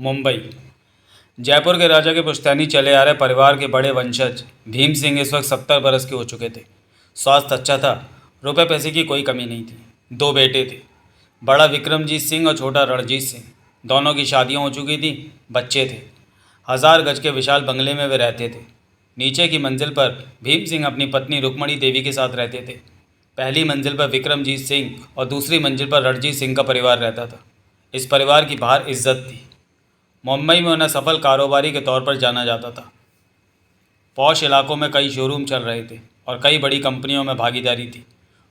मुंबई। जयपुर के राजा के पुश्तैनी चले आ रहे परिवार के बड़े वंशज भीम सिंह इस वक्त 70 बरस के हो चुके थे। स्वास्थ्य अच्छा था, रुपए पैसे की कोई कमी नहीं थी। दो बेटे थे, बड़ा विक्रमजीत सिंह और छोटा रणजीत सिंह। दोनों की शादियां हो चुकी थी, बच्चे थे। 1000 गज के विशाल बंगले में वे रहते थे। नीचे की मंजिल पर भीम सिंह अपनी पत्नी रुक्मणी देवी के साथ रहते थे। पहली मंजिल पर विक्रमजीत सिंह और दूसरी मंजिल पर रणजीत सिंह का परिवार रहता था। इस परिवार की बाहर इज्जत थी। मुंबई में उन्हें सफल कारोबारी के तौर पर जाना जाता था। पॉश इलाकों में कई शोरूम चल रहे थे और कई बड़ी कंपनियों में भागीदारी थी।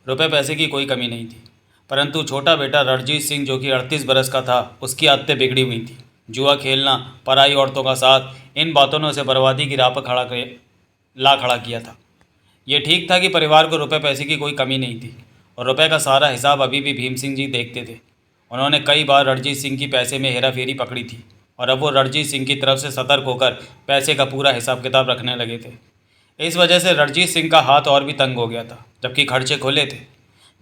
रुपए पैसे की कोई कमी नहीं थी, परंतु छोटा बेटा रणजीत सिंह जो कि 38 बरस का था, उसकी आदतें बिगड़ी हुई थी। जुआ खेलना, पराई औरतों का साथ, इन बातों ने उसे बर्बादी की राह पर खड़ा किया था। ये ठीक था कि परिवार को रुपए पैसे की कोई कमी नहीं थी और रुपए का सारा हिसाब अभी भी भीम सिंह जी देखते थे। उन्होंने कई बार रणजीत सिंह की पैसे में हेरा फेरी पकड़ी थी और अब वो रणजीत सिंह की तरफ से सतर्क होकर पैसे का पूरा हिसाब किताब रखने लगे थे। इस वजह से रणजीत सिंह का हाथ और भी तंग हो गया था, जबकि खर्चे खुले थे।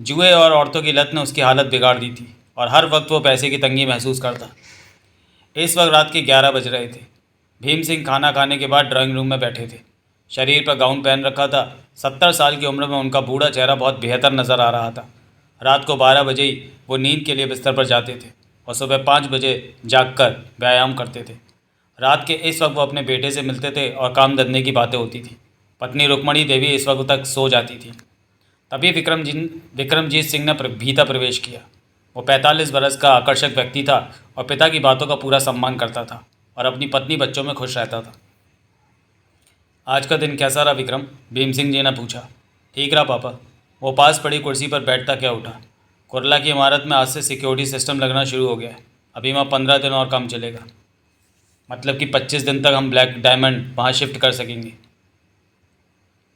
जुए और औरतों की लत ने उसकी हालत बिगाड़ दी थी और हर वक्त वो पैसे की तंगी महसूस करता। इस वक्त रात के 11 बज रहे थे। भीम सिंह खाना खाने के बाद ड्राइंग रूम में बैठे थे। शरीर पर गाउन पहन रखा था। 70 साल की उम्र में उनका बूढ़ा चेहरा बहुत बेहतर नज़र आ रहा था। रात को 12 बजे ही वो नींद के लिए बिस्तर पर जाते थे और सुबह 5 बजे जागकर व्यायाम करते थे। रात के इस वक्त वो अपने बेटे से मिलते थे और काम धंधे की बातें होती थी। पत्नी रुक्मणी देवी इस वक्त तक सो जाती थी। तभी विक्रमजीत सिंह ने भीतर प्रवेश किया। वो 45 बरस का आकर्षक व्यक्ति था और पिता की बातों का पूरा सम्मान करता था और अपनी पत्नी बच्चों में खुश रहता था। आज का दिन कैसा रहा विक्रम? भीम सिंह जी ने पूछा। ठीक रहा पापा। वो पास पड़ी कुर्सी पर बैठता क्या उठा। कुरला की इमारत में आज से सिक्योरिटी सिस्टम लगना शुरू हो गया है। अभी वहाँ 15 दिन और काम चलेगा। मतलब कि 25 दिन तक हम ब्लैक डायमंड वहाँ शिफ्ट कर सकेंगे,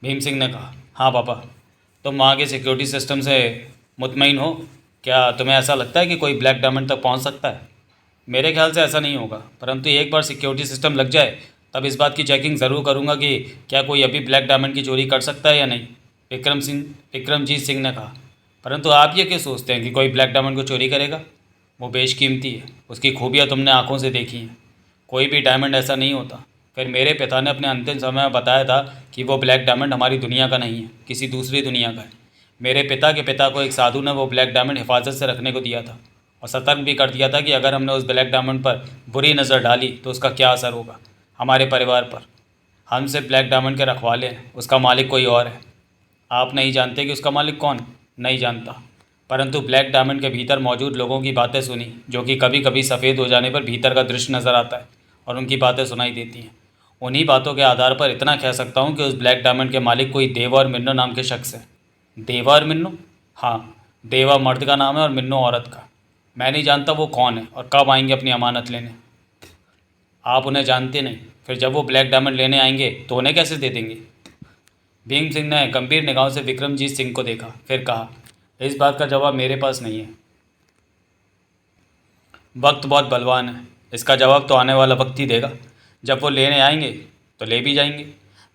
भीम सिंह ने कहा। हाँ पापा। तुम वहाँ के सिक्योरिटी सिस्टम से मुतमईन हो? क्या तुम्हें ऐसा लगता है कि कोई ब्लैक डायमंड तक पहुँच सकता है? मेरे ख्याल से ऐसा नहीं होगा, परंतु एक बार सिक्योरिटी सिस्टम लग जाए तब इस बात की चेकिंग ज़रूर करूँगा कि क्या कोई अभी ब्लैक डायमंड की चोरी कर सकता है या नहीं, विक्रमजीत सिंह ने कहा। परंतु आप ये क्यों सोचते हैं कि कोई ब्लैक डायमंड को चोरी करेगा? वो बेशकीमती है, उसकी खूबियाँ तुमने आंखों से देखी हैं। कोई भी डायमंड ऐसा नहीं होता। फिर मेरे पिता ने अपने अंतिम समय में बताया था कि वो ब्लैक डायमंड हमारी दुनिया का नहीं है, किसी दूसरी दुनिया का है। मेरे पिता के पिता को एक साधु ने वो ब्लैक डायमंड हिफाजत से रखने को दिया था और सतर्क भी कर दिया था कि अगर हमने उस ब्लैक डायमंड पर बुरी नज़र डाली तो उसका क्या असर होगा हमारे परिवार पर। हम सिर्फ ब्लैक डायमंड के रखवाले हैं, उसका मालिक कोई और है। आप नहीं जानते कि उसका मालिक कौन? नहीं जानता, परंतु ब्लैक डायमंड के भीतर मौजूद लोगों की बातें सुनी, जो कि कभी कभी सफ़ेद हो जाने पर भीतर का दृश्य नज़र आता है और उनकी बातें सुनाई देती हैं। उन्हीं बातों के आधार पर इतना कह सकता हूँ कि उस ब्लैक डायमंड के मालिक कोई देवा और मिन्नो नाम के शख्स हैं। देवा और मिन्नो? हाँ, देवा मर्द का नाम है और मिन्नो औरत का। मैं नहीं जानता वो कौन है और कब आएंगे अपनी अमानत लेने। आप उन्हें जानते नहीं, फिर जब वो ब्लैक डायमंड लेने आएंगे तो उन्हें कैसे दे देंगे? भीम सिंह ने गंभीर निगाहों से विक्रमजीत सिंह को देखा, फिर कहा, इस बात का जवाब मेरे पास नहीं है। वक्त बहुत बलवान है, इसका जवाब तो आने वाला वक्त ही देगा। जब वो लेने आएंगे तो ले भी जाएंगे।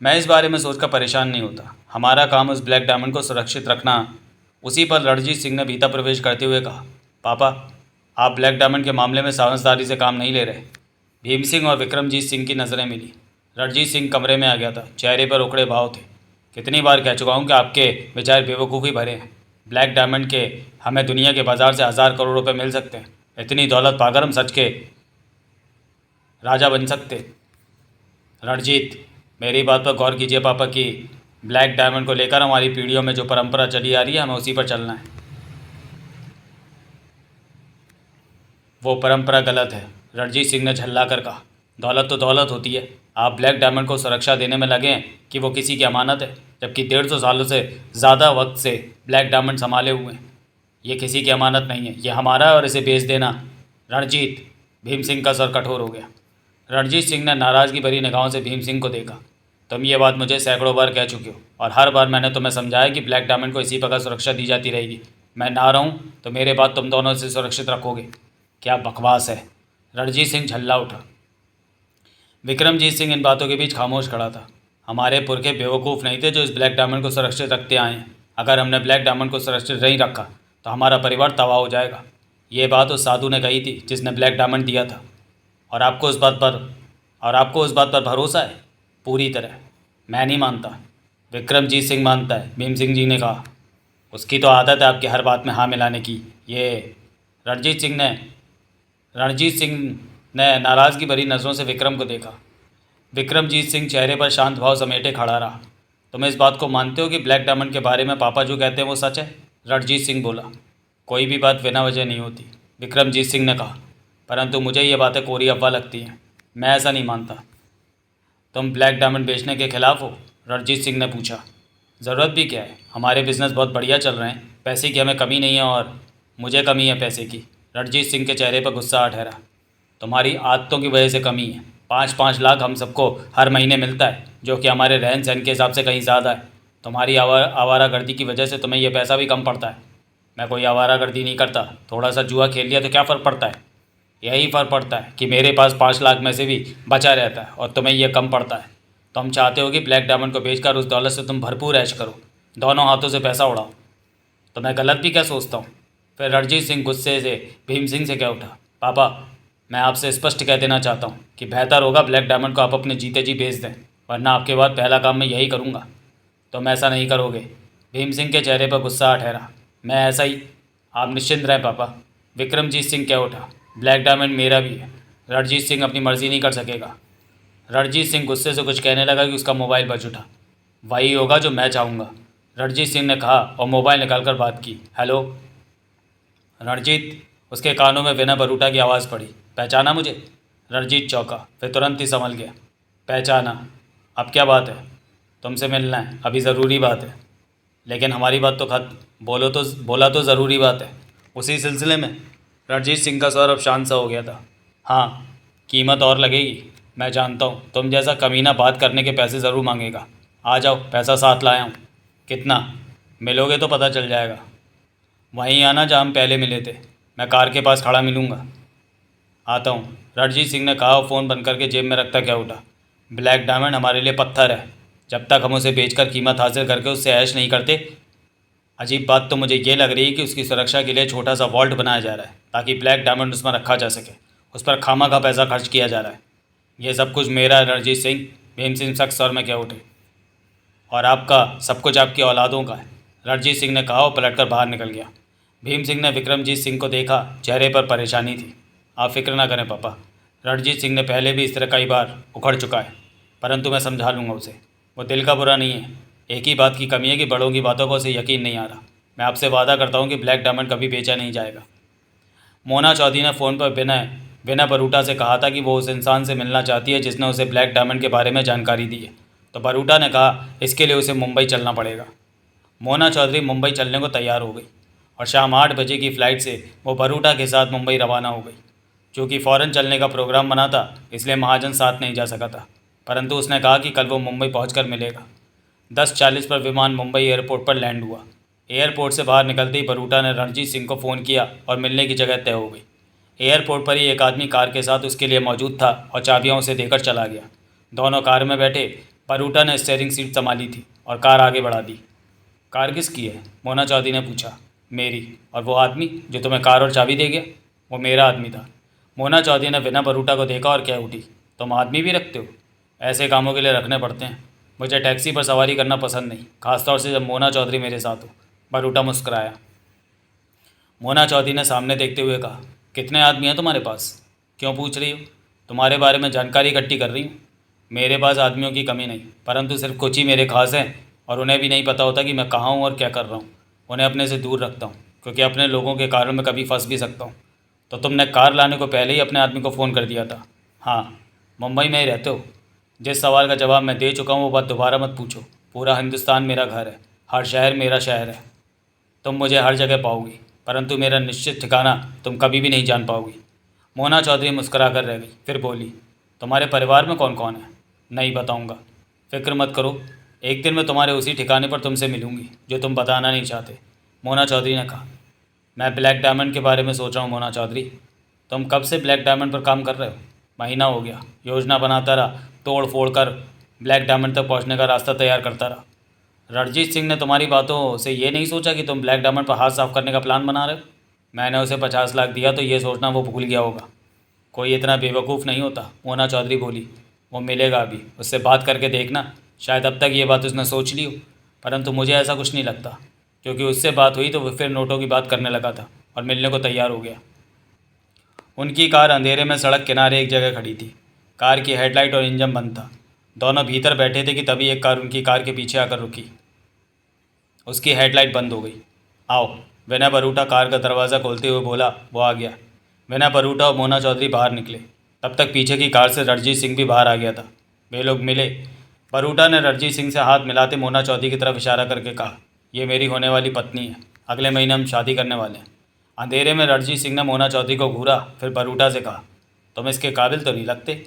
मैं इस बारे में सोचकर परेशान नहीं होता। हमारा काम उस ब्लैक डायमंड को सुरक्षित रखना। उसी पर रणजीत सिंह ने भीतर प्रवेश करते हुए कहा, पापा, आप ब्लैक डायमंड के मामले में समझदारी से काम नहीं ले रहे। भीम सिंह और विक्रमजीत सिंह की नज़रें मिली। रणजीत सिंह कमरे में आ गया था, चेहरे पर उखड़े भाव थे। कितनी बार कह चुका हूँ कि आपके विचार बेवकूफ़ी भरे हैं। ब्लैक डायमंड के हमें दुनिया के बाज़ार से 1000 करोड़ रुपए मिल सकते हैं। इतनी दौलत पाकर हम सच के राजा बन सकते। रणजीत, मेरी बात पर गौर कीजिए पापा कि ब्लैक डायमंड को लेकर हमारी पीढ़ियों में जो परंपरा चली आ रही है, हमें उसी पर चलना है। वो परंपरा गलत है, रणजीत सिंह ने झल्ला कर कहा। दौलत तो दौलत होती है। आप ब्लैक डायमंड को सुरक्षा देने में लगे हैं कि वो किसी की अमानत है, जबकि 150 सालों से ज़्यादा वक्त से ब्लैक डायमंड संभाले हुए हैं। ये किसी की अमानत नहीं है, ये हमारा है और इसे बेच देना। रणजीत, भीम सिंह का सर कठोर हो गया। रणजीत सिंह ने नाराज़गी भरी निगाहों से भीम सिंह को देखा। तुम ये बात मुझे सैकड़ों बार कह चुके हो और हर बार मैंने तुम्हें समझाया कि ब्लैक डायमंड को इसी प्रकार सुरक्षा दी जाती रहेगी। मैं ना रहूं तो मेरे बाद तुम दोनों इसे सुरक्षित रखोगे। क्या बकवास है। रणजीत सिंह झल्ला उठा। विक्रमजीत सिंह इन बातों के बीच खामोश खड़ा था। हमारे पुरखे बेवकूफ़ नहीं थे जो इस ब्लैक डायमंड को सुरक्षित रखते आए हैं। अगर हमने ब्लैक डायमंड को सुरक्षित नहीं रखा तो हमारा परिवार तबाह हो जाएगा। ये बात उस साधु ने कही थी जिसने ब्लैक डायमंड दिया था और आपको उस बात पर भरोसा है? पूरी तरह। मैं नहीं मानता। विक्रमजीत सिंह मानता है, भीम सिंह जी ने कहा। उसकी तो आदत है आपकी हर बात में हाँ मिलाने की। ये रणजीत सिंह ने रणजीत सिंह ने नाराज़गी भरी नज़रों से विक्रम को देखा। विक्रमजीत सिंह चेहरे पर शांत भाव समेटे खड़ा रहा। तुम इस बात को मानते हो कि ब्लैक डायमंड के बारे में पापा जो कहते हैं वो सच है? रणजीत सिंह बोला। कोई भी बात बिना वजह नहीं होती, विक्रमजीत सिंह ने कहा। परंतु मुझे ये बातें कोरी अफवाह लगती हैं। मैं ऐसा नहीं मानता। तुम ब्लैक डायमंड बेचने के खिलाफ हो? रणजीत सिंह ने पूछा। ज़रूरत भी क्या है, हमारे बिजनेस बहुत बढ़िया चल रहे हैं, पैसे की हमें कमी नहीं है और मुझे कमी है पैसे की। रणजीत सिंह के चेहरे पर गुस्सा आ ठहरा। तुम्हारी आदतों की वजह से कमी है। 5-5 लाख हम सबको हर महीने मिलता है, जो कि हमारे रहन सहन के हिसाब से कहीं ज़्यादा है। तुम्हारी आवारागर्दी की वजह से तुम्हें यह पैसा भी कम पड़ता है। मैं कोई आवारागर्दी नहीं करता। थोड़ा सा जुआ खेल लिया तो क्या फ़र्क पड़ता है? यही फ़र्क पड़ता है कि मेरे पास 5 लाख में से भी बचा रहता है और तुम्हें यह कम पड़ता है। तुम चाहते हो कि ब्लैक डायमंड को बेचकर उस दौलत से तुम भरपूर ऐश करो, दोनों हाथों से पैसा उड़ाओ। तो मैं गलत भी क्या सोचता हूँ? फिर रणजीत सिंह गुस्से से भीम सिंह से कह उठा। पापा, मैं आपसे स्पष्ट कह देना चाहता हूँ कि बेहतर होगा ब्लैक डायमंड को आप अपने जीते जी बेच दें, वरना आपके बाद पहला काम मैं यही करूँगा। तुम ऐसा नहीं करोगे? भीम सिंह के चेहरे पर गुस्सा आ ठहरा। मैं ऐसा ही। आप निश्चिंत रहें पापा, विक्रमजीत सिंह कह उठा। ब्लैक डायमंड मेरा भी है। रणजीत सिंह अपनी मर्जी नहीं कर सकेगा। रणजीत सिंह गुस्से से कुछ कहने लगा कि उसका मोबाइल बज उठा। वही होगा जो मैं चाहूँगा, रणजीत सिंह ने कहा और मोबाइल निकालकर बात की। हेलो रणजीत। उसके कानों में विनय बरूटा की आवाज़ पड़ी। पहचाना मुझे? रणजीत चौंका, फिर तुरंत ही संभल गया। पहचाना? अब क्या बात है? तुमसे मिलना है, अभी ज़रूरी बात है। लेकिन हमारी बात तो बोला तो ज़रूरी बात है। उसी सिलसिले में रणजीत सिंह का स्वर अब शांत सा हो गया था। हाँ, कीमत और लगेगी। मैं जानता हूँ तुम जैसा कमीना बात करने के पैसे ज़रूर मांगेगा। आ जाओ, पैसा साथ लाया हूँ। कितना? मिलोगे तो पता चल जाएगा। वहीं आना जहाँ हम पहले मिले थे। मैं कार के पास खड़ा मिलूँगा। आता हूँ, रणजीत सिंह ने कहा और फ़ोन बंद करके जेब में रखता क्या उठा। ब्लैक डायमंड हमारे लिए पत्थर है। जब तक हम उसे बेचकर कीमत हासिल करके उससे ऐश नहीं करते। अजीब बात तो मुझे ये लग रही है कि उसकी सुरक्षा के लिए छोटा सा वॉल्ट बनाया जा रहा है, ताकि ब्लैक डायमंड उसमें रखा जा सके। उस पर खामा का पैसा खर्च किया जा रहा है। ये सब कुछ मेरा है रणजीत सिंह, भीम सिंह सख्त स्वर में क्या उठे। और आपका सब कुछ आपकी औलादों का है, रणजीत सिंह ने कहा और पलटकर बाहर निकल गया। भीम सिंह ने विक्रमजीत सिंह को देखा, चेहरे पर परेशानी थी। आप फिक्र ना करें पापा, रणजीत सिंह ने पहले भी इस तरह कई बार उखड़ चुका है, परंतु मैं समझा लूँगा उसे। वो दिल का बुरा नहीं है। एक ही बात की कमी है कि बड़ों की बातों को उसे यकीन नहीं आ रहा। मैं आपसे वादा करता हूँ कि ब्लैक डायमंड कभी बेचा नहीं जाएगा। मोना चौधरी ने फ़ोन पर बिना बरूटा से कहा था कि वो उस इंसान से मिलना चाहती है जिसने उसे ब्लैक डायमंड के बारे में जानकारी दी है। तो बरूटा ने कहा इसके लिए उसे मुंबई चलना पड़ेगा। मोना चौधरी मुंबई चलने को तैयार हो गई और शाम 8 बजे की फ़्लाइट से वो बरूटा के साथ मुंबई रवाना हो गई। चूँकि फ़ौरन चलने का प्रोग्राम बना था, इसलिए महाजन साथ नहीं जा सका था, परंतु उसने कहा कि कल वो मुंबई पहुंचकर मिलेगा। 10:40 पर विमान मुंबई एयरपोर्ट पर लैंड हुआ। एयरपोर्ट से बाहर निकलते ही बरूटा ने रणजीत सिंह को फ़ोन किया और मिलने की जगह तय हो गई। एयरपोर्ट पर ही एक आदमी कार के साथ उसके लिए मौजूद था और चाबियां उसे देकर चला गया। दोनों कार में बैठे। बरूटा ने स्टीयरिंग सीट संभाली थी और कार आगे बढ़ा दी। कार किसकी है? मोना चौधरी ने पूछा। मेरी। और वो आदमी जो तुम्हें कार और चाबी दे गया, वो मेरा आदमी था। मोना चौधरी ने बिना बरूटा को देखा और क्या उठी। तुम आदमी भी रखते हो? ऐसे कामों के लिए रखने पड़ते हैं। मुझे टैक्सी पर सवारी करना पसंद नहीं, खासतौर से जब मोना चौधरी मेरे साथ हो। बरूटा मुस्कुराया। मोना चौधरी ने सामने देखते हुए कहा, कितने आदमी हैं तुम्हारे पास? क्यों पूछ रही हो? तुम्हारे बारे में जानकारी इकट्ठी कर रही हूँ। मेरे पास आदमियों की कमी नहीं, परंतु सिर्फ कुछ ही मेरे खास हैं और उन्हें भी नहीं पता होता कि मैं कहाँ हूँ और क्या कर रहा हूँ। उन्हें अपने से दूर रखता हूँ, क्योंकि अपने लोगों के कारण मैं कभी फंस भी सकता हूँ। तो तुमने कार लाने को पहले ही अपने आदमी को फ़ोन कर दिया था? हाँ। मुंबई में ही रहते हो? जिस सवाल का जवाब मैं दे चुका हूँ वो बात दोबारा मत पूछो। पूरा हिंदुस्तान मेरा घर है, हर शहर मेरा शहर है। तुम मुझे हर जगह पाओगी, परंतु मेरा निश्चित ठिकाना तुम कभी भी नहीं जान पाओगी। मोना चौधरी मुस्करा कर रह गई, फिर बोली, तुम्हारे परिवार में कौन कौन है? नहीं बताऊंगा। फिक्र मत करो, एक दिन मैं तुम्हारे उसी ठिकाने पर तुमसे मिलूंगी जो तुम बताना नहीं चाहते, मोना चौधरी ने कहा। मैं ब्लैक डायमंड के बारे में सोच रहा हूँ मोना चौधरी। तुम कब से ब्लैक डायमंड पर काम कर रहे हो? महीना हो गया। योजना बनाता रहा, तोड़ फोड़ कर ब्लैक डायमंड तक पहुँचने का रास्ता तैयार करता रहा। रणजीत सिंह ने तुम्हारी बातों से ये नहीं सोचा कि तुम ब्लैक डायमंड पर हाथ साफ करने का प्लान बना रहे हो? मैंने उसे 50 लाख दिया तो ये सोचना वो भूल गया होगा। कोई इतना बेवकूफ़ नहीं होता, मोना चौधरी बोली। वो मिलेगा अभी, उससे बात करके देखना, शायद अब तक ये बात उसने सोच ली हो। परंतु मुझे ऐसा कुछ नहीं लगता, क्योंकि उससे बात हुई तो वो फिर नोटों की बात करने लगा था और मिलने को तैयार हो गया। उनकी कार अंधेरे में सड़क किनारे एक जगह खड़ी थी। कार की हेडलाइट और इंजन बंद था। दोनों भीतर बैठे थे कि तभी एक कार उनकी कार के पीछे आकर रुकी। उसकी हेडलाइट बंद हो गई। आओ, विनय बरूटा कार का दरवाज़ा खोलते हुए बोला। वो आ गया। विनय बरूटा और मोना चौधरी बाहर निकले। तब तक पीछे की कार से रणजीत सिंह भी बाहर आ गया था। वे लोग मिले। बरूटा ने रणजीत सिंह से हाथ मिलाते मोना चौधरी की तरफ इशारा करके कहा, ये मेरी होने वाली पत्नी है। अगले महीने हम शादी करने वाले हैं। अंधेरे में रणजीत सिंह ने मोना चौधरी को घूरा, फिर बरूटा से कहा, तुम इसके काबिल तो नहीं लगते।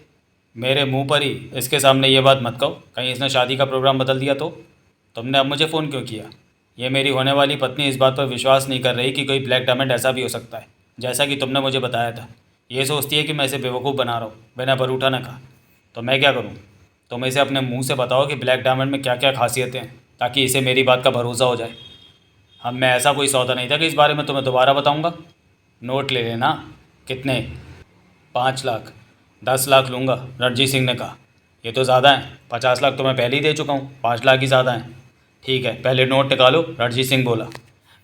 मेरे मुंह पर ही इसके सामने ये बात मत कहो, कहीं इसने शादी का प्रोग्राम बदल दिया तो। तुमने अब मुझे फ़ोन क्यों किया? ये मेरी होने वाली पत्नी इस बात पर विश्वास नहीं कर रही कि कोई ब्लैक डायमंड ऐसा भी हो सकता है जैसा कि तुमने मुझे बताया था। ये सोचती है कि मैं इसे बेवकूफ़ बना रहा हूँ। बिना बरूटा ने कहा, तो मैं क्या करूँ? तुम इसे अपने मुंह से बताओ कि ब्लैक डायमंड में क्या क्या खासियतें हैं, ताकि इसे मेरी बात का भरोसा हो जाए। अब मैं ऐसा कोई सौदा नहीं था कि इस बारे में तुम्हें दोबारा बताऊँगा। नोट ले लेना। कितने? 5 लाख। 10 लाख लूँगा, रणजीत सिंह ने कहा। ये तो ज़्यादा है, 50 लाख तो मैं पहले ही दे चुका हूँ, 5 लाख ही ज़्यादा हैं। ठीक है, पहले नोट निकालो, रणजीत सिंह बोला।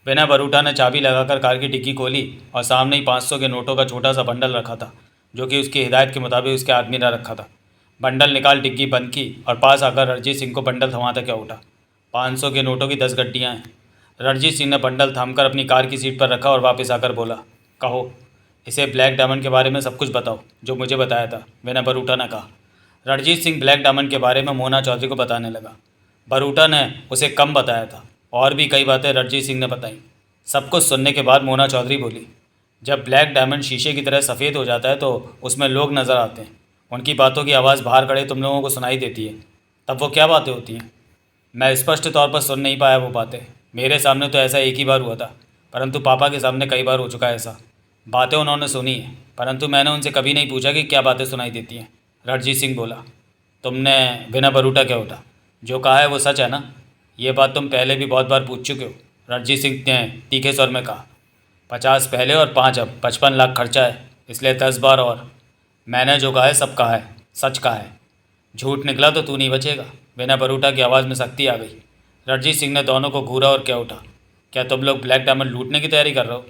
बिना बरूटा ने चाबी लगाकर कार की डिक्की खोली और सामने ही 500 के नोटों का छोटा सा बंडल रखा था, जो कि उसकी हिदायत के मुताबिक उसके आदमी ने रखा था। बंडल निकाल डिक्की बंद की और पास आकर रणजीत सिंह को बंडल थमाता क्या उठा। 500 के नोटों की 10 गड्डियाँ हैं। रणजीत सिंह ने बंडल थामकर अपनी कार की सीट पर रखा और वापस आकर बोला, कहो, इसे ब्लैक डायमंड के बारे में सब कुछ बताओ जो मुझे बताया था, विनय बरूटा ने कहा। रणजीत सिंह ब्लैक डायमंड के बारे में मोना चौधरी को बताने लगा। बरूटा ने उसे कम बताया था और भी कई बातें रणजीत सिंह ने बताई। सब कुछ सुनने के बाद मोना चौधरी बोली, जब ब्लैक डायमंड शीशे की तरह सफ़ेद हो जाता है तो उसमें लोग नज़र आते हैं। उनकी बातों की आवाज़ बाहर खड़े तुम लोगों को सुनाई देती है। तब वो क्या बातें होती हैं? मैं स्पष्ट तौर पर सुन नहीं पाया वो बातें। मेरे सामने तो ऐसा एक ही बार हुआ था, परंतु पापा के सामने कई बार हो चुका है ऐसा। बातें उन्होंने सुनी हैं, परंतु मैंने उनसे कभी नहीं पूछा कि क्या बातें सुनाई देती हैं, रणजीत सिंह बोला। तुमने बिना बरूटा क्या उठा? जो कहा है वो सच है ना? ये बात तुम पहले भी बहुत बार पूछ चुके हो, रणजीत सिंह ने तीखे स्वर में कहा। 50 पहले और 5 अब, 55 लाख खर्चा है, इसलिए 10 बार और। मैंने जो कहा है सब कहा है, सच कहा है। झूठ निकला तो तू नहीं बचेगा। बिना बरूटा की आवाज़ में सख्ती आ गई। रणजीत सिंह ने दोनों को घूरा और क्या उठा, क्या तुम लोग ब्लैक डायमंड लूटने की तैयारी कर रहे हो?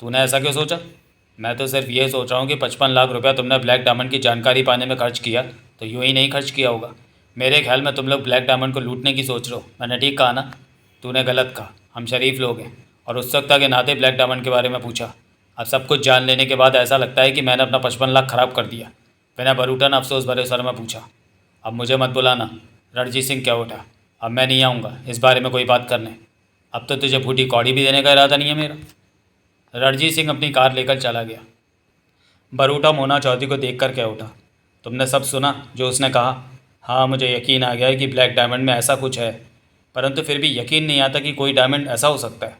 तूने ऐसा क्यों सोचा? मैं तो सिर्फ ये सोच रहा हूँ कि 55 लाख रुपया तुमने ब्लैक डायमंड की जानकारी पाने में खर्च किया तो यूँ ही नहीं खर्च किया होगा। मेरे ख्याल में तुम लोग ब्लैक डायमंड को लूटने की सोच रहे हो। मैंने ठीक कहा ना? तूने गलत कहा। हम शरीफ लोग हैं और उत्सुकता के नाते ब्लैक डायमंड के बारे में पूछा। अब सब कुछ जान लेने के बाद ऐसा लगता है कि मैंने अपना 55 लाख ख़राब कर दिया। बिना बरूटा ने अफसोस भरे स्वर में पूछा। अब मुझे मत बुलाना, रणजीत सिंह क्या उठा। अब मैं नहीं आऊँगा इस बारे में कोई बात करने। अब तो तुझे फूटी कौड़ी भी देने का इरादा नहीं है मेरा। रणजीत सिंह अपनी कार लेकर चला गया। बरूटा मोना चौधरी को देख कर क्या उठा। तुमने सब सुना जो उसने कहा? हाँ, मुझे यकीन आ गया है कि ब्लैक डायमंड में ऐसा कुछ है, परंतु फिर भी यकीन नहीं आता कि कोई डायमंड ऐसा हो सकता है।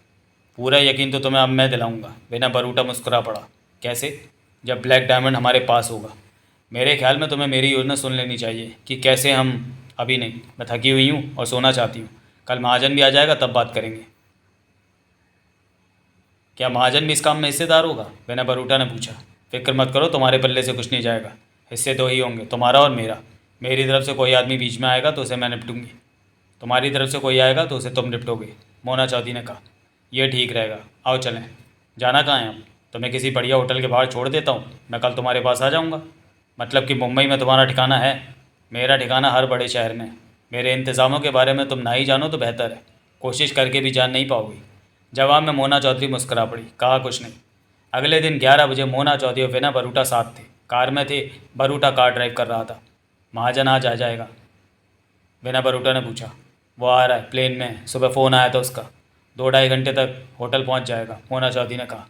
पूरा यकीन तो तुम्हें अब मैं दिलाऊंगा। बिना बरूटा मुस्कुरा पड़ा। कैसे? जब ब्लैक डायमंड हमारे पास होगा। मेरे ख्याल में तुम्हें मेरी योजना सुन लेनी चाहिए कि कैसे हम। अभी नहीं, मैं थकी हुई हूँ और सोना चाहती हूँ। कल महाजन भी आ जाएगा, तब बात करेंगे। क्या महाजन भी इस काम में हिस्सेदार होगा? बिना बरूटा ने पूछा। फिक्र मत करो, तुम्हारे पल्ले से कुछ नहीं जाएगा। हिस्से दो ही होंगे, तुम्हारा और मेरा। मेरी तरफ से कोई आदमी बीच में आएगा तो उसे मैं निपटूंगी, तुम्हारी तरफ से कोई आएगा तो उसे तुम निपटोगे, मोना चौधरी ने कहा। यह ठीक रहेगा। आओ चलें। जाना कहाँ है? अब तुम्हें किसी बढ़िया होटल के बाहर छोड़ देता हूँ, मैं कल तुम्हारे पास आ जाऊँगा। मतलब कि मुंबई में तुम्हारा ठिकाना है? मेरा ठिकाना हर बड़े शहर में है। मेरे इंतज़ामों के बारे में तुम ना ही जानो तो बेहतर है। कोशिश करके भी जान नहीं पाओगी। जवाब में मोना चौधरी मुस्करा पड़ी, कहा कुछ नहीं। अगले दिन 11 बजे मोना चौधरी और विनय बरूटा साथ थे, कार में थे। बरूटा कार ड्राइव कर रहा था। महाजन आज आ जाएगा? विनय बरूटा ने पूछा। वो आ रहा है, प्लेन में है, सुबह फ़ोन आया था उसका। 2-2.5 घंटे तक होटल पहुंच जाएगा, मोना चौधरी ने कहा।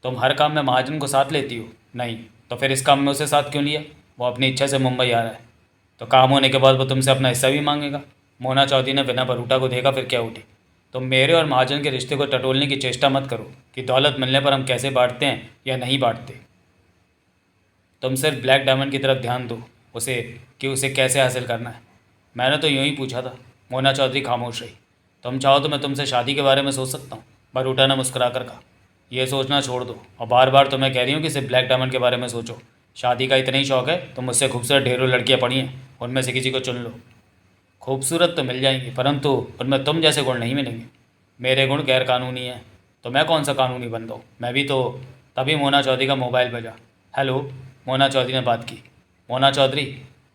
तुम हर काम में महाजन को साथ लेती हो? नहीं, तो फिर इस काम में उसे साथ क्यों लिया? वो अपनी इच्छा से मुंबई आ रहा है, तो काम होने के बाद वो तुमसे अपना हिस्सा भी मांगेगा। मोना चौधरी ने विनय बरूटा को देखा, फिर क्या उठी। तुम मेरे और महाजन के रिश्ते को टटोलने की चेष्टा मत करो कि दौलत मिलने पर हम कैसे बांटते हैं या नहीं बांटते। तुम सिर्फ ब्लैक डायमंड की तरफ ध्यान दो, उसे कि उसे कैसे हासिल करना है। मैंने तो यूँ ही पूछा था। मोना चौधरी खामोश रही। तुम चाहो तो मैं तुमसे शादी के बारे में सोच सकता हूँ, बरूटा ने मुस्कुरा कर कहा। ये सोचना छोड़ दो और बार बार तो मैं कह रही हूँ कि सिर्फ ब्लैक डायमंड के बारे में सोचो। शादी का इतना ही शौक है तो मुझसे खूबसूरत ढेरों लड़कियाँ पड़ी हैं, उनमें से किसी को चुन लो। खूबसूरत तो मिल जाएंगी परंतु उनमें तुम जैसे गुण नहीं मिलेंगे। मेरे गुण गैर कानूनी हैं तो मैं कौन सा कानूनी बंदा हूँ, मैं भी तो। तभी मोना चौधरी का मोबाइल बजा। हेलो, मोना चौधरी ने बात की। मोना चौधरी,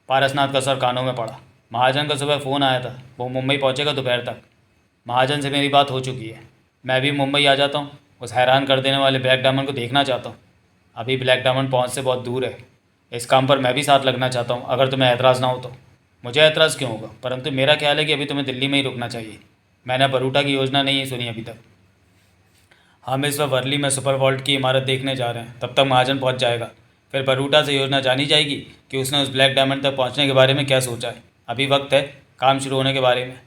पारसनाथ का सर कानों में पड़ा। महाजन का सुबह फ़ोन आया था, वो मुंबई पहुँचेगा दोपहर तक। महाजन से मेरी बात हो चुकी है, मैं भी मुंबई आ जाता हूँ। उस हैरान कर देने वाले ब्लैक डायमंड को देखना चाहता हूँ। अभी ब्लैक डायमंड पहुँच से बहुत दूर है। इस काम पर मैं भी साथ लगना चाहता हूँ, अगर तुम्हें ऐतराज़ ना हो तो। मुझे ऐतराज़ क्यों होगा, परंतु मेरा ख्याल है कि अभी तुम्हें दिल्ली में ही रुकना चाहिए। मैंने बरूटा की योजना नहीं सुनी अभी तक। हम इस वक्त वर्ली में सुपर वॉल्ट की इमारत देखने जा रहे हैं, तब तक महाजन पहुंच जाएगा। फिर बरूटा से योजना जानी जाएगी कि उसने उस ब्लैक डायमंड तक पहुंचने के बारे में क्या सोचा है। अभी वक्त है काम शुरू होने के बारे में।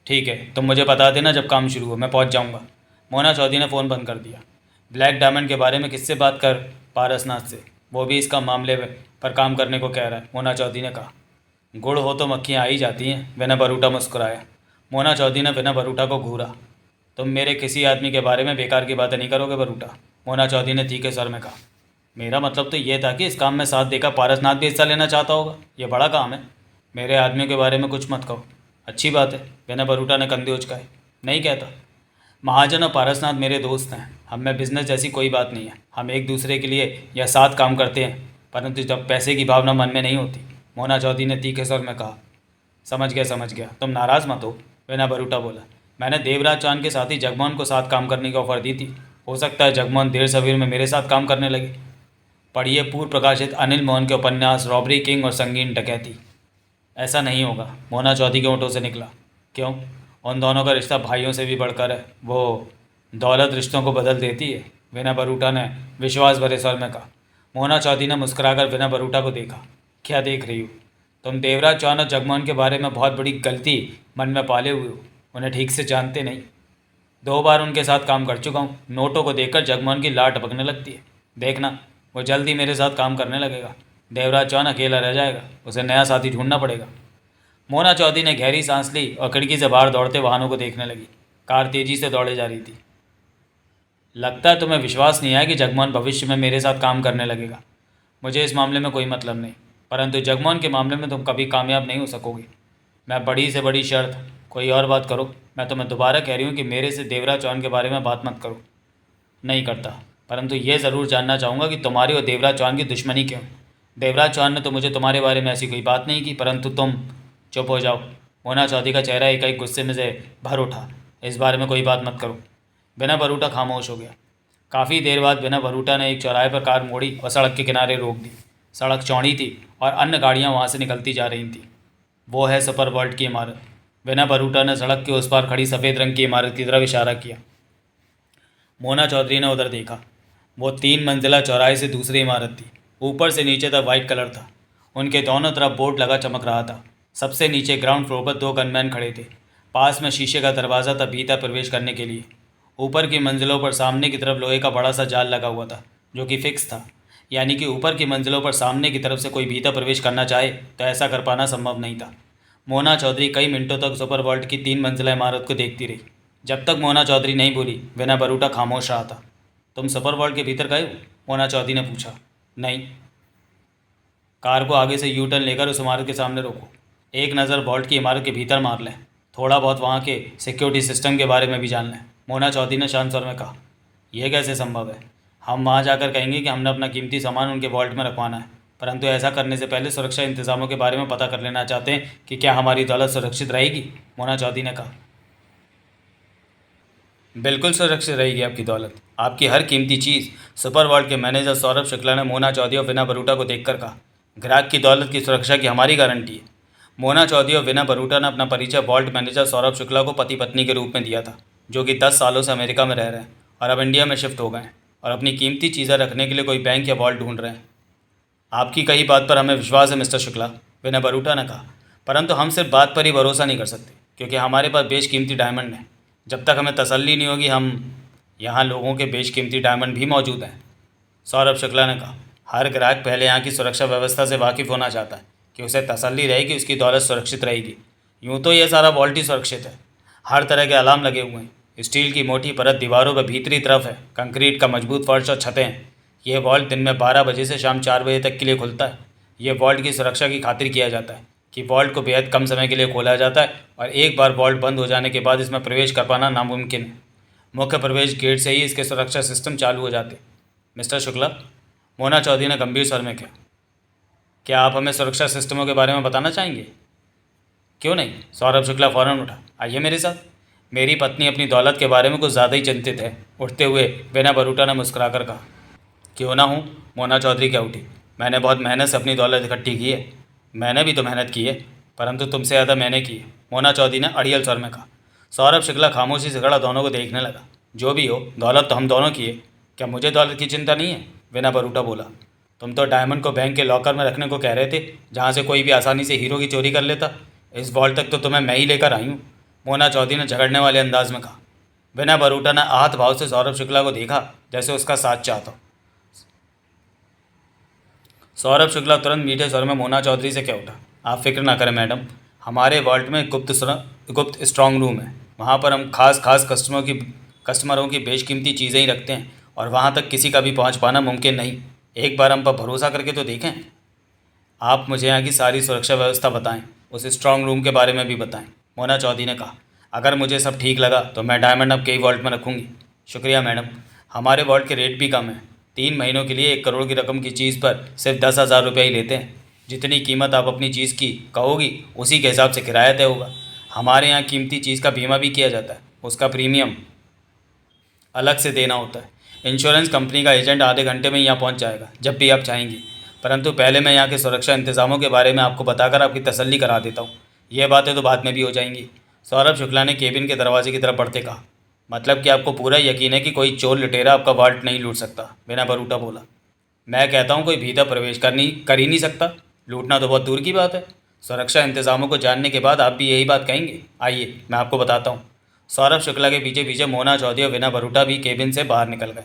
ठीक है, तुम मुझे बता देना जब काम शुरू हो, मैं पहुंच जाऊंगा। मोना चौधरी ने फ़ोन बंद कर दिया। ब्लैक डायमंड के बारे में किससे बात कर? पारसनाथ से, वो भी इसका मामले पर काम करने को कह रहा है, मोना चौधरी ने कहा। गुड़ हो तो मक्खियाँ आ ही जाती हैं, विनय बरूटा मुस्कुराया। मोना चौधरी ने विनय बरूटा को घूरा। तुम मेरे किसी आदमी के बारे में बेकार की बातें नहीं करोगे बरूटा, मोना चौधरी ने तीखे स्वर में कहा। मेरा मतलब तो ये था कि इस काम में साथ देकर पारसनाथ भी हिस्सा लेना चाहता होगा। ये बड़ा काम है, मेरे आदमियों के बारे में कुछ मत कहो। अच्छी बात है, विनय बरूटा ने कंधे उचकाए। नहीं कहता। महाजन और पारसनाथ मेरे दोस्त हैं, हम में बिजनेस जैसी कोई बात नहीं है। हम एक दूसरे के लिए या साथ काम करते हैं, परंतु जब पैसे की भावना मन में नहीं होती, मोना चौधरी ने तीखे स्वर में कहा। समझ गया, तुम नाराज़ मत हो, विनय बरूटा बोला। मैंने देवराज चांद के साथ ही जगमोहन को साथ काम करने की ऑफ़र दी थी। हो सकता है जगमोहन देर सवेर में मेरे साथ काम करने लगे। पढ़िए पूर्व प्रकाशित अनिल मोहन के उपन्यास रॉबरी किंग और संगीन डकैती। ऐसा नहीं होगा, मोना चौधरी के होठों से निकला। क्यों? उन दोनों का रिश्ता भाइयों से भी बढ़कर है। वो दौलत रिश्तों को बदल देती है, विनय बरूटा ने विश्वास भरे स्वर में कहा। मोना चौधरी ने मुस्कुराकर विनय बरूटा को देखा। क्या देख रही हो? तुम देवराज चौहान और जगमोहन के बारे में बहुत बड़ी गलती मन में पाले हुए हो, उन्हें ठीक से जानते नहीं। 2 बार उनके साथ काम कर चुका हूँ। नोटों को देखकर जगमोहन की लाट टपकने लगती है। देखना, वो जल्द ही मेरे साथ काम करने लगेगा। देवराज चौहान अकेला रह जाएगा, उसे नया साथी ढूंढना पड़ेगा। मोना चौधरी ने गहरी सांस ली और खिड़की से बाहर दौड़ते वाहनों को देखने लगी। कार तेजी से दौड़े जा रही थी। लगता है तुम्हें विश्वास नहीं आया कि जगमोहन भविष्य में मेरे साथ काम करने लगेगा। मुझे इस मामले में कोई मतलब नहीं, परंतु जगमोहन के मामले में तुम कभी कामयाब नहीं हो सकोगे। मैं बड़ी से बड़ी शर्त, कोई और बात करो। मैं तुम्हें दोबारा कह रही हूँ कि मेरे से देवराज चौहान के बारे में बात मत करो। नहीं करता, परंतु ये ज़रूर जानना चाहूँगा कि तुम्हारी और देवराज चौहान की दुश्मनी क्यों। देवराज चौहान ने तो मुझे तुम्हारे बारे में ऐसी कोई बात नहीं की, परंतु तुम। चुप हो जाओ। मोना चौधरी का चेहरा एकाएक गुस्से में से भर उठा। इस बारे में कोई बात मत करो। बिना बरूटा खामोश हो गया। काफ़ी देर बाद बिना बरूटा ने एक चौराहे पर कार मोड़ी और सड़क के किनारे रोक दी। सड़क चौड़ी थी और अन्य गाड़ियां वहां से निकलती जा रही थीं। वो है सुपर वर्ल्ड की इमारत। बिना बरूटा ने सड़क के उस पार खड़ी सफ़ेद रंग की इमारत की तरफ इशारा किया। मोना चौधरी ने उधर देखा। वो 3 मंजिला चौराहे से दूसरी इमारत थी। ऊपर से नीचे तक वाइट कलर था। उनके दोनों तरफ बोर्ड लगा चमक रहा था। सबसे नीचे ग्राउंड फ्लोर पर 2 गनमैन खड़े थे। पास में शीशे का दरवाज़ा था भीतर प्रवेश करने के लिए। ऊपर की मंजिलों पर सामने की तरफ लोहे का बड़ा सा जाल लगा हुआ था, जो कि फिक्स था। यानी कि ऊपर की मंजिलों पर सामने की तरफ से कोई भीतर प्रवेश करना चाहे तो ऐसा कर पाना संभव नहीं था। मोना चौधरी कई मिनटों तक सुपर वर्ल्ड की 3 मंजिला इमारत को देखती रही। जब तक मोना चौधरी नहीं बोली, बिना बरूटा खामोश रहा था। तुम सुपर वर्ल्ड के भीतर गए हो? मोना चौधरी ने पूछा। नहीं। कार को आगे से यू टर्न लेकर उस इमारत के सामने रोको। एक नज़र वॉल्ट की इमारत के भीतर मार लें। थोड़ा बहुत वहाँ के सिक्योरिटी सिस्टम के बारे में भी जान लें। मोना चौधरी ने शांत स्वर में कहा। यह कैसे संभव है? हम वहाँ जाकर कहेंगे कि हमने अपना कीमती सामान उनके वॉल्ट में रखवाना है, परंतु ऐसा करने से पहले सुरक्षा इंतजामों के बारे में पता कर लेना चाहते हैं कि क्या हमारी दौलत सुरक्षित रहेगी। मोना चौधरी ने कहा। बिल्कुल सुरक्षित रहेगी आपकी दौलत, आपकी हर कीमती चीज़। सुपर वर्ल्ड के मैनेजर सौरभ शुक्ला ने मोना चौधरी और विना बरूटा को देखकर कहा। ग्राहक की दौलत की सुरक्षा की हमारी गारंटी है। मोना चौधरी और विना बरूटा ने अपना परिचय वॉल्ट मैनेजर सौरभ शुक्ला को पति पत्नी के रूप में दिया था, जो कि 10 सालों से अमेरिका में रह रहे हैं और अब इंडिया में शिफ्ट हो गए हैं और अपनी कीमती चीज़ें रखने के लिए कोई बैंक या वॉल्ट ढूंढ रहे हैं। आपकी कही बात पर हमें विश्वास है मिस्टर शुक्ला, विनय बरूटा ने कहा, परंतु हम सिर्फ बात पर ही भरोसा नहीं कर सकते, क्योंकि हमारे पास बेशकीमती डायमंड हैं। जब तक हमें तसल्ली नहीं होगी, हम यहाँ लोगों के बेशकीमती डायमंड भी मौजूद हैं। सौरभ शुक्ला ने कहा। हर ग्राहक पहले यहाँ की सुरक्षा व्यवस्था से वाकिफ़ होना चाहता है कि उसे तसल्ली रहे कि उसकी दौलत सुरक्षित रहेगी। यूँ तो यह सारा वॉल्ट ही सुरक्षित है। हर तरह के अलार्म लगे हुए हैं। स्टील की मोटी परत दीवारों पर भीतरी तरफ है, कंक्रीट का मजबूत फर्श और छतें हैं। यह वॉल्ट दिन में 12 बजे से शाम 4 बजे तक के लिए खुलता है। यह वॉल्ट की सुरक्षा की खातिर किया जाता है कि वॉल्ट को बेहद कम समय के लिए खोला जाता है और एक बार वॉल्ट बंद हो जाने के बाद इसमें प्रवेश कर पाना नामुमकिन है। मुख्य प्रवेश गेट से ही इसके सुरक्षा सिस्टम चालू हो जाते। मिस्टर शुक्ला, मोना चौधरी ने गंभीर स्वर में कहा, क्या आप हमें सुरक्षा सिस्टमों के बारे में बताना चाहेंगे? क्यों नहीं, सौरभ शुक्ला फौरन उठा। आइए मेरे साथ। मेरी पत्नी अपनी दौलत के बारे में कुछ ज़्यादा ही चिंतित है। उठते हुए विनय बरूटा ने मुस्कुराकर कहा। क्यों ना हूँ, मोना चौधरी क्या उठी। मैंने बहुत मेहनत से अपनी दौलत इकट्ठी की है। मैंने भी तो मेहनत की है, परंतु तुमसे ज़्यादा मैंने की है, मोना चौधरी ने अड़ियल स्वर में कहा। सौरभ शुक्ला खामोशी से खड़ा दोनों को देखने लगा। जो भी हो, दौलत तो हम दोनों की है, क्या मुझे दौलत की चिंता नहीं है? विनय बरूटा बोला। तुम तो डायमंड को बैंक के लॉकर में रखने को कह रहे थे, जहाँ से कोई भी आसानी से हीरो की चोरी कर लेता। इस वॉल्ट तक तो तुम्हें मैं ही लेकर आई हूँ, मोना चौधरी ने झगड़ने वाले अंदाज में कहा। विनय बरूटा ने आहत भाव से सौरभ शुक्ला को देखा, जैसे उसका साथ चाहता। सौरभ शुक्ला तुरंत मीठे स्वर में मोना चौधरी से कह उठा। आप फिक्र ना करें मैडम, हमारे वॉल्ट में गुप्त स्ट्रांग रूम है। वहाँ पर हम खास कस्टमरों की बेशकीमती चीज़ें ही रखते हैं और वहाँ तक किसी का भी पहुँच पाना मुमकिन नहीं। एक बार हम पर भरोसा करके तो देखें। आप मुझे यहाँ की सारी सुरक्षा व्यवस्था बताएं, उस स्ट्रांग रूम के बारे में भी बताएं, मोना चौधरी ने कहा। अगर मुझे सब ठीक लगा तो मैं डायमंड अब कई वॉल्ट में रखूँगी। शुक्रिया मैडम, हमारे वॉल्ट के रेट भी कम है। 3 महीनों के लिए 1 करोड़ की रकम की चीज़ पर सिर्फ 10,000 रुपये ही लेते हैं। जितनी कीमत आप अपनी चीज़ की कहोगी उसी के हिसाब से किराया तय होगा। हमारे यहाँ कीमती चीज़ का बीमा भी किया जाता है, उसका प्रीमियम अलग से देना होता है। इंश्योरेंस कंपनी का एजेंट आधे घंटे में यहाँ पहुँच जाएगा, जब भी आप चाहेंगी। परंतु पहले मैं यहाँ के सुरक्षा इंतजामों के बारे में आपको बताकर आपकी तसल्ली करा देता हूँ। यह बातें तो बाद में भी हो जाएंगी, सौरभ शुक्ला ने केबिन के दरवाजे की तरफ बढ़ते कहा। मतलब कि आपको पूरा यकीन है कि कोई चोर लुटेरा आपका वॉल्ट नहीं लूट सकता? विनय बरूटा बोला। मैं कहता हूँ कोई भीतर प्रवेश कर ही नहीं सकता। लूटना तो बहुत दूर की बात है। सुरक्षा इंतजामों को जानने के बाद आप भी यही बात कहेंगे। आइए मैं आपको बताता हूँ। सौरभ शुक्ला के पीछे पीछे मोना चौधरी और विनय बरूटा भी केबिन से बाहर निकल गए।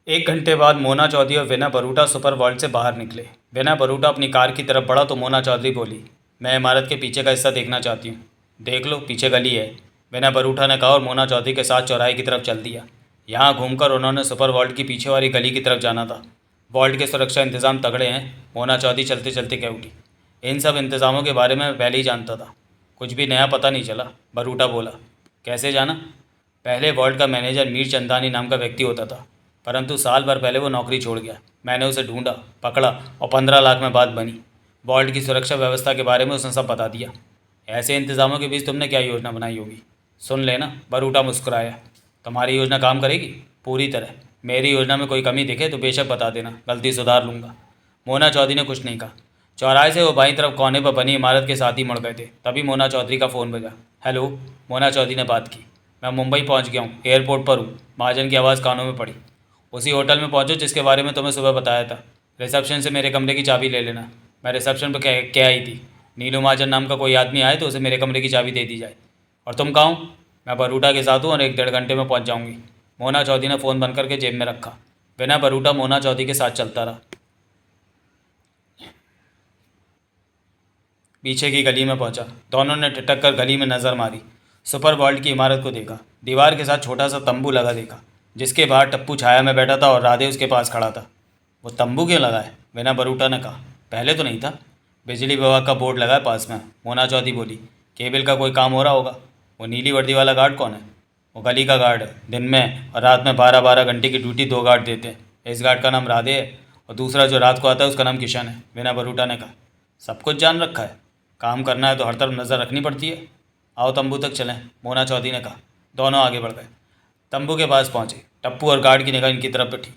1 घंटे बाद मोना चौधरी और विनय बरूटा सुपर वॉल्ट से बाहर निकले। विनय बरूटा अपनी कार की तरफ बढ़ा तो मोना चौधरी बोली, मैं इमारत के पीछे का हिस्सा देखना चाहती हूँ। देख लो, पीछे गली है, विनय बरूटा ने कहा और मोना चौधरी के साथ चौराहे की तरफ चल दिया। यहाँ घूमकर उन्होंने सुपर वॉल्ट की पीछे वाली गली की तरफ जाना था। वॉल्ट के सुरक्षा इंतजाम तगड़े हैं, मोना चौधरी चलते चलते कह उठी। इन सब इंतज़ामों के बारे में मैं पहले ही जानता था, कुछ भी नया पता नहीं चला, बरूटा बोला। कैसे जाना? पहले वॉल्ट का मैनेजर मीर चंदानी नाम का व्यक्ति होता था, परंतु साल भर पहले वो नौकरी छोड़ गया। मैंने उसे ढूंढा, पकड़ा और 15 लाख में बात बनी। वॉल्ट की सुरक्षा व्यवस्था के बारे में उसने सब बता दिया। ऐसे इंतज़ामों के बीच तुमने क्या योजना बनाई होगी? सुन लेना, बरूटा मुस्कुराया। तुम्हारी योजना काम करेगी? पूरी तरह। मेरी योजना में कोई कमी दिखे तो बेशक बता देना, गलती सुधार लूँगा। मोना चौधरी ने कुछ नहीं कहा। चौराहे से वो बाईं तरफ कोने पर बनी इमारत के साथ ही मुड़ गए थे। तभी मोना चौधरी का फ़ोन बजा। हेलो, मोना चौधरी ने बात की। मैं मुंबई पहुंच गया हूँ, एयरपोर्ट पर हूँ। महाजन की आवाज़ कानों में पड़ी। उसी होटल में पहुंचो जिसके बारे में तुम्हें सुबह बताया था। रिसेप्शन से मेरे कमरे की चाबी ले लेना। मैं रिसेप्शन पर कह आई थी, नीलू महाजन नाम का कोई आदमी आए तो उसे मेरे कमरे की चाबी दे दी जाए। और तुम कहाँ हो? मैं बरूटा के साथ हूँ और 1-1.5 घंटे में पहुँच जाऊँगी। मोना चौधरी ने फ़ोन बंद करके जेब में रखा। बिना बरूटा मोना चौधरी के साथ चलता रहा। पीछे की गली में पहुंचा। दोनों ने ठिठक कर गली में नज़र मारी। सुपर वर्ल्ड की इमारत को देखा। दीवार के साथ छोटा सा तंबू लगा देखा, जिसके बाहर टप्पू छाया में बैठा था और राधे उसके पास खड़ा था। वो तंबू क्यों लगा है? बिना बरूटा ने कहा। पहले तो नहीं था। बिजली विभाग का बोर्ड लगा है पास में, मोना चौधरी बोली। केबल का कोई काम हो रहा होगा। वो नीली वर्दी वाला गार्ड कौन है? वो गली का गार्ड है। दिन में और रात में 12-12 घंटे की ड्यूटी 2 गार्ड देते हैं। इस गार्ड का नाम राधे है और दूसरा जो रात को आता है उसका नाम किशन है, बिना बरूटा ने कहा। सब कुछ जान रखा है। काम करना है तो हर तरफ नज़र रखनी पड़ती है। आओ तंबू तक चलें, मोना चौधरी ने कहा। दोनों आगे बढ़ गए। तंबू के पास पहुंचे। टप्पू और गार्ड की निगाह इनकी तरफ बैठी।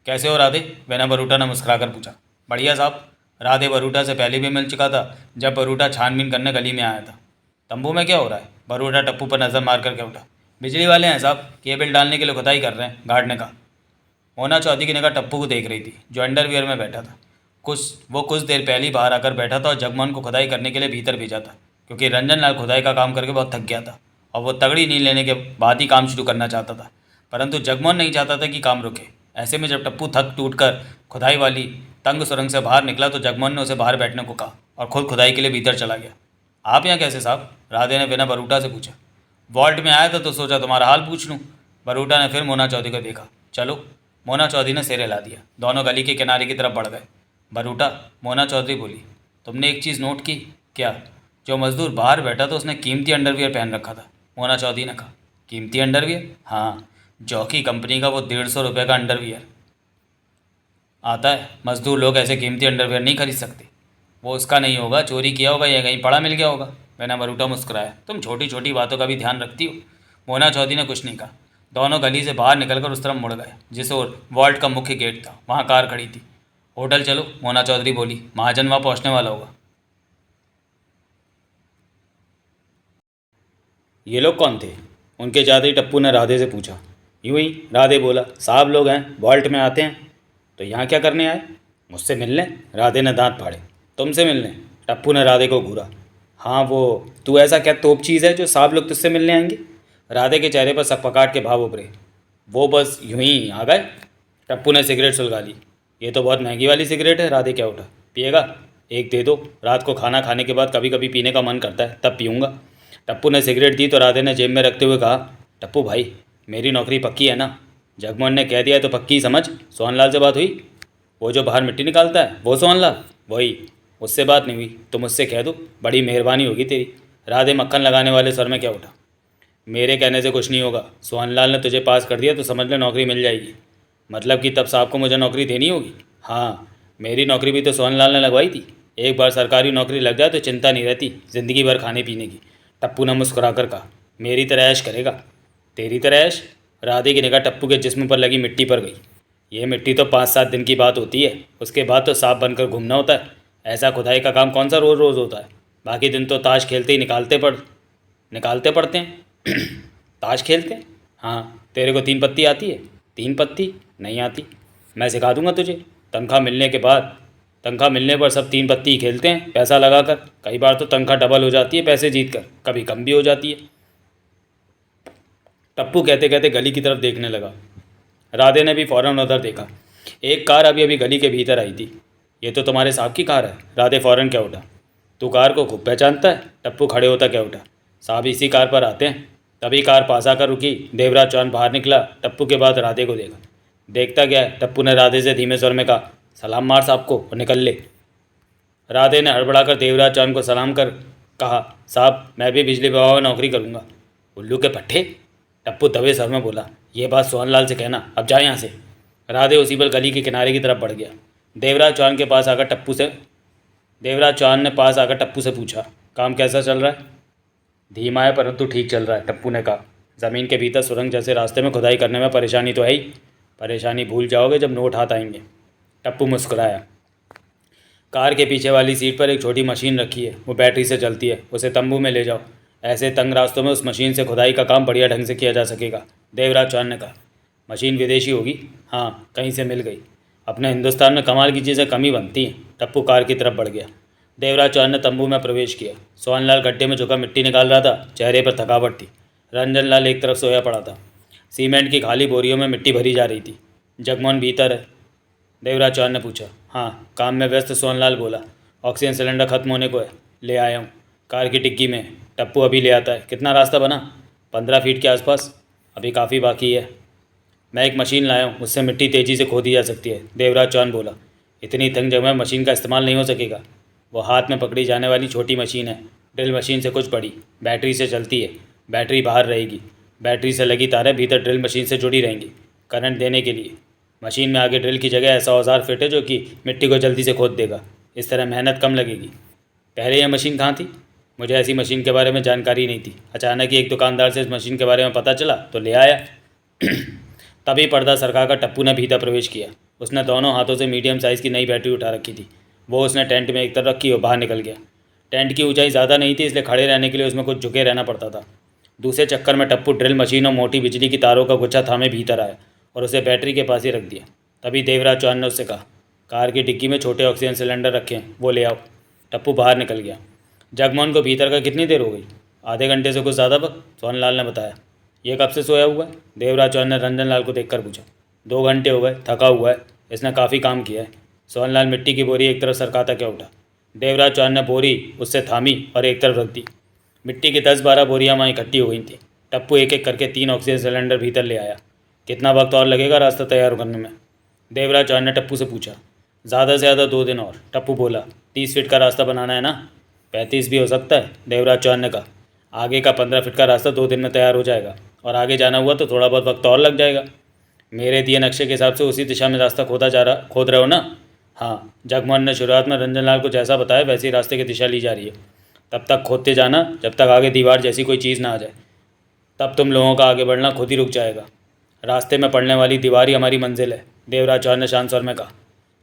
कैसे हो राधे? बिना बरूटा ने मुस्कुराकर पूछा। बढ़िया साहब। राधे बरूटा से पहले भी मिल चुका था जब बरूटा छानबीन करने गली में आया था। तंबू में क्या हो रहा है? बरूटा टप्पू पर नज़र मार करके उठा। बिजली वाले हैं साहब, केबल डालने के लिए खुदाई कर रहे हैं, गार्ड ने कहा। मोना चौधरी की निगाह टप्पू को देख रही थी, जो अंडरवियर में बैठा था। कुछ देर पहले ही बाहर आकर बैठा था और जगमोहन को खुदाई करने के लिए भीतर भेजा था, क्योंकि रंजन लाल खुदाई का काम करके बहुत थक गया था और वो तगड़ी नींद लेने के बाद ही काम शुरू करना चाहता था। परंतु जगमोहन नहीं चाहता था कि काम रुके। ऐसे में जब टप्पू थक टूट कर खुदाई वाली तंग सुरंग से बाहर निकला तो जगमोहन ने उसे बाहर बैठने को कहा और खुद खुदाई के लिए भीतर चला गया। आप यहाँ कैसे साहब? राधे ने बिना बरूटा से पूछा। वॉल्ट में आया था तो सोचा तुम्हारा हाल पूछ लूँ। बरूटा ने फिर मोना चौधरी को देखा। चलो। मोना चौधरी ने सिर हिला दिया। दोनों गली के किनारे की तरफ बढ़ गए। बरूटा, मोना चौधरी बोली, तुमने एक चीज़ नोट की? क्या? जो मजदूर बाहर बैठा था उसने कीमती अंडरवियर पहन रखा था। मोना चौधरी ने कहा। कीमती अंडरवियर? हाँ, जॉकी कंपनी का वो 150 रुपये का अंडरवियर आता है। मजदूर लोग ऐसे कीमती अंडरवियर नहीं खरीद सकते। वो उसका नहीं होगा, चोरी किया होगा या कहीं पड़ा मिल गया होगा। मैंने बरूटा मुस्कुराया। तुम छोटी छोटी बातों का भी ध्यान रखती हो। मोना चौधरी ने कुछ नहीं कहा। दोनों गली से बाहर निकलकर उस तरफ मुड़ गए जिस ओर वॉल्ट का मुख्य गेट था। वहाँ कार खड़ी थी। होटल चलो, मोना चौधरी बोली, महाजन वहाँ पहुँचने वाला होगा। ये लोग कौन थे? उनके जाते ही टप्पू ने राधे से पूछा। यूं ही, राधे बोला, साहब लोग हैं, वॉल्ट में आते हैं। तो यहाँ क्या करने आए? मुझसे मिलने। राधे ने दांत फाड़े। तुमसे मिलने? टप्पू ने राधे को घूरा। हाँ वो, तू ऐसा क्या तोप चीज़ है जो साहब लोग तुझसे मिलने आएंगे? राधे के चेहरे पर सकपकाट के भाव उभरे। वो बस यूं ही आ गए। टप्पू ने सिगरेट सुलगा ली। ये तो बहुत महंगी वाली सिगरेट है। राधे क्या उठा। पिएगा? एक दे दो। रात को खाना खाने के बाद कभी कभी पीने का मन करता है, तब पीऊँगा। टप्पू ने सिगरेट दी तो राधे ने जेब में रखते हुए कहा, टप्पू भाई, मेरी नौकरी पक्की है ना? जगमोहन ने कह दिया है तो पक्की ही समझ। सोहनलाल से बात हुई? वो जो बाहर मिट्टी निकालता है वो सोहनलाल? वही। उससे बात नहीं हुई तो मुझसे कह दो, बड़ी मेहरबानी होगी तेरी। राधे मक्खन लगाने वाले स्वर में क्या उठा। मेरे कहने से कुछ नहीं होगा। सोहनलाल ने तुझे पास कर दिया तो समझ ले नौकरी मिल जाएगी। मतलब कि तब साहब को मुझे नौकरी देनी होगी? हाँ, मेरी नौकरी भी तो सोहनलाल ने लगवाई थी। एक बार सरकारी नौकरी लग जाए तो चिंता नहीं रहती ज़िंदगी भर खाने पीने की। टप्पू ने मुस्कुरा कर कहा। मेरी तरह ऐश करेगा? तेरी तरह ऐश? राधे की निगाह टप्पू के जिस्म पर लगी मिट्टी पर गई। ये मिट्टी तो 5-7 दिन की बात होती है, उसके बाद तो सांप बनकर घूमना होता है। ऐसा खुदाई का काम कौन सा रोज़ रोज़ होता है? बाकी दिन तो ताश खेलते ही निकालते पड़ते हैं। ताश खेलते हैं? हाँ। तेरे को 3 पत्ती आती है? 3 पत्ती नहीं आती। मैं सिखा दूंगा तुझे। तनख्वाह मिलने पर सब 3 पत्ती ही खेलते हैं, पैसा लगाकर। कई बार तो तनख्वाह डबल हो जाती है पैसे जीत कर, कभी कम भी हो जाती है। टप्पू कहते कहते गली की तरफ देखने लगा। राधे ने भी फौरन उधर देखा। एक कार अभी अभी गली के भीतर आई थी। ये तो तुम्हारे साहब की कार है। राधे फौरन क्या उठा। तू कार को खूब पहचानता है? टप्पू खड़े होता क्या उठा। साहब इसी कार पर आते हैं। तभी कार पास आकर रुकी। देवराज चौहान बाहर निकला। टप्पू के बाद राधे को देखा। देखता क्या है? टप्पू ने राधे से धीमे स्वर में कहा। सलाम मार साहब को और निकल ले। राधे ने हड़बड़ाकर देवराज चौहान को सलाम कर कहा, साहब मैं भी बिजली विभाग में नौकरी करूँगा। उल्लू के पट्टे। टप्पू दबे स्वर में बोला, ये बात सोहनलाल से कहना, अब जा यहाँ से। राधे उसी पर गली के किनारे की तरफ बढ़ गया। देवराज चौहान ने पास आकर टप्पू से पूछा, काम कैसा चल रहा है? धीमा है परंतु ठीक चल रहा है, टप्पू ने कहा। ज़मीन के भीतर सुरंग जैसे रास्ते में खुदाई करने में परेशानी तो है ही। परेशानी भूल जाओगे जब नोट हाथ आएंगे। टप्पू मुस्कुराया। कार के पीछे वाली सीट पर एक छोटी मशीन रखी है, वो बैटरी से चलती है। उसे तंबू में ले जाओ। ऐसे तंग रास्तों में उस मशीन से खुदाई का काम बढ़िया ढंग से किया जा सकेगा। देवराज चौहान ने कहा। मशीन विदेशी होगी? हाँ, कहीं से मिल गई। अपने हिंदुस्तान में कमाल की चीज़ें कम ही बनती हैं। टप्पू कार की तरफ बढ़ गया। देवराज चौहान ने तंबू में प्रवेश किया। सोहनलाल गड्ढे में झुका मिट्टी निकाल रहा था। चेहरे पर थकावट थी। रंजन लाल एक तरफ सोया पड़ा था। सीमेंट की खाली बोरियों में मिट्टी भरी जा रही थी। जगमोहन भीतर है? देवराज चौहान ने पूछा। हाँ, काम में व्यस्त, सोहनलाल बोला। ऑक्सीजन सिलेंडर खत्म होने को है, ले आया हूँ। कार की डिग्गी में। टप्पू अभी ले आता है। कितना रास्ता बना? 15 फीट के आसपास। अभी काफ़ी बाकी है। मैं एक मशीन लाया हूँ, उससे मिट्टी तेज़ी से खोदी जा सकती है। देवराज चौहान बोला। इतनी तंग जगह में मशीन का इस्तेमाल नहीं हो सकेगा। वो हाथ में पकड़ी जाने वाली छोटी मशीन है, ड्रिल मशीन से कुछ बड़ी। बैटरी से चलती है। बैटरी बाहर रहेगी। बैटरी से लगी तारें भीतर ड्रिल मशीन से जुड़ी रहेंगी करंट देने के लिए। मशीन में आगे ड्रिल की जगह ऐसा औजार फिट है जो कि मिट्टी को जल्दी से खोद देगा। इस तरह मेहनत कम लगेगी। पहले यह मशीन कहाँ थी? मुझे ऐसी मशीन के बारे में जानकारी नहीं थी। अचानक ही एक दुकानदार से इस मशीन के बारे में पता चला तो ले आया। तभी पर्दा सरकाकर टप्पू ने भीतर प्रवेश किया। उसने दोनों हाथों से मीडियम साइज़ की नई बैटरी उठा रखी थी। वो उसने टेंट में एक तरफ रखी और बाहर निकल गया। टेंट की ऊंचाई ज़्यादा नहीं थी, इसलिए खड़े रहने के लिए उसमें कुछ झुके रहना पड़ता था। दूसरे चक्कर में टप्पू ड्रिल मशीन और मोटी बिजली की तारों का गुच्छा थामे भीतर आया और उसे बैटरी के पास ही रख दिया। तभी देवराज चौहान ने उससे कहा, कार की डिक्की में छोटे ऑक्सीजन सिलेंडर रखे हैं, वो ले आओ। टप्पू बाहर निकल गया। जगमोहन को भीतर का कितनी देर हो गई? आधे घंटे से कुछ ज़्यादा वक्त, सोहनलाल ने बताया। ये कब से सोया हुआ है? देवराज चौहान ने रंजन लाल को देखकर पूछा। 2 घंटे हो गए, थका हुआ है, इसने काफ़ी काम किया है। सोहनलाल मिट्टी की बोरी एक तरफ सरकाता क्या उठा। देवराज चौहान ने बोरी उससे थामी और एक तरफ रख दी। मिट्टी की 10-12 बोरियाँ वहाँ इकट्ठी हो गई थी। टप्पू एक एक करके 3 ऑक्सीजन सिलेंडर भीतर ले आया। कितना वक्त और लगेगा रास्ता तैयार करने में? देवराज चौहान ने टप्पू से पूछा। ज़्यादा से ज़्यादा 2 दिन और, टप्पू बोला। 30 फीट का रास्ता बनाना है ना? 35 भी हो सकता है, देवराज चौहान ने कहा। आगे का 15 फीट का रास्ता 2 दिन में तैयार हो जाएगा, और आगे जाना हुआ तो थोड़ा बहुत वक्त और लग जाएगा। मेरे दिए नक्शे के हिसाब से उसी दिशा में रास्ता खोद रहे हो ना? हाँ, जगमोहन ने शुरुआत में रंजन लाल को जैसा बताया वैसे ही रास्ते की दिशा ली जा रही है। तब तक खोदते जाना जब तक आगे दीवार जैसी कोई चीज़ ना आ जाए। तब तुम लोगों का आगे बढ़ना खुद ही रुक जाएगा। रास्ते में पड़ने वाली दीवार ही हमारी मंजिल है, देवराज चौहान ने शांत स्वर में कहा।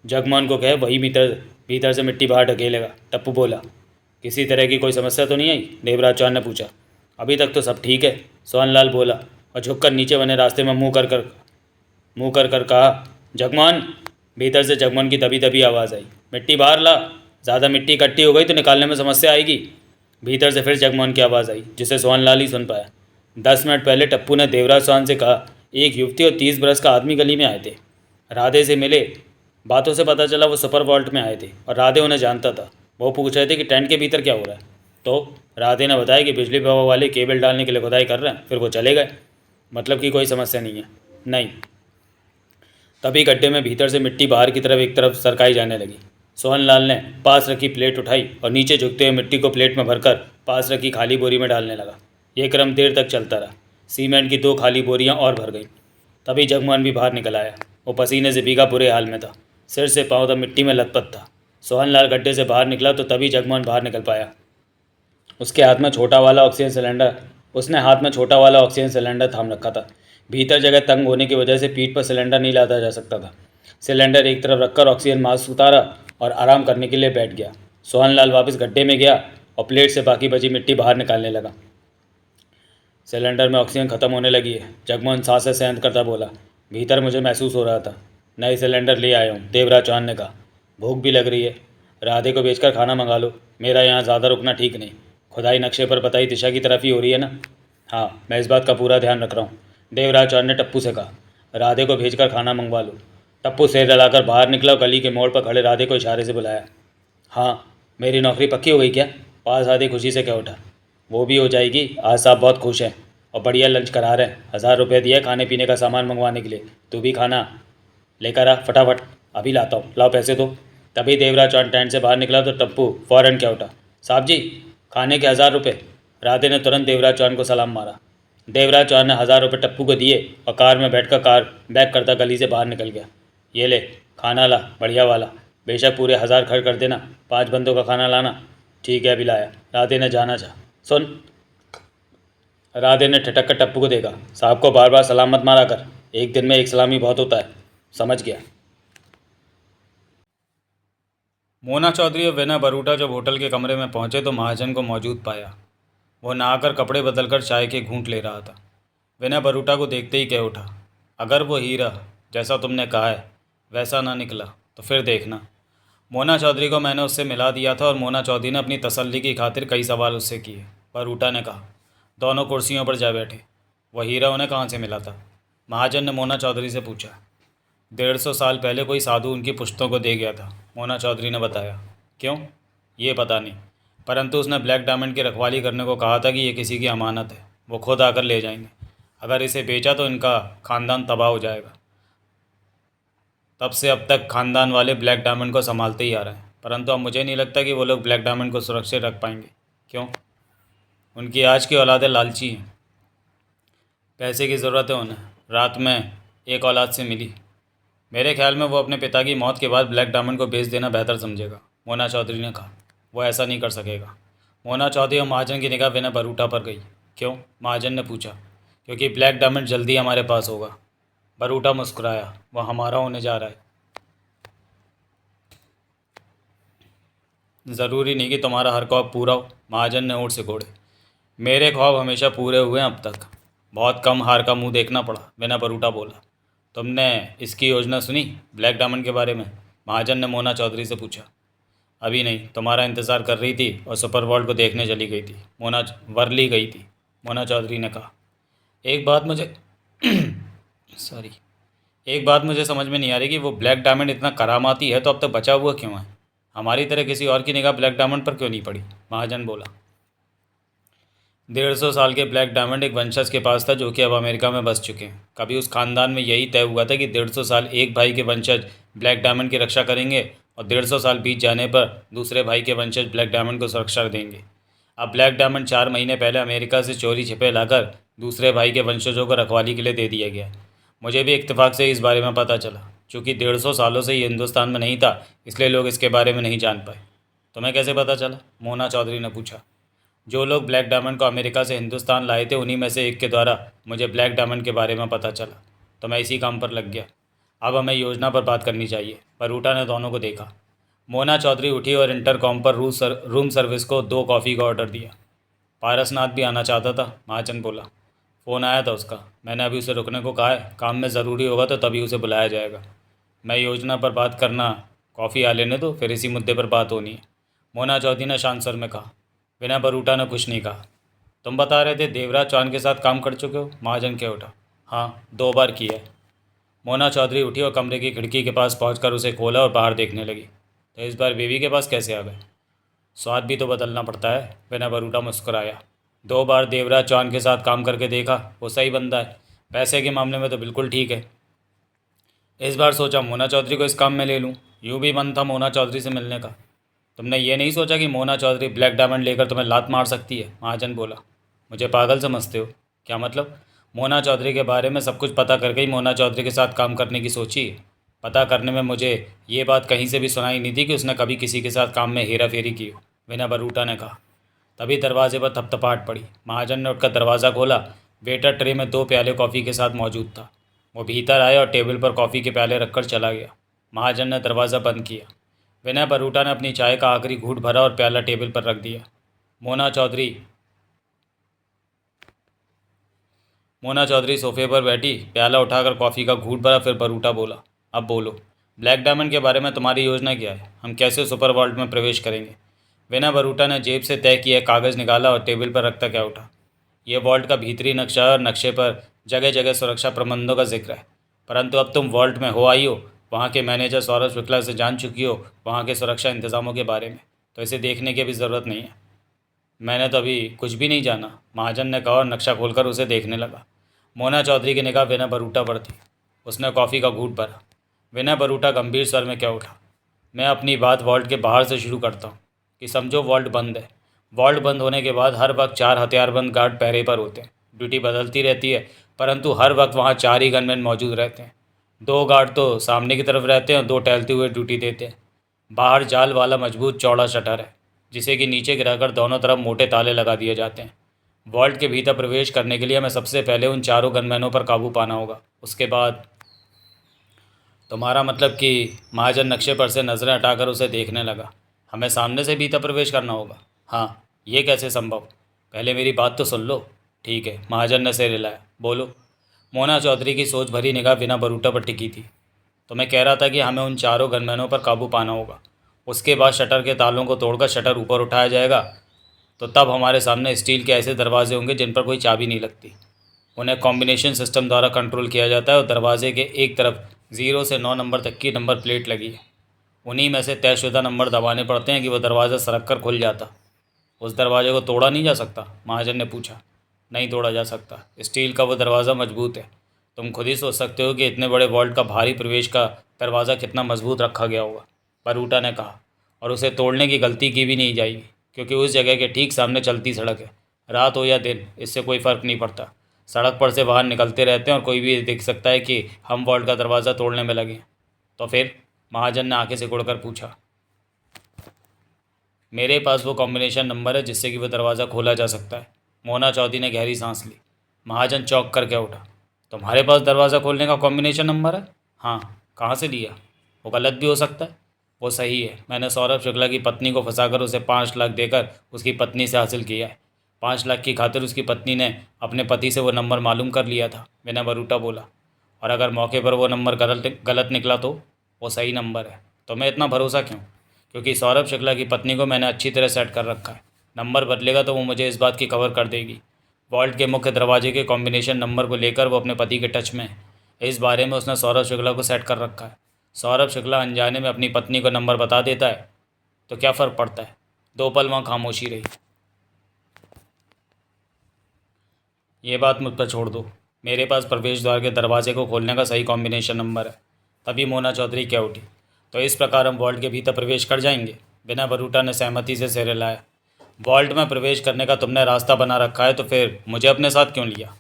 जगमोहन को कहे वही भीतर से मिट्टी बाहर ढकेलेगा, टप्पू बोला। किसी तरह की कोई समस्या तो नहीं आई? देवराज चौहान ने पूछा। अभी तक तो सब ठीक है, सोहनलाल बोला और झुककर नीचे बने रास्ते में मुँह कर कहा। जगमोहन। भीतर से जगमोहन की दबी दबी आवाज़ आई। मिट्टी बाहर ला, ज़्यादा मिट्टी इकट्ठी हो गई तो निकालने में समस्या आएगी। भीतर से फिर जगमोहन की आवाज़ आई, जिसे सोहनलाल ही सुन पाया। 10 मिनट पहले टप्पू ने देवराज चौहान से कहा, एक युवती और 30 बरस का आदमी गली में आए थे, राधे से मिले। बातों से पता चला वो सुपर वॉल्ट में आए थे और राधे उन्हें जानता था। वो पूछ रहे थे कि टेंट के भीतर क्या हो रहा है। तो राधे ने बताया कि बिजली विभाग वाले केबल डालने के लिए खुदाई कर रहे हैं, फिर वो चले गए। मतलब कि कोई समस्या नहीं है? नहीं। तभी गड्ढे में भीतर से मिट्टी बाहर की तरफ एक तरफ सरकाई जाने लगी। सोहनलाल ने पास रखी प्लेट उठाई और नीचे झुकते हुए मिट्टी को प्लेट में भरकर पास रखी खाली बोरी में डालने लगा। ये क्रम देर तक चलता रहा। सीमेंट की 2 खाली बोरियां और भर गईं। तभी जगमोहन भी बाहर निकल आया। वो पसीने से भीगा बुरे हाल में था, सिर से पाँव तक मिट्टी में लथपथ था। सोहनलाल गड्ढे से बाहर निकला तो तभी जगमोहन बाहर निकल पाया। उसने हाथ में छोटा वाला ऑक्सीजन सिलेंडर थाम रखा था। भीतर जगह तंग होने की वजह से पीठ पर सिलेंडर नहीं लादा जा सकता था। सिलेंडर एक तरफ रखकर ऑक्सीजन मास्क उतारा और आराम करने के लिए बैठ गया। सोहनलाल वापस गड्ढे में गया और प्लेट से बाकी बची मिट्टी बाहर निकालने लगा। सिलेंडर में ऑक्सीजन खत्म होने लगी है, जगमोहन सांसें सहन करता बोला। भीतर मुझे महसूस हो रहा था। नए सिलेंडर ले आया हूँ, देवराज चौहान ने कहा। भूख भी लग रही है, राधे को बेचकर खाना मंगा लो। मेरा यहाँ ज़्यादा रुकना ठीक नहीं। खुदाई नक्शे पर बताई दिशा की तरफ ही हो रही है ना? हाँ, मैं इस बात का पूरा ध्यान रख रहा हूँ, देवराज चौहान ने टप्पू से कहा। राधे को भेजकर खाना मंगवा लो। टप्पू सिर हिलाकर बाहर निकला और गली के मोड़ पर खड़े राधे को इशारे से बुलाया। हाँ, मेरी नौकरी पक्की हो गई क्या? पास आधी खुशी से कह उठा। वो भी हो जाएगी, आज साहब बहुत खुश हैं और बढ़िया लंच करा रहे हैं। 1000 रुपये दिए खाने पीने का सामान मंगवाने के लिए। तू भी खाना लेकर आ फटाफट। अभी लाता हूँ, लाओ पैसे दो। तभी देवराज चौहान टेंट से बाहर निकला तो टप्पू फ़ौरन क्या उठा। साहब जी, खाने के 1000 रुपये। राधे ने तुरंत देवराज चौहान को सलाम मारा। देवराज चौहान ने 1000 रुपये टप्पू को दिए और कार में बैठकर कार बैक करता गली से बाहर निकल गया। ये ले, खाना ला, बढ़िया वाला। बेशक पूरे 1000 खर्च कर देना, 5 बंदों का खाना लाना। ठीक है, अभी लाया। राधे ने जाना चाहा। सुन, राधे ने ठटक कर टप्पू को देखा। साहब को बार बार सलाम मत मारा कर, एक दिन में एक सलामी बहुत होता है। समझ गया। मोना चौधरी और विनय बरूटा जब होटल के कमरे में पहुंचे तो महाजन को मौजूद पाया। वो नहाकर कपड़े बदलकर चाय के घूंट ले रहा था। विनय बरूटा को देखते ही कह उठा, अगर वो हीरा जैसा तुमने कहा है वैसा ना निकला तो फिर देखना। मोना चौधरी को मैंने उससे मिला दिया था और मोना चौधरी ने अपनी तसल्ली की खातिर कई सवाल उससे किए। बरूटा ने कहा। दोनों कुर्सियों पर जा बैठे। वह हीरा उन्हें कहाँ से मिला था? महाजन ने मोना चौधरी से पूछा। 150 साल पहले कोई साधु उनकी पुश्तों को दे गया था, मोना चौधरी ने बताया। क्यों? ये पता नहीं, परंतु उसने ब्लैक डायमंड की रखवाली करने को कहा था कि ये किसी की अमानत है, वो खुद आकर ले जाएंगे। अगर इसे बेचा तो इनका ख़ानदान तबाह हो जाएगा। तब से अब तक खानदान वाले ब्लैक डायमंड को संभालते ही आ रहे हैं, परंतु अब मुझे नहीं लगता कि वो लोग ब्लैक डायमंड को सुरक्षित रख पाएंगे। क्यों? उनकी आज की औलादें लालची हैं, पैसे की ज़रूरत है उन्हें। रात में एक औलाद से मिली। मेरे ख्याल में वो अपने पिता की मौत के बाद ब्लैक डायमंड को बेच देना बेहतर समझेगा, मोना चौधरी ने कहा। वो ऐसा नहीं कर सकेगा। मोना चौधरी और महाजन की निगाह विनय बरूटा पर गई। क्यों? महाजन ने पूछा। क्योंकि ब्लैक डायमंड जल्दी हमारे पास होगा। बरूटा मुस्कुराया। वह हमारा होने जा रहा है। ज़रूरी नहीं कि तुम्हारा हर ख्वाब पूरा हो, महाजन ने ओट से कोड़े। मेरे ख्वाब हमेशा पूरे हुए हैं अब तक। बहुत कम हार का मुंह देखना पड़ा, बिना बरूटा बोला। तुमने इसकी योजना सुनी ब्लैक डायमंड के बारे में? महाजन ने मोना चौधरी से पूछा। अभी नहीं, तुम्हारा इंतज़ार कर रही थी और सुपर वर्ल्ड को देखने चली गई थी। वर्ली गई थी, मोना चौधरी ने कहा। एक बात मुझे सॉरी एक बात मुझे समझ में नहीं आ रही कि वो ब्लैक डायमंड इतना करामाती है तो अब तक बचा हुआ क्यों है? हमारी तरह किसी और की निगाह ब्लैक डायमंड पर क्यों नहीं पड़ी? महाजन बोला। 150 साल के ब्लैक डायमंड एक वंशज के पास था जो कि अब अमेरिका में बस चुके हैं। कभी उस खानदान में यही तय हुआ था कि 150 साल एक भाई के वंशज ब्लैक डायमंड की रक्षा करेंगे और 150 साल बीत जाने पर दूसरे भाई के वंशज ब्लैक डायमंड को सुरक्षा देंगे। अब ब्लैक डायमंड 4 महीने पहले अमेरिका से चोरी छिपे लाकर दूसरे भाई के वंशजों को रखवाली के लिए दे दिया गया। मुझे भी इत्तेफाक से इस बारे में पता चला। चूँकि 150 सालों से ये हिंदुस्तान में नहीं था, इसलिए लोग इसके बारे में नहीं जान पाए। तुम्हें कैसे पता चला? मोना चौधरी ने पूछा। जो लोग ब्लैक डायमंड को अमेरिका से हिंदुस्तान लाए थे, उन्हीं में से एक के द्वारा मुझे ब्लैक डायमंड के बारे में पता चला, तो मैं इसी काम पर लग गया। अब हमें योजना पर बात करनी चाहिए। परूटा ने दोनों को देखा। मोना चौधरी उठी और इंटरकॉम पर रूम सर्विस को 2 कॉफ़ी का ऑर्डर दिया। पारसनाथ भी आना चाहता था, महाजन बोला। फ़ोन आया था उसका, मैंने अभी उसे रुकने को कहा है। काम में ज़रूरी होगा तो तभी उसे बुलाया जाएगा। मैं योजना पर बात करना, कॉफ़ी आ लेने दो, फिर इसी मुद्दे पर बात होनी है, मोना चौधरी ने शांत स्वर में कहा। बिना बरूटा ने कुछ नहीं कहा। तुम बता रहे थे देवराज चौहान के साथ काम कर चुके हो? महाजन कह उठा। हाँ, 2 बार किया है। मोना चौधरी उठी और कमरे की खिड़की के पास पहुंचकर उसे खोला और बाहर देखने लगी। तो इस बार बीवी के पास कैसे आ गए? स्वाद भी तो बदलना पड़ता है, बिना बरूटा मुस्कुराया। 2 बार देवराज चौहान के साथ काम करके देखा, वो सही बंदा है, पैसे के मामले में तो बिल्कुल ठीक है। इस बार सोचा मोना चौधरी को इस काम में ले लूँ। यूँ भी मन था मोना चौधरी से मिलने का। तुमने ये नहीं सोचा कि मोना चौधरी ब्लैक डायमंड लेकर तुम्हें लात मार सकती है? महाजन बोला। मुझे पागल समझते हो क्या? मतलब मोना चौधरी के बारे में सब कुछ पता करके ही मोना चौधरी के साथ काम करने की सोची? पता करने में मुझे ये बात कहीं से भी सुनाई नहीं थी कि उसने कभी किसी के साथ काम में हेरा फेरी की हो, बिना बरूटा ने कहा। तभी दरवाजे पर थपथपाहट पड़ी। महाजन ने उठकर दरवाज़ा खोला। वेटर ट्रे में 2 प्याले कॉफ़ी के साथ मौजूद था। वो भीतर आया और टेबल पर कॉफ़ी के प्याले रखकर चला गया। महाजन ने दरवाज़ा बंद किया। विनय बरूटा ने अपनी चाय का आखिरी घूंट भरा और प्याला टेबल पर रख दिया। मोना चौधरी सोफे पर बैठी, प्याला उठाकर कॉफ़ी का घूंट भरा, फिर बरूटा बोला। अब बोलो, ब्लैक डायमंड के बारे में तुम्हारी योजना क्या है? हम कैसे सुपर वर्ल्ड में प्रवेश करेंगे? विनय बरूटा ने जेब से तय किया कागज़ निकाला और टेबल पर रखता क्या उठा। यह वॉल्ट का भीतरी नक्शा है और नक्शे पर जगह जगह सुरक्षा प्रबंधों का जिक्र है। परंतु अब तुम वॉल्ट में हो आई हो, वहाँ के मैनेजर सौरभ शुक्ला से जान चुकी हो वहाँ के सुरक्षा इंतजामों के बारे में, तो इसे देखने की भी ज़रूरत नहीं है। मैंने तो अभी कुछ भी नहीं जाना, महाजन ने कहा और नक्शा खोलकर उसे देखने लगा। मोना चौधरी की निगाह विनय बरूटा पर थी। उसने कॉफ़ी का घूंट भरा। विनय बरूटा गंभीर स्वर में क्या उठा। मैं अपनी बात वॉल्ट के बाहर से शुरू करता हूँ कि समझो वॉल्ट बंद है। वॉल्ट बंद होने के बाद हर वक्त 4 हथियारबंद गार्ड पहरे पर होते हैं। ड्यूटी बदलती रहती है, परंतु हर वक्त वहाँ 4 ही गनमैन मौजूद रहते हैं। 2 गार्ड तो सामने की तरफ रहते हैं और 2 टहलते हुए ड्यूटी देते हैं। बाहर जाल वाला मजबूत चौड़ा शटर है, जिसे कि नीचे गिराकर दोनों तरफ मोटे ताले लगा दिए जाते हैं। वॉल्ट के भीतर प्रवेश करने के लिए हमें सबसे पहले उन 4 गनमैनों पर काबू पाना होगा। उसके बाद तुम्हारा मतलब कि? महाजन नक्शे पर से नज़रें हटाकर उसे देखने लगा। हमें सामने से भीतर प्रवेश करना होगा? हाँ। ये कैसे संभव? पहले मेरी बात तो सुन लो। ठीक है, महाजन ने सिर हिलाया। बोलो। मोना चौधरी की सोच भरी निगाह बिना बरूटा पर टिकी थी। तो मैं कह रहा था कि हमें उन 4 गनमैनों पर काबू पाना होगा। उसके बाद शटर के तालों को तोड़कर शटर ऊपर उठाया जाएगा, तो तब हमारे सामने स्टील के ऐसे दरवाजे होंगे जिन पर कोई चाबी नहीं लगती। उन्हें कॉम्बिनेशन सिस्टम द्वारा कंट्रोल किया जाता है और दरवाजे के एक तरफ 0 से 9 नंबर तक की नंबर प्लेट लगी है। उन्हीं में से तयशुदा नंबर दबाने पड़ते हैं कि वह दरवाज़ा सरक कर खुल जाता। उस दरवाजे को तोड़ा नहीं जा सकता? महाजन ने पूछा। नहीं तोड़ा जा सकता, स्टील का वो दरवाज़ा मजबूत है। तुम खुद ही सोच सकते हो कि इतने बड़े वॉल्ट का भारी प्रवेश का दरवाज़ा कितना मजबूत रखा गया होगा, बरूटा ने कहा। और उसे तोड़ने की गलती की भी नहीं जाएगी, क्योंकि उस जगह के ठीक सामने चलती सड़क है। रात हो या दिन, इससे कोई फ़र्क नहीं पड़ता। सड़क पर से बाहर निकलते रहते हैं और कोई भी देख सकता है कि हम वॉल्ट का दरवाज़ा तोड़ने में लगे हैं। तो फिर? महाजन ने आंखें सिकुड़कर पूछा। मेरे पास वो कॉम्बिनेशन नंबर है जिससे कि वह दरवाज़ा खोला जा सकता है। मोना चौधरी ने गहरी सांस ली। महाजन चौंक कर क्या उठा। तुम्हारे पास दरवाज़ा खोलने का कॉम्बिनेशन नंबर है? हाँ। कहाँ से लिया? वो गलत भी हो सकता है। वो सही है। मैंने सौरभ शुक्ला की पत्नी को फंसाकर उसे 5 लाख देकर उसकी पत्नी से हासिल किया है। 5 लाख की खातिर उसकी पत्नी ने अपने पति से वो नंबर मालूम कर लिया था, विनय बरूटा बोला। और अगर मौके पर वो नंबर गलत निकला तो? वो सही नंबर है। तो मैं इतना भरोसा क्यों? क्योंकि सौरभ शुक्ला की पत्नी को मैंने अच्छी तरह सेट कर रखा है। नंबर बदलेगा तो वो मुझे इस बात की खबर कर देगी। वॉल्ट के मुख्य दरवाजे के कॉम्बिनेशन नंबर को लेकर वो अपने पति के टच में है। इस बारे में उसने सौरभ शुक्ला को सेट कर रखा है। सौरभ शुक्ला अनजाने में अपनी पत्नी को नंबर बता देता है तो क्या फ़र्क पड़ता है? 2 पल वहाँ खामोशी रही। ये बात मुझ पर छोड़ दो। मेरे पास प्रवेश द्वार के दरवाजे को खोलने का सही कॉम्बिनेशन नंबर है। तभी मोना चौधरी क्या उठी। तो इस प्रकार हम वॉल्ट के भीतर प्रवेश कर जाएंगे? बिना बरूटा ने सहमति से सिर हिलाया। वॉल्ट में प्रवेश करने का तुमने रास्ता बना रखा है, तो फिर मुझे अपने साथ क्यों लिया?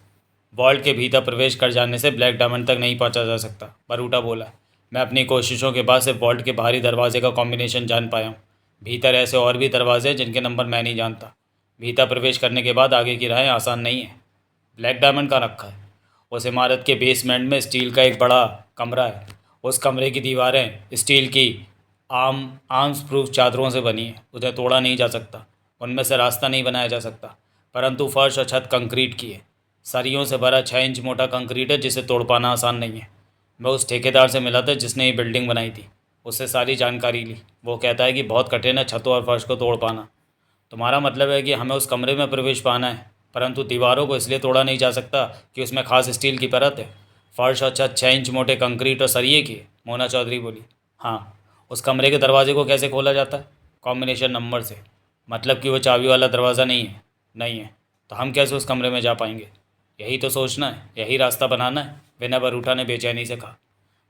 वॉल्ट के भीतर प्रवेश कर जाने से ब्लैक डायमंड तक नहीं पहुंचा जा सकता, बरूटा बोला। मैं अपनी कोशिशों के बाद सिर्फ वॉल्ट के बाहरी दरवाजे का कॉम्बिनेशन जान पाया हूँ। भीतर ऐसे और भी दरवाजे हैं जिनके नंबर मैं नहीं जानता। भीतर प्रवेश करने के बाद आगे की राहें आसान नहीं है। ब्लैक डायमंड कहाँ रखा है? उस इमारत के बेसमेंट में स्टील का एक बड़ा कमरा है। उस कमरे की दीवारें स्टील की आर्म्स प्रूफ चादरों से बनी है। उन्हें तोड़ा नहीं जा सकता। उनमें से रास्ता नहीं बनाया जा सकता। परंतु फर्श और छत कंक्रीट की है। सरियों से भरा 6 इंच मोटा कंक्रीट है, जिसे तोड़ पाना आसान नहीं है। मैं उस ठेकेदार से मिला था जिसने ये बिल्डिंग बनाई थी। उससे सारी जानकारी ली। वो कहता है कि बहुत कठिन है छतों और फर्श को तोड़ पाना। तुम्हारा मतलब है कि हमें उस कमरे में प्रवेश पाना है, परंतु दीवारों को इसलिए तोड़ा नहीं जा सकता कि उसमें खास स्टील की परत है। फर्श और छत 6 इंच मोटे कंक्रीट और सरिये की है, मोना चौधरी बोली। हाँ। उस कमरे के दरवाजे को कैसे खोला जाता है? कॉम्बिनेशन नंबर से। मतलब कि वो चाबी वाला दरवाज़ा नहीं है? नहीं है। तो हम कैसे उस कमरे में जा पाएंगे? यही तो सोचना है, यही रास्ता बनाना है, विनय बरूठा ने बेचैनी से कहा।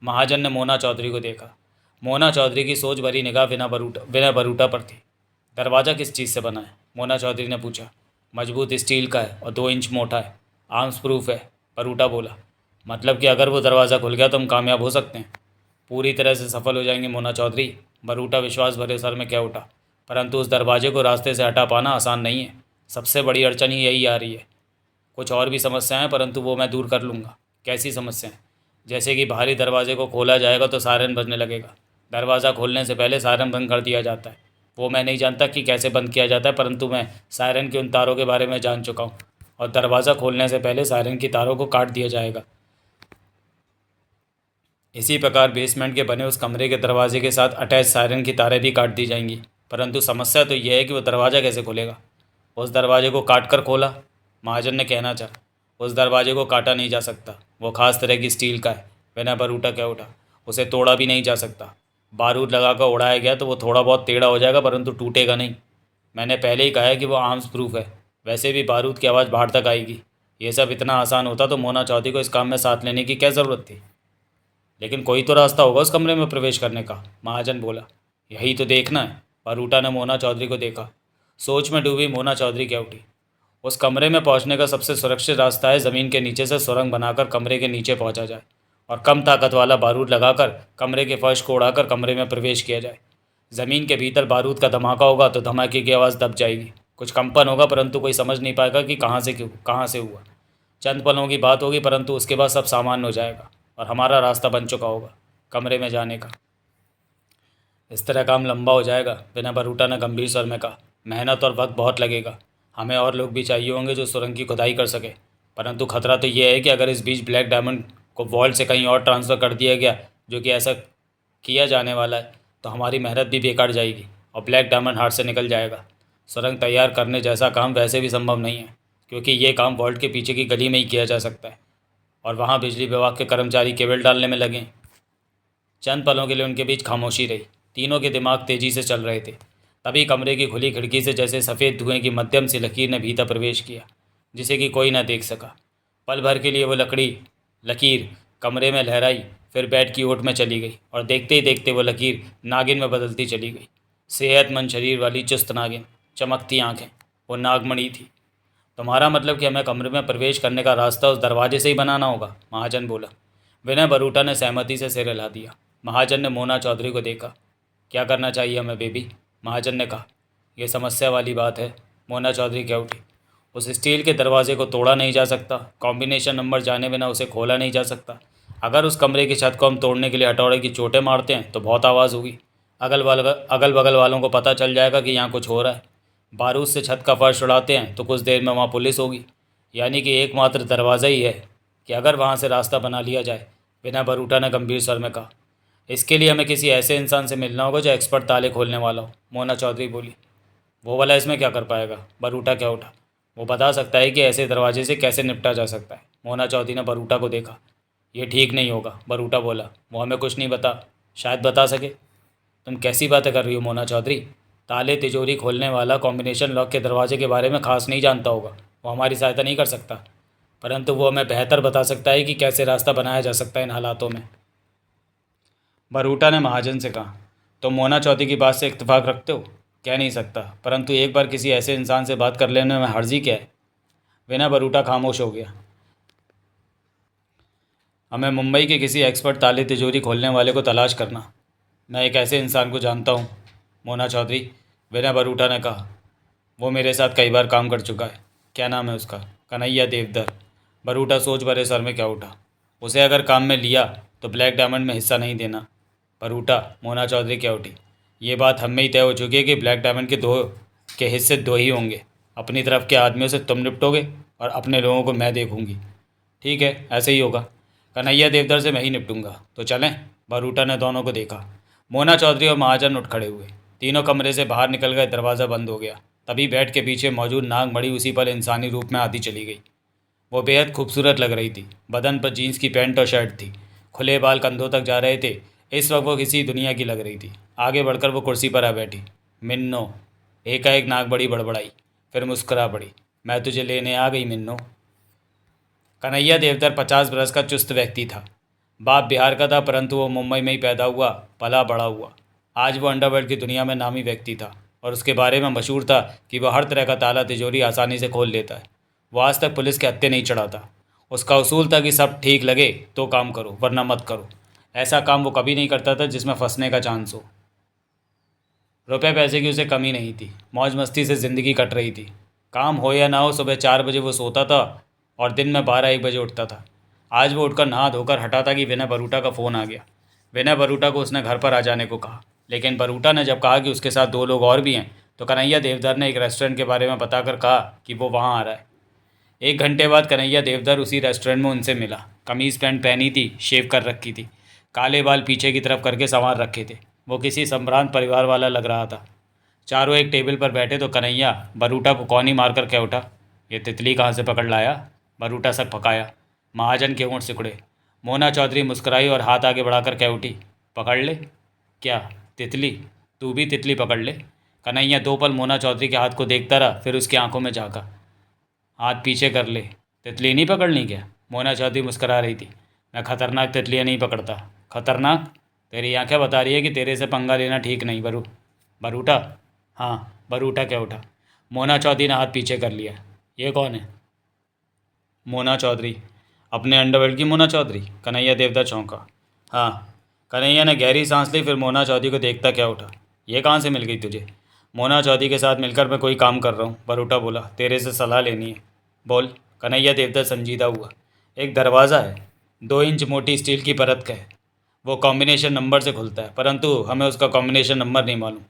महाजन ने मोना चौधरी को देखा। मोना चौधरी की सोच भरी निगाह विनय बरूठा पर थी। दरवाज़ा किस चीज़ से बना है? मोना चौधरी ने पूछा। मजबूत स्टील का है और 2 इंच मोटा है। आर्म्स प्रूफ है, बरूठा बोला। मतलब कि अगर वो दरवाज़ा खुल गया तो हम कामयाब हो सकते हैं? पूरी तरह से सफल हो जाएंगे मोना चौधरी, बरूठा विश्वास भरे सर में कह उठा। परंतु उस दरवाजे को रास्ते से हटा पाना आसान नहीं है। सबसे बड़ी अड़चन ही यही आ रही है। कुछ और भी समस्याएं हैं, परंतु वो मैं दूर कर लूँगा। कैसी समस्याएं? जैसे कि बाहरी दरवाजे को खोला जाएगा तो सायरन बजने लगेगा। दरवाज़ा खोलने से पहले सायरन बंद कर दिया जाता है। वो मैं नहीं जानता कि कैसे बंद किया जाता है, परंतु मैं सायरन के उन तारों के बारे में जान चुका हूँ। और दरवाज़ा खोलने से पहले सायरन की तारों को काट दिया जाएगा। इसी प्रकार बेसमेंट के बने उस कमरे के दरवाजे के साथ अटैच सायरन की तारें भी काट दी जाएंगी। परंतु समस्या तो यह है कि वो दरवाज़ा कैसे खुलेगा? उस दरवाजे को काट कर खोला, महाजन ने कहना चाहा। उस दरवाजे को काटा नहीं जा सकता। वो खास तरह की स्टील का है, विनय बरूटा कह उठा। उसे तोड़ा भी नहीं जा सकता। बारूद लगाकर उड़ाया गया तो वो थोड़ा बहुत टेढ़ा हो जाएगा, परंतु टूटेगा नहीं। मैंने पहले ही कहा है कि वो आर्म्स प्रूफ है। वैसे भी बारूद की आवाज़ बाहर तक आएगी। ये सब इतना आसान होता तो मोना चौधरी को इस काम में साथ लेने की क्या ज़रूरत थी? लेकिन कोई तो रास्ता होगा उस कमरे में प्रवेश करने का, महाजन बोला। यही तो देखना है। बरूटा ने मोना चौधरी को देखा। सोच में डूबी मोना चौधरी क्या उठी। उस कमरे में पहुंचने का सबसे सुरक्षित रास्ता है ज़मीन के नीचे से सुरंग बनाकर कमरे के नीचे पहुंचा जाए और कम ताकत वाला बारूद लगाकर कमरे के फर्श को उड़ाकर कमरे में प्रवेश किया जाए। ज़मीन के भीतर बारूद का धमाका होगा तो धमाके की आवाज़ दब जाएगी। कुछ कंपन होगा, परंतु कोई समझ नहीं पाएगा कि कहाँ से हुआ। चंद पलों की बात होगी, परंतु उसके बाद सब सामान्य हो जाएगा और हमारा रास्ता बन चुका होगा कमरे में जाने का। इस तरह काम लंबा हो जाएगा, बिना बरूटा ने गंभीर स्वर में कहा। मेहनत और वक्त बहुत लगेगा। हमें और लोग भी चाहिए होंगे जो सुरंग की खुदाई कर सके। परंतु खतरा तो यह है कि अगर इस बीच ब्लैक डायमंड को वॉल्ट से कहीं और ट्रांसफ़र कर दिया गया, जो कि ऐसा किया जाने वाला है, तो हमारी मेहनत भी बेकार जाएगी और ब्लैक डायमंड हाथ से निकल जाएगा। सुरंग तैयार करने जैसा काम वैसे भी संभव नहीं है, क्योंकि ये काम वॉल्ट के पीछे की गली में ही किया जा सकता है और वहाँ बिजली विभाग के कर्मचारी केबल डालने में लगे। चंद पलों के लिए उनके बीच खामोशी रही। तीनों के दिमाग तेजी से चल रहे थे। तभी कमरे की खुली खिड़की से जैसे सफ़ेद धुएं की मध्यम सी लकीर ने भीतर प्रवेश किया, जिसे कि कोई न देख सका। पल भर के लिए वो लकीर कमरे में लहराई, फिर बेड की ओट में चली गई और देखते ही देखते वो लकीर नागिन में बदलती चली गई। सेहतमंद शरीर वाली चुस्त नागिन, चमकती आंखें, वो नागमणि थी। तुम्हारा मतलब कि हमें कमरे में प्रवेश करने का रास्ता उस दरवाजे से ही बनाना होगा, महाजन बोला। विनय बरूटा ने सहमति से सिर हिला दिया। महाजन ने मोना चौधरी को देखा। क्या करना चाहिए हमें बेबी? महाजन ने कहा। यह समस्या वाली बात है, मोना चौधरी कह उठी। उस स्टील के दरवाजे को तोड़ा नहीं जा सकता। कॉम्बिनेशन नंबर जाने बिना उसे खोला नहीं जा सकता। अगर उस कमरे की छत को हम तोड़ने के लिए हथौड़े की चोटें मारते हैं तो बहुत आवाज़ होगी। अगल बगल वालों को पता चल जाएगा कि यहाँ कुछ हो रहा है। बारूद से छत का फर्श उड़ाते हैं तो कुछ देर में वहाँ पुलिस होगी। यानी कि एकमात्र दरवाज़ा ही है कि अगर वहाँ से रास्ता बना लिया जाए, बिना बरूटा ने गंभीर स्वर में कहा। इसके लिए हमें किसी ऐसे इंसान से मिलना होगा जो एक्सपर्ट ताले खोलने वाला हो, मोना चौधरी बोली। वो वाला इसमें क्या कर पाएगा? बरूटा क्या उठा। वो बता सकता है कि ऐसे दरवाजे से कैसे निपटा जा सकता है। मोना चौधरी ने बरूटा को देखा। ये ठीक नहीं होगा, बरूटा बोला। वो हमें कुछ नहीं शायद बता सके। तुम कैसी बातें कर रही हो मोना चौधरी? ताले तिजोरी खोलने वाला कॉम्बिनेशन लॉक के दरवाजे के बारे में खास नहीं जानता होगा। वो हमारी सहायता नहीं कर सकता। परंतु वो हमें बेहतर बता सकता है कि कैसे रास्ता बनाया जा सकता है इन हालातों में। बरूटा ने महाजन से कहा। तो मोना चौधरी की बात से इत्तेफाक रखते हो? कह नहीं सकता, परंतु एक बार किसी ऐसे इंसान से बात कर लेने में हर्जी क्या है? विनय बरूटा खामोश हो गया। हमें मुंबई के किसी एक्सपर्ट ताले तिजोरी खोलने वाले को तलाश करना। मैं एक ऐसे इंसान को जानता हूँ मोना चौधरी, विनय बरूटा ने कहा। वो मेरे साथ कई बार काम कर चुका है। क्या नाम है उसका? कन्हैया देवधर। बरूटा सोच भरे सर में क्या उठा। उसे अगर काम में लिया तो ब्लैक डायमंड में हिस्सा नहीं देना। बरूटा, मोना चौधरी क्या उठी। ये बात हम में ही तय हो चुकी है कि ब्लैक डायमंड के हिस्से दो ही होंगे। अपनी तरफ के आदमियों से तुम निपटोगे और अपने लोगों को मैं देखूंगी। ठीक है, ऐसे ही होगा। कन्हैया देवधर से मैं ही निपटूंगा। तो चलें? बरूटा ने दोनों को देखा। मोना चौधरी और महाजन उठ खड़े हुए। तीनों कमरे से बाहर निकल गए। दरवाज़ा बंद हो गया। तभी बेड के पीछे मौजूद नागमणि उसी पर इंसानी रूप में आती चली गई। वो बेहद खूबसूरत लग रही थी। बदन पर जीन्स की पैंट और शर्ट थी। खुले बाल कंधों तक जा रहे थे। इस वक्त वो किसी दुनिया की लग रही थी। आगे बढ़कर वो कुर्सी पर आ बैठी। मिन्नो, एकाएक नागमणि बड़बड़ाई, फिर मुस्कुरा पड़ी। मैं तुझे लेने आ गई मिन्नो। कन्हैया देवधर 50 बरस का चुस्त व्यक्ति था। बाप बिहार का था, परंतु वो मुंबई में ही पैदा हुआ, पला बड़ा हुआ। आज वो अंडरवर्ल्ड की दुनिया में नामी व्यक्ति था और उसके बारे में मशहूर था कि वह हर तरह का ताला तिजोरी आसानी से खोल लेता है। वो आज तक पुलिस के हत्थे नहीं चढ़ाता। उसका उसूल था कि सब ठीक लगे तो काम करो, वरना मत करो। ऐसा काम वो कभी नहीं करता था जिसमें फंसने का चांस हो। रुपए पैसे की उसे कमी नहीं थी। मौज मस्ती से ज़िंदगी कट रही थी। काम हो या ना हो, सुबह 4 बजे वो सोता था और दिन में 12-1 बजे उठता था। आज वो उठकर नहा धोकर हटा था कि विनय बरूटा का फ़ोन आ गया। विनय बरूटा को उसने घर पर आ जाने को कहा, लेकिन बरूटा ने जब कहा कि उसके साथ 2 लोग और भी हैं, तो कन्हैया देवधर ने एक रेस्टोरेंट के बारे में बताकर कहा कि वो वहाँ आ रहा है। 1 घंटे बाद कन्हैया देवधर उसी रेस्टोरेंट में उनसे मिला। कमीज़ पैंट पहनी थी, शेव कर रखी थी, काले बाल पीछे की तरफ करके संवार रखे थे। वो किसी संभ्रांत परिवार वाला लग रहा था। चारों एक टेबल पर बैठे तो कन्हैया बरूटा को कौनी मारकर कह उठा, ये तितली कहाँ से पकड़ लाया? बरूटा सक पकाया। महाजन के होंठ सिकुड़े। मोना चौधरी मुस्कुराई और हाथ आगे बढ़ाकर कह उठी, पकड़ ले? क्या तितली? तू भी तितली पकड़ ले। कन्हैया 2 पल मोना चौधरी के हाथ को देखता रहा, फिर उसकी आंखों में झाँका। हाथ पीछे कर ले। तितली नहीं पकड़नी क्या? मोना चौधरी मुस्करा रही थी। मैं खतरनाक तितलियाँ नहीं पकड़ता। खतरनाक? तेरी आंखें बता रही है कि तेरे से पंगा लेना ठीक नहीं। बरूटा? हाँ, बरूटा क्या उठा। मोना चौधरी ने हाथ पीछे कर लिया। ये कौन है? मोना चौधरी। अपने अंडरवर्ल्ड की मोना चौधरी? कन्हैया देवधर चौंका। हाँ। कन्हैया ने गहरी सांस ली, फिर मोना चौधरी को देखता क्या उठा। ये कहाँ से मिल गई तुझे? मोना चौधरी के साथ मिलकर मैं कोई काम कर रहा हूँ। बरूटा बोला, तेरे से सलाह लेनी है। बोल। कन्हैया देवधर संजीदा हुआ। एक दरवाज़ा है, 2 इंच मोटी स्टील की परत का है। वो कॉम्बिनेशन नंबर से खुलता है, परंतु हमें उसका कॉम्बिनेशन नंबर नहीं मालूम।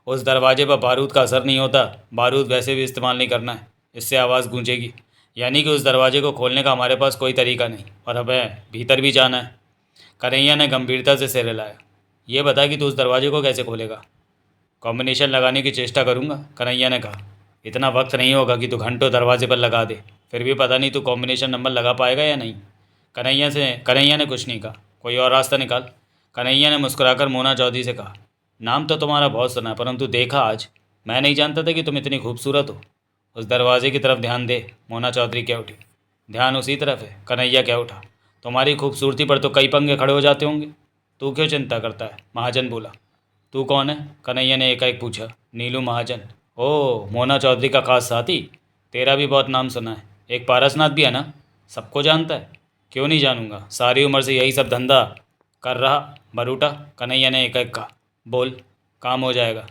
उस दरवाजे पर बारूद का असर नहीं होता। बारूद वैसे भी इस्तेमाल नहीं करना है, इससे आवाज़ गूंजेगी। यानी कि उस दरवाजे को खोलने का हमारे पास कोई तरीका नहीं, और हमें भीतर भी जाना है। कन्हैया ने गंभीरता से सिर हिलाया। ये बता कि तू उस दरवाजे को कैसे खोलेगा? कॉम्बिनेशन लगाने की चेष्टा करूँगा, कन्हैया ने कहा। इतना वक्त नहीं होगा कि तू घंटों दरवाजे पर लगा दे, फिर भी पता नहीं तू कॉम्बिनेशन नंबर लगा पाएगा या नहीं। कन्हैया ने कुछ नहीं कहा। कोई और रास्ता निकाल। कन्हैया ने मुस्कुराकर मोना चौधरी से कहा, नाम तो तुम्हारा बहुत सुना है, परंतु देखा आज। मैं नहीं जानता था कि तुम इतनी खूबसूरत हो। उस दरवाजे की तरफ ध्यान दे। मोना चौधरी क्या उठी। ध्यान उसी तरफ है। कन्हैया क्या उठा। तुम्हारी खूबसूरती पर तो कई पंगे खड़े हो जाते होंगे। तू क्यों चिंता करता है? महाजन बोला। तू कौन है? कन्हैया ने एकाएक पूछा। नीलू महाजन। ओह, मोना चौधरी का खास साथी। तेरा भी बहुत नाम सुना है। एक पारसनाथ भी है ना, सबको जानता है। क्यों नहीं जानूंगा, सारी उम्र से यही सब धंधा कर रहा। बरूटा, कन्हैया ने एकाएक कहा। बोल। काम हो जाएगा।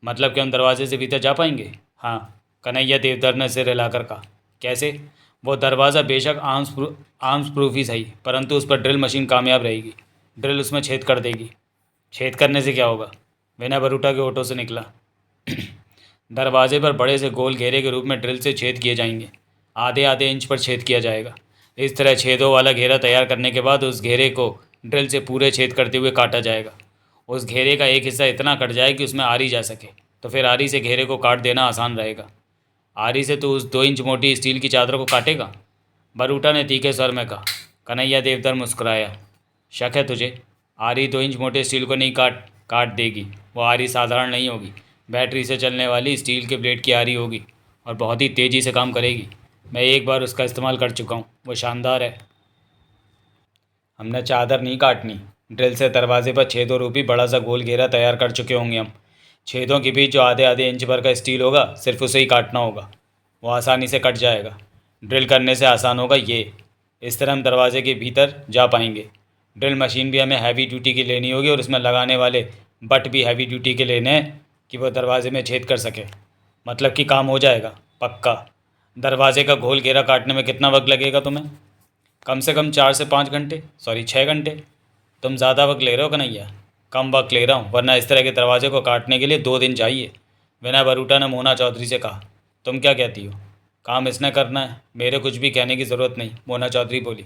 मतलब कि हम दरवाजे से भीतर जा पाएंगे? हाँ, कन्हैया देवधर ने सिर हिलाकर कहा। कैसे? वो दरवाज़ा बेशक आर्म्स प्रूफ ही सही, परंतु उस पर ड्रिल मशीन कामयाब रहेगी। ड्रिल उसमें छेद कर देगी। छेद करने से क्या होगा? विनय बरूटा के होठों से निकला। दरवाजे पर बड़े से गोल घेरे के रूप में ड्रिल से छेद किए जाएंगे। आधे आधे इंच पर छेद किया जाएगा। इस तरह छेदों वाला घेरा तैयार करने के बाद उस घेरे को ड्रिल से पूरे छेद करते हुए काटा जाएगा। उस घेरे का एक हिस्सा इतना कट जाए कि उसमें आरी जा सके, तो फिर आरी से घेरे को काट देना आसान रहेगा। आरी से तो उस 2 इंच मोटी स्टील की चादर को काटेगा? बरूटा ने तीखे स्वर में कहा। कन्हैया देवधर मुस्कुराया। शक है तुझे? आरी 2 इंच मोटे स्टील को नहीं काट देगी। वो आरी साधारण नहीं होगी, बैटरी से चलने वाली स्टील के ब्लेड की आरी होगी और बहुत ही तेज़ी से काम करेगी। मैं एक बार उसका इस्तेमाल कर चुका हूँ, वो शानदार है। हमने चादर नहीं काटनी, ड्रिल से दरवाजे पर छेदों रूपी बड़ा सा गोल घेरा तैयार कर चुके होंगे हम। छेदों के बीच जो आधे आधे इंच भर का स्टील होगा, सिर्फ उसे ही काटना होगा। वो आसानी से कट जाएगा। ड्रिल करने से आसान होगा ये। इस तरह हम दरवाजे के भीतर जा पाएंगे। ड्रिल मशीन भी हमें हैवी ड्यूटी की लेनी होगी और उसमें लगाने वाले बट भी हैवी ड्यूटी के लेने हैं कि वो दरवाजे में छेद कर सके। मतलब कि काम हो जाएगा पक्का। दरवाजे का घोल घेरा काटने में कितना वक्त लगेगा तुम्हें? कम से कम 4 से 5 घंटे, सॉरी 6 घंटे। तुम ज़्यादा वक्त ले रहे हो कन्हैया। कम वक्त ले रहा हूँ, वरना इस तरह के दरवाजे को काटने के लिए 2 दिन चाहिए। विनय बरूटा ने मोना चौधरी से कहा। तुम क्या कहती हो? काम इसने करना है, मेरे कुछ भी कहने की ज़रूरत नहीं, मोना चौधरी बोली।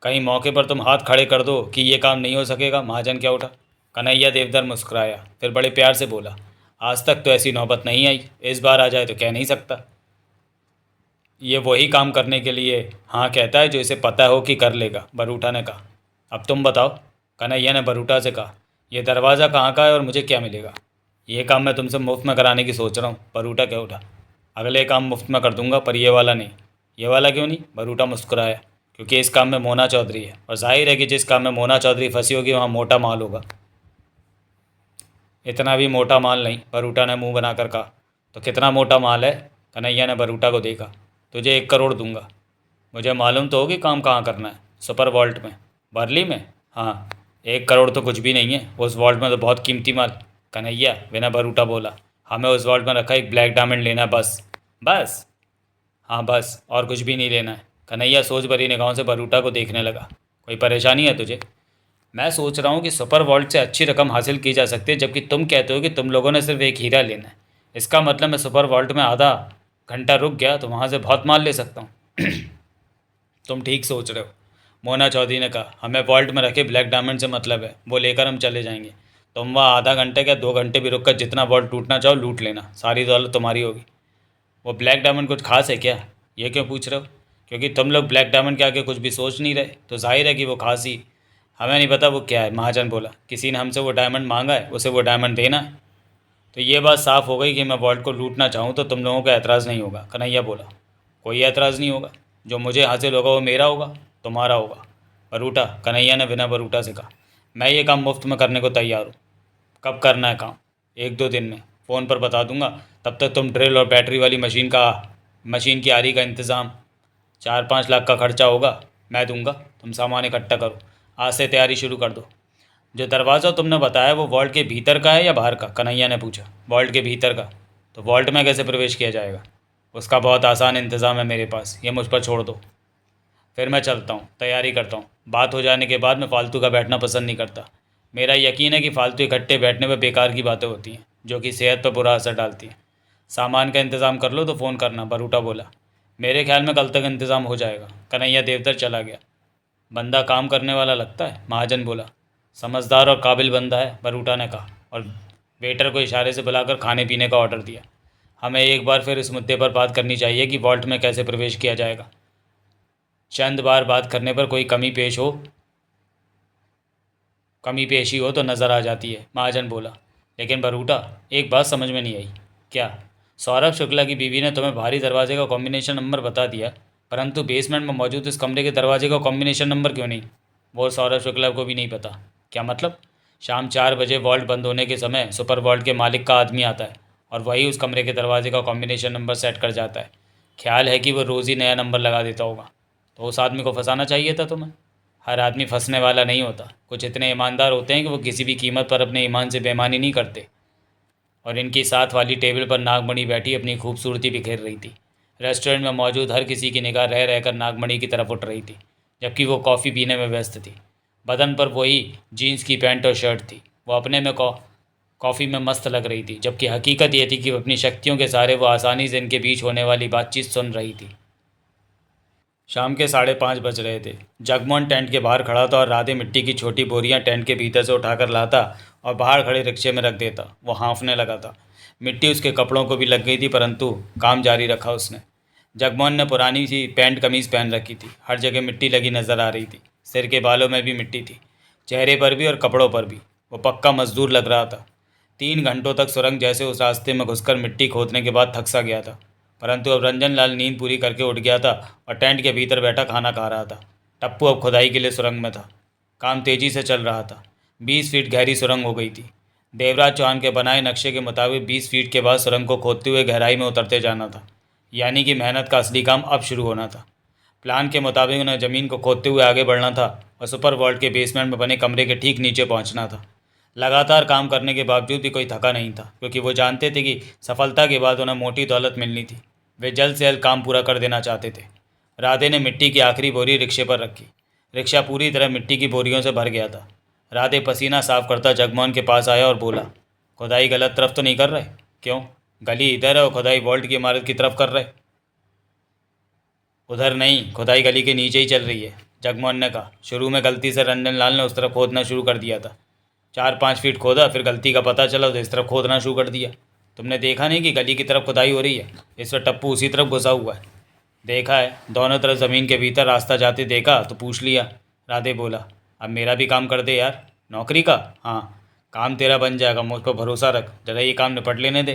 कहीं मौके पर तुम हाथ खड़े कर दो कि ये काम नहीं हो सकेगा। महाजन क्या उठा। कन्हैया देवधर मुस्कुराया, फिर बड़े प्यार से बोला, आज तक तो ऐसी नौबत नहीं आई, इस बार आ जाए तो कह नहीं सकता। ये वही काम करने के लिए हाँ कहता है जो इसे पता हो कि कर लेगा, बरूटा ने कहा। अब तुम बताओ, कन्हैया ने बरूटा से कहा। यह दरवाज़ा कहाँ का है और मुझे क्या मिलेगा? ये काम मैं तुमसे मुफ्त में कराने की सोच रहा हूँ, बरूटा कह उठा। अगले काम मुफ्त में कर दूंगा, पर ये वाला नहीं। ये वाला क्यों नहीं? बरूटा मुस्कुराया। क्योंकि इस काम में मोना चौधरी है, और जाहिर है कि जिस काम में मोना चौधरी फंसी होगी वहाँ मोटा माल होगा। इतना भी मोटा माल नहीं, बरूटा ने मुंह बनाकर कहा। तो कितना मोटा माल है? कन्हैया ने बरूटा को देखा। तुझे 1 करोड़ दूंगा। मुझे मालूम तो होगी काम कहाँ करना है। सुपर वॉल्ट में। बर्ली में? हाँ। 1 करोड़ तो कुछ भी नहीं है, उस वॉल्ट में तो बहुत कीमती माल। कन्हैया, बिना बरूटा बोला, हमें उस वॉल्ट में रखा एक ब्लैक डायमंड लेना है, बस। बस? हाँ बस, और कुछ भी नहीं लेना है। कन्हैया सोच भरी निगाहों से बरूटा को देखने लगा। कोई परेशानी है तुझे? मैं सोच रहा हूँ कि सुपर वॉल्ट से अच्छी रकम हासिल की जा सकती है, जबकि तुम कहते हो कि तुम लोगों ने सिर्फ एक हीरा लेना है। इसका मतलब मैं सुपर वॉल्ट में आधा घंटा रुक गया तो वहाँ से बहुत माल ले सकता हूँ। तुम ठीक सोच रहे हो, मोना चौधरी ने कहा। हमें वॉल्ट में रखे ब्लैक डायमंड से मतलब है, वो लेकर हम चले जाएंगे। तुम वहाँ आधा घंटे या 2 घंटे भी रुक कर जितना वॉल्ट लूटना चाहो लूट लेना, सारी दौलत तुम्हारी होगी। वो ब्लैक डायमंड कुछ खास है क्या? ये क्यों पूछ रहे हो? क्योंकि तुम लोग ब्लैक डायमंड के आगे कुछ भी सोच नहीं रहे, तो जाहिर है कि वो खास ही। हमें नहीं पता वो क्या है, महाजन बोला। किसी ने हमसे वो डायमंड मांगा है, उसे वो डायमंड देना है। तो ये बात साफ हो गई कि मैं वॉल्ट को लूटना चाहूँ तो तुम लोगों का एतराज़ नहीं होगा, कन्हैया बोला। कोई एतराज़ नहीं होगा। जो मुझे हासिल होगा वो मेरा होगा, तुम्हारा होगा। बरूटा, कन्हैया ने बिना बरूटा से कहा। मैं ये काम मुफ्त में करने को तैयार हूँ। कब करना है काम? 1-2 दिन में फ़ोन पर बता दूंगा। तब तक तुम ड्रिल और बैटरी वाली मशीन की आरी का इंतज़ाम। 4-5 लाख का खर्चा होगा, मैं दूंगा। तुम सामान इकट्ठा करो, आज से तैयारी शुरू कर दो। जो दरवाज़ा तुमने बताया वो वॉल्ट के भीतर का है या बाहर का? कन्हैया ने पूछा। वॉल्ट के भीतर का। तो वॉल्ट में कैसे प्रवेश किया जाएगा? उसका बहुत आसान इंतज़ाम है मेरे पास, ये मुझ पर छोड़ दो। फिर मैं चलता हूँ, तैयारी करता हूँ। बात हो जाने के बाद मैं फालतू का बैठना पसंद नहीं करता। मेरा यकीन है कि फालतू इकट्ठे बैठने पर बेकार की बातें होती हैं, जो कि सेहत पर बुरा असर डालती हैं। सामान का इंतज़ाम कर लो तो फ़ोन करना, बरूटा बोला। मेरे ख्याल में कल तक इंतज़ाम हो जाएगा। कन्हैया देवधर चला गया। बंदा काम करने वाला लगता है, महाजन बोला। समझदार और काबिल बंदा है, बरूटा ने कहा, और वेटर को इशारे से बुलाकर खाने पीने का ऑर्डर दिया। हमें एक बार फिर इस मुद्दे पर बात करनी चाहिए कि वॉल्ट में कैसे प्रवेश किया जाएगा। चंद बार बात करने पर कोई कमी पेशी हो तो नज़र आ जाती है, महाजन बोला। लेकिन बरूटा, एक बात समझ में नहीं आई। क्या? सौरभ शुक्ला की बीवी ने तुम्हें बाहरी दरवाजे का कॉम्बिनेशन नंबर बता दिया, परंतु बेसमेंट में मौजूद इस कमरे के दरवाजे का कॉम्बिनेशन नंबर क्यों नहीं? वो सौरभ शुक्ला को भी नहीं पता। क्या मतलब? शाम 4 बजे वॉल्ट बंद होने के समय सुपर वॉल्ट के मालिक का आदमी आता है और वही उस कमरे के दरवाजे का कॉम्बिनेशन नंबर सेट कर जाता है। ख्याल है कि वो रोज़ ही नया नंबर लगा देता होगा। तो उस आदमी को फंसाना चाहिए था तुम्हें। हर आदमी फंसने वाला नहीं होता, कुछ इतने ईमानदार होते हैं कि वो किसी भी कीमत पर अपने ईमान से बेईमानी नहीं करते। और इनकी साथ वाली टेबल पर नागमणि बैठी अपनी खूबसूरती बिखेर रही थी। रेस्टोरेंट में मौजूद हर किसी की निगाह रह रहकर नागमणि की तरफ उठ रही थी, जबकि वो कॉफ़ी पीने में व्यस्त थी। बदन पर वही जीन्स की पैंट और शर्ट थी। वो अपने में कॉफ़ी में मस्त लग रही थी, जबकि हकीकत ये थी कि अपनी शक्तियों के सहारे वो आसानी से इनके बीच होने वाली बातचीत सुन रही थी। शाम के 5:30 बज रहे थे। जगमोहन टेंट के बाहर खड़ा था और राधे मिट्टी की छोटी बोरियां टेंट के भीतर से उठाकर लाता और बाहर खड़े रिक्शे में रख देता। वो हाँफने लगा था। मिट्टी उसके कपड़ों को भी लग गई थी, परंतु काम जारी रखा उसने। जगमोहन ने पुरानी सी पैंट कमीज़ पहन रखी थी। हर जगह मिट्टी लगी नज़र आ रही थी। सिर के बालों में भी मिट्टी थी, चेहरे पर भी और कपड़ों पर भी। वो पक्का मजदूर लग रहा था। 3 घंटों तक सुरंग जैसे उस रास्ते में घुसकर मिट्टी खोदने के बाद थक सा गया था, परंतु अब रंजन लाल नींद पूरी करके उठ गया था और टेंट के भीतर बैठा खाना खा रहा था। टप्पू अब खुदाई के लिए सुरंग में था। काम तेजी से चल रहा था। 20 फीट गहरी सुरंग हो गई थी। देवराज चौहान के बनाए नक्शे के मुताबिक 20 फीट के बाद सुरंग को खोदते हुए गहराई में उतरते जाना था। यानी कि मेहनत का असली काम अब शुरू होना था। प्लान के मुताबिक उन्हें ज़मीन को खोदते हुए आगे बढ़ना था और सुपर वर्ल्ड के बेसमेंट में बने कमरे के ठीक नीचे पहुंचना था। लगातार काम करने के बावजूद भी कोई थका नहीं था, क्योंकि वो जानते थे कि सफलता के बाद उन्हें मोटी दौलत मिलनी थी। वे जल्द से जल्द काम पूरा कर देना चाहते थे। राधे ने मिट्टी की आखिरी बोरी रिक्शे पर रखी। रिक्शा पूरी तरह मिट्टी की बोरियों से भर गया था। राधे पसीना साफ करता जगमोहन के पास आया और बोला, खुदाई गलत तरफ तो नहीं कर रहे? क्यों? गली इधर है और खुदाई वॉल्ट की इमारत की तरफ कर रहे। उधर नहीं, खुदाई गली के नीचे ही चल रही है, जगमोहन ने कहा। शुरू में गलती से रंजन लाल ने उस तरफ खोदना शुरू कर दिया था। 4-5 फीट खोदा, फिर गलती का पता चला तो इस तरफ खोदना शुरू कर दिया। तुमने देखा नहीं कि गली की तरफ खुदाई हो रही है? इस वक्त टप्पू उसी तरफ घुसा हुआ है। देखा है, दोनों तरफ ज़मीन के भीतर रास्ता जाते देखा तो पूछ लिया। राधे बोला, अब मेरा भी काम कर दे यार। नौकरी का? हाँ, काम तेरा बन जाएगा, मुझ पर भरोसा रख। जरा ये काम निपट लेने दे।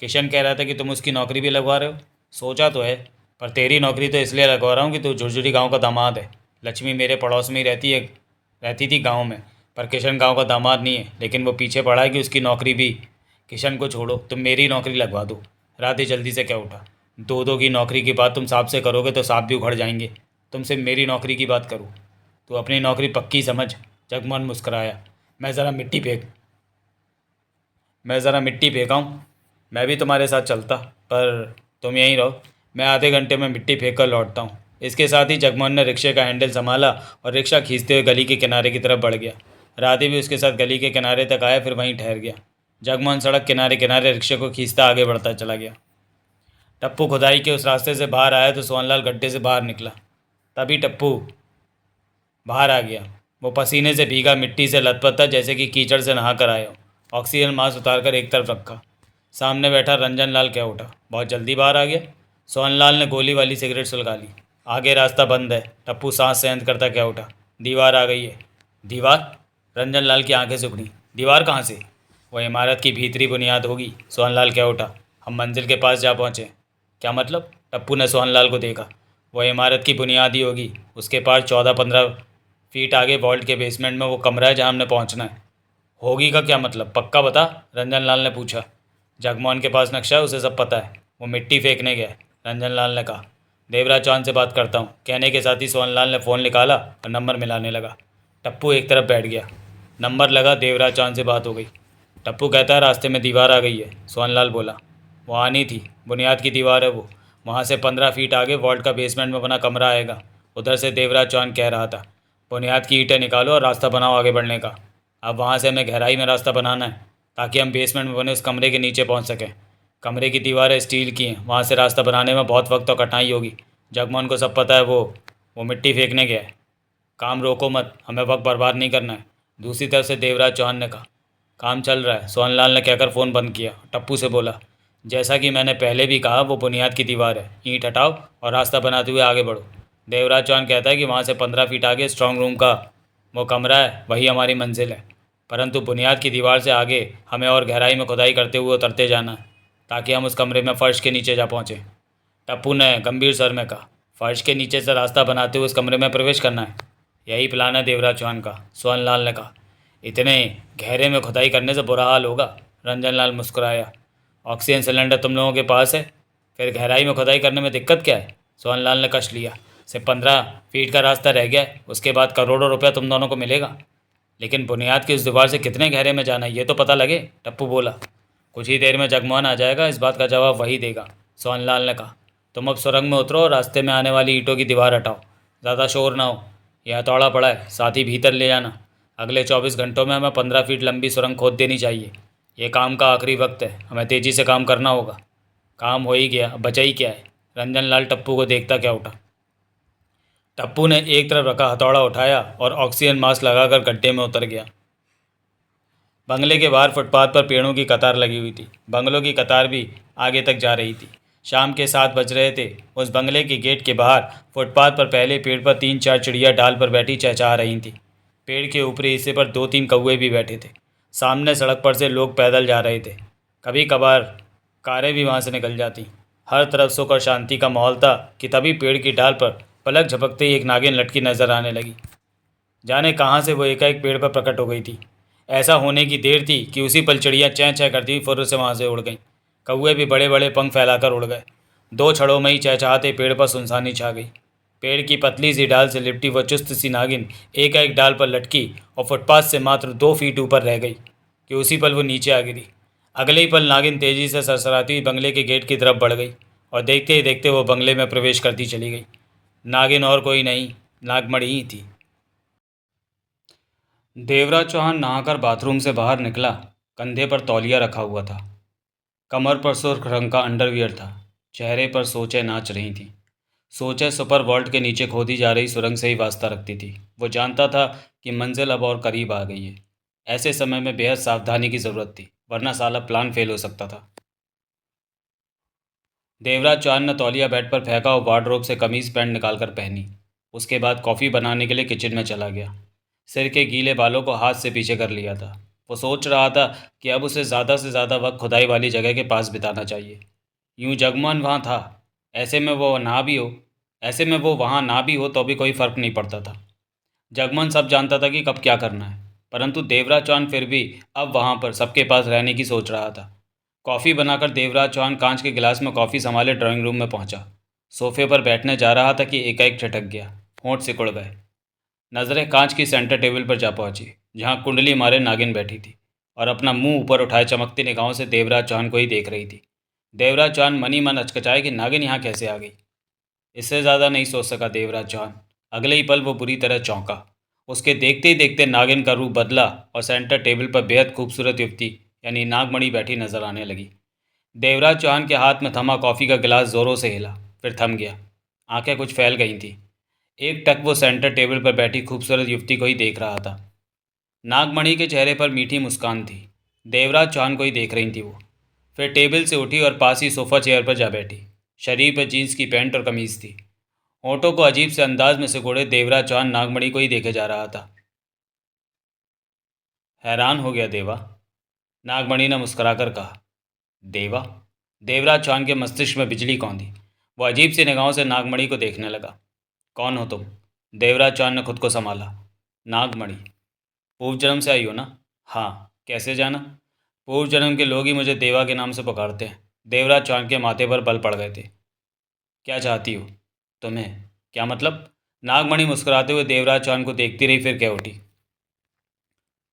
किशन कह रहा था कि तुम उसकी नौकरी भी लगवा रहे हो। सोचा तो है, पर तेरी नौकरी तो इसलिए लगवा रहा हूँ कि तू झुरझुरी गांव का दामाद है। लक्ष्मी मेरे पड़ोस में ही रहती थी गांव में, पर किशन गांव का दामाद नहीं है, लेकिन वो पीछे पड़ा है कि उसकी नौकरी भी। किशन को छोड़ो, तुम मेरी नौकरी लगवा दो। राधे जल्दी से क्या उठा। दो की नौकरी की बात तुम सांप से करोगे तो सांप भी उखड़ जाएंगे। तुमसे मेरी नौकरी की बात करूँ तो अपनी नौकरी पक्की समझ। जगमोहन मुस्कुराया। मैं ज़रा मिट्टी फेंकाऊँ? मैं भी तुम्हारे साथ चलता, पर तुम यहीं रहो। मैं आधे घंटे में मिट्टी फेंक कर लौटता हूँ। इसके साथ ही जगमोहन ने रिक्शे का हैंडल संभाला और रिक्शा खींचते हुए गली के किनारे की तरफ बढ़ गया। राधे भी उसके साथ गली के किनारे तक आया, फिर वहीं ठहर गया। जगमोहन सड़क किनारे किनारे रिक्शे को खींचता आगे बढ़ता चला गया। टप्पू खुदाई के उस रास्ते से बाहर आया तो सोहनलाल गड्ढे से बाहर निकला। तभी टप्पू बाहर आ गया। वो पसीने से भीगा, मिट्टी से लथपथ था, जैसे कि कीचड़ से नहा कर आया हो। ऑक्सीजन मास्क उतारकर एक तरफ रखा। सामने बैठा रंजन लाल क्या उठा, बहुत जल्दी बाहर आ गया। सोहनलाल ने गोली वाली सिगरेट सुलगा ली। आगे रास्ता बंद है। टप्पू सांस सहन करता क्या उठा। दीवार आ गई है। दीवार? रंजन लाल की आंखें सुखड़ी। दीवार कहाँ से? वह इमारत की भीतरी बुनियाद होगी। सोहनलाल क्या उठा। हम मंजिल के पास जा पहुँचे। क्या मतलब? टप्पू ने सोहनलाल को देखा। वह इमारत की बुनियाद ही होगी। उसके पास 14-15 फीट आगे वॉल्ट के बेसमेंट में वो कमरा है जहाँ हमने पहुँचना है। होगी का क्या मतलब? पक्का बता, रंजन लाल ने पूछा। जगमोहन के पास नक्शा है, उसे सब पता है। वो मिट्टी फेंकने गया है, रंजन लाल ने कहा। देवराज चौहान से बात करता हूँ, कहने के साथ ही सोहनलाल ने फ़ोन निकाला और नंबर मिलाने लगा। टप्पू एक तरफ बैठ गया। नंबर लगा, देवराज चौहान से बात हो गई। टप्पू कहता है रास्ते में दीवार आ गई है। सोहनलाल बोला, वो आनी थी, बुनियाद की दीवार है वो। वहाँ से 15 फीट आगे वॉल्ट का बेसमेंट में बना कमरा आएगा। उधर से देवराज चौहान कह रहा था, बुनियाद की ईंटें निकालो और रास्ता बनाओ आगे बढ़ने का। अब वहाँ से हमें गहराई में रास्ता बनाना है, ताकि हम बेसमेंट में बने उस कमरे के नीचे पहुँच सकें। कमरे की दीवारें स्टील की हैं, वहाँ से रास्ता बनाने में बहुत वक्त और कठिनाई होगी। जगमोहन को सब पता है, वो मिट्टी फेंकने गया है। काम रोको मत, हमें वक्त बर्बाद नहीं करना है। दूसरी तरफ से देवराज चौहान ने कहा, काम चल रहा है। सोहनलाल ने कहकर फ़ोन बंद किया। टप्पू से बोला, जैसा कि मैंने पहले भी कहा, वो बुनियाद की दीवार है। ईंट हटाओ और रास्ता बनाते हुए आगे बढ़ो। देवराज चौहान कहता है कि वहाँ से 15 फीट आगे स्ट्रांग रूम का वो कमरा है, वही हमारी मंजिल है। परंतु बुनियाद की दीवार से आगे हमें और गहराई में खुदाई करते हुए उतरते जाना है, ताकि हम उस कमरे में फ़र्श के नीचे जा पहुँचें। टप्पू ने गंभीर स्वर में कहा, फ़र्श के नीचे से रास्ता बनाते हुए उस कमरे में प्रवेश करना है। यही प्लान है देवराज चौहान का, सोहनलाल ने कहा। इतने गहरे में खुदाई करने से बुरा हाल होगा। रंजन लाल मुस्कुराया। ऑक्सीजन सिलेंडर तुम लोगों के पास है, फिर गहराई में खुदाई करने में दिक्कत क्या है? सोहनलाल ने कश लिया। सिर्फ 15 फीट का रास्ता रह गया है, उसके बाद करोड़ों रुपया तुम दोनों को मिलेगा। लेकिन बुनियाद की उस दीवार से कितने गहरे में जाना है ये तो पता लगे, टप्पू बोला। कुछ ही देर में जगमोहन आ जाएगा, इस बात का जवाब वही देगा, सोहनलाल ने कहा। तुम अब सुरंग में उतरो और रास्ते में आने वाली ईंटों की दीवार हटाओ। ज़्यादा शोर ना हो। यह हथौड़ा पड़ा है, साथ ही भीतर ले जाना। अगले 24 घंटों में हमें 15 फीट लंबी सुरंग खोद देनी चाहिए। ये काम का आखिरी वक्त है, हमें तेज़ी से काम करना होगा। काम हो ही गया, अब बचा ही क्या है? रंजन लाल टप्पू को देखता क्या उठा। टप्पू ने एक तरफ रखा हथौड़ा उठाया और ऑक्सीजन मास्क लगाकर गड्ढे में उतर गया। बंगले के बाहर फुटपाथ पर पेड़ों की कतार लगी हुई थी। बंगलों की कतार भी आगे तक जा रही थी। शाम के 7 बज रहे थे। उस बंगले के गेट के बाहर फुटपाथ पर पहले पेड़ पर 3-4 चिड़िया डाल पर बैठी चहचहा रही थी। पेड़ के ऊपरी हिस्से पर 2-3 कौवे भी बैठे थे। सामने सड़क पर से लोग पैदल जा रहे थे। कभी कभार कारें भी वहाँ से निकल जाती। हर तरफ सुख और शांति का माहौल था कि तभी पेड़ की डाल पर पलक झपकते ही एक नागिन लटकी नजर आने लगी। जाने कहाँ से वो एकाएक पेड़ पर प्रकट हो गई थी। ऐसा होने की देर थी कि उसी पल चिड़िया चैं चैं करती हुई फुर्र से वहाँ से उड़ गईं। कौए भी बड़े बड़े पंख फैलाकर उड़ गए। दो छड़ों में ही चहचहाते पेड़ पर सुनसानी छा गई। पेड़ की पतली सी डाल से लिपटी वह चुस्त सी नागिन एकाएक डाल पर लटकी और फुटपाथ से मात्र 2 फीट ऊपर रह गई कि उसी पल वो नीचे आ गिरी। अगले ही पल नागिन तेजी से सरसराती हुई बंगले के गेट की तरफ बढ़ गई और देखते ही देखते वो बंगले में प्रवेश करती चली गई। नागिन और कोई नहीं, नागमणि ही थी। देवराज चौहान नहाकर बाथरूम से बाहर निकला। कंधे पर तौलिया रखा हुआ था। कमर पर सुर्ख रंग का अंडरवियर था। चेहरे पर सोचें नाच रही थीं। सोचें सुपर वॉल्ट के नीचे खोदी जा रही सुरंग से ही वास्ता रखती थी। वो जानता था कि मंजिल अब और करीब आ गई है। ऐसे समय में बेहद सावधानी की ज़रूरत थी, वरना साला प्लान फेल हो सकता था। देवराज चौहान ने तौलिया बेड पर फेंका और वार्डरोब से कमीज़ पैंट निकालकर पहनी। उसके बाद कॉफ़ी बनाने के लिए किचन में चला गया। सिर के गीले बालों को हाथ से पीछे कर लिया था। वो सोच रहा था कि अब उसे ज़्यादा से ज़्यादा वक्त खुदाई वाली जगह के पास बिताना चाहिए। यूं जगमोहन वहाँ था। ऐसे में वो ना भी हो ऐसे में वो वहाँ ना भी हो तो भी कोई फ़र्क नहीं पड़ता था। जगमोहन सब जानता था कि कब क्या करना है, परंतु देवराज चौहान फिर भी अब वहाँ पर सबके पास रहने की सोच रहा था। कॉफ़ी बनाकर देवराज चौहान कांच के गिलास में कॉफ़ी संभाले ड्राइंग रूम में पहुंचा। सोफे पर बैठने जा रहा था कि एकाएक झटक गया। होंठ सिकुड़ गए। नज़रें कांच की सेंटर टेबल पर जा पहुंची, जहां कुंडली मारे नागिन बैठी थी और अपना मुंह ऊपर उठाए चमकती निगाहों से देवराज चौहान को ही देख रही थी। देवराज चौहान मन ही मन अचकचाए कि नागिन यहाँ कैसे आ गई। इससे ज़्यादा नहीं सोच सका देवराज चौहान। अगले ही पल वो बुरी तरह चौंका। उसके देखते ही देखते नागिन का रूप बदला और सेंटर टेबल पर बेहद खूबसूरत युवती यानी नागमणि बैठी नजर आने लगी। देवराज चौहान के हाथ में थमा कॉफ़ी का गिलास ज़ोरों से हिला, फिर थम गया। आंखें कुछ फैल गई थीं। एक टक वो सेंटर टेबल पर बैठी खूबसूरत युवती को ही देख रहा था। नागमणि के चेहरे पर मीठी मुस्कान थी। देवराज चौहान को ही देख रही थी वो। फिर टेबल से उठी और पास ही सोफ़ा चेयर पर जा बैठी। शरीर पर जीन्स की पैंट और कमीज़ थी। होठों को अजीब से अंदाज में सिकोड़े देवराज चौहान नागमणि को ही देखे जा रहा था। हैरान हो गया देवा, नागमणि ने मुस्कुराकर कहा। देवा? देवराज चौहान के मस्तिष्क में बिजली कौंधी। वो अजीब सी निगाहों से नागमणि को देखने लगा। कौन हो तुम? देवराज चौहान ने खुद को संभाला। नागमणि, पूर्व जन्म से आई हो ना? हाँ, कैसे जाना? पूर्व जन्म के लोग ही मुझे देवा के नाम से पुकारते हैं। देवराज चौहान के माथे पर बल पड़ गए थे। क्या चाहती हो? तुम्हें? क्या मतलब? नागमणि मुस्कुराते हुए देवराज चौहान को देखती रही, फिर कह उठी।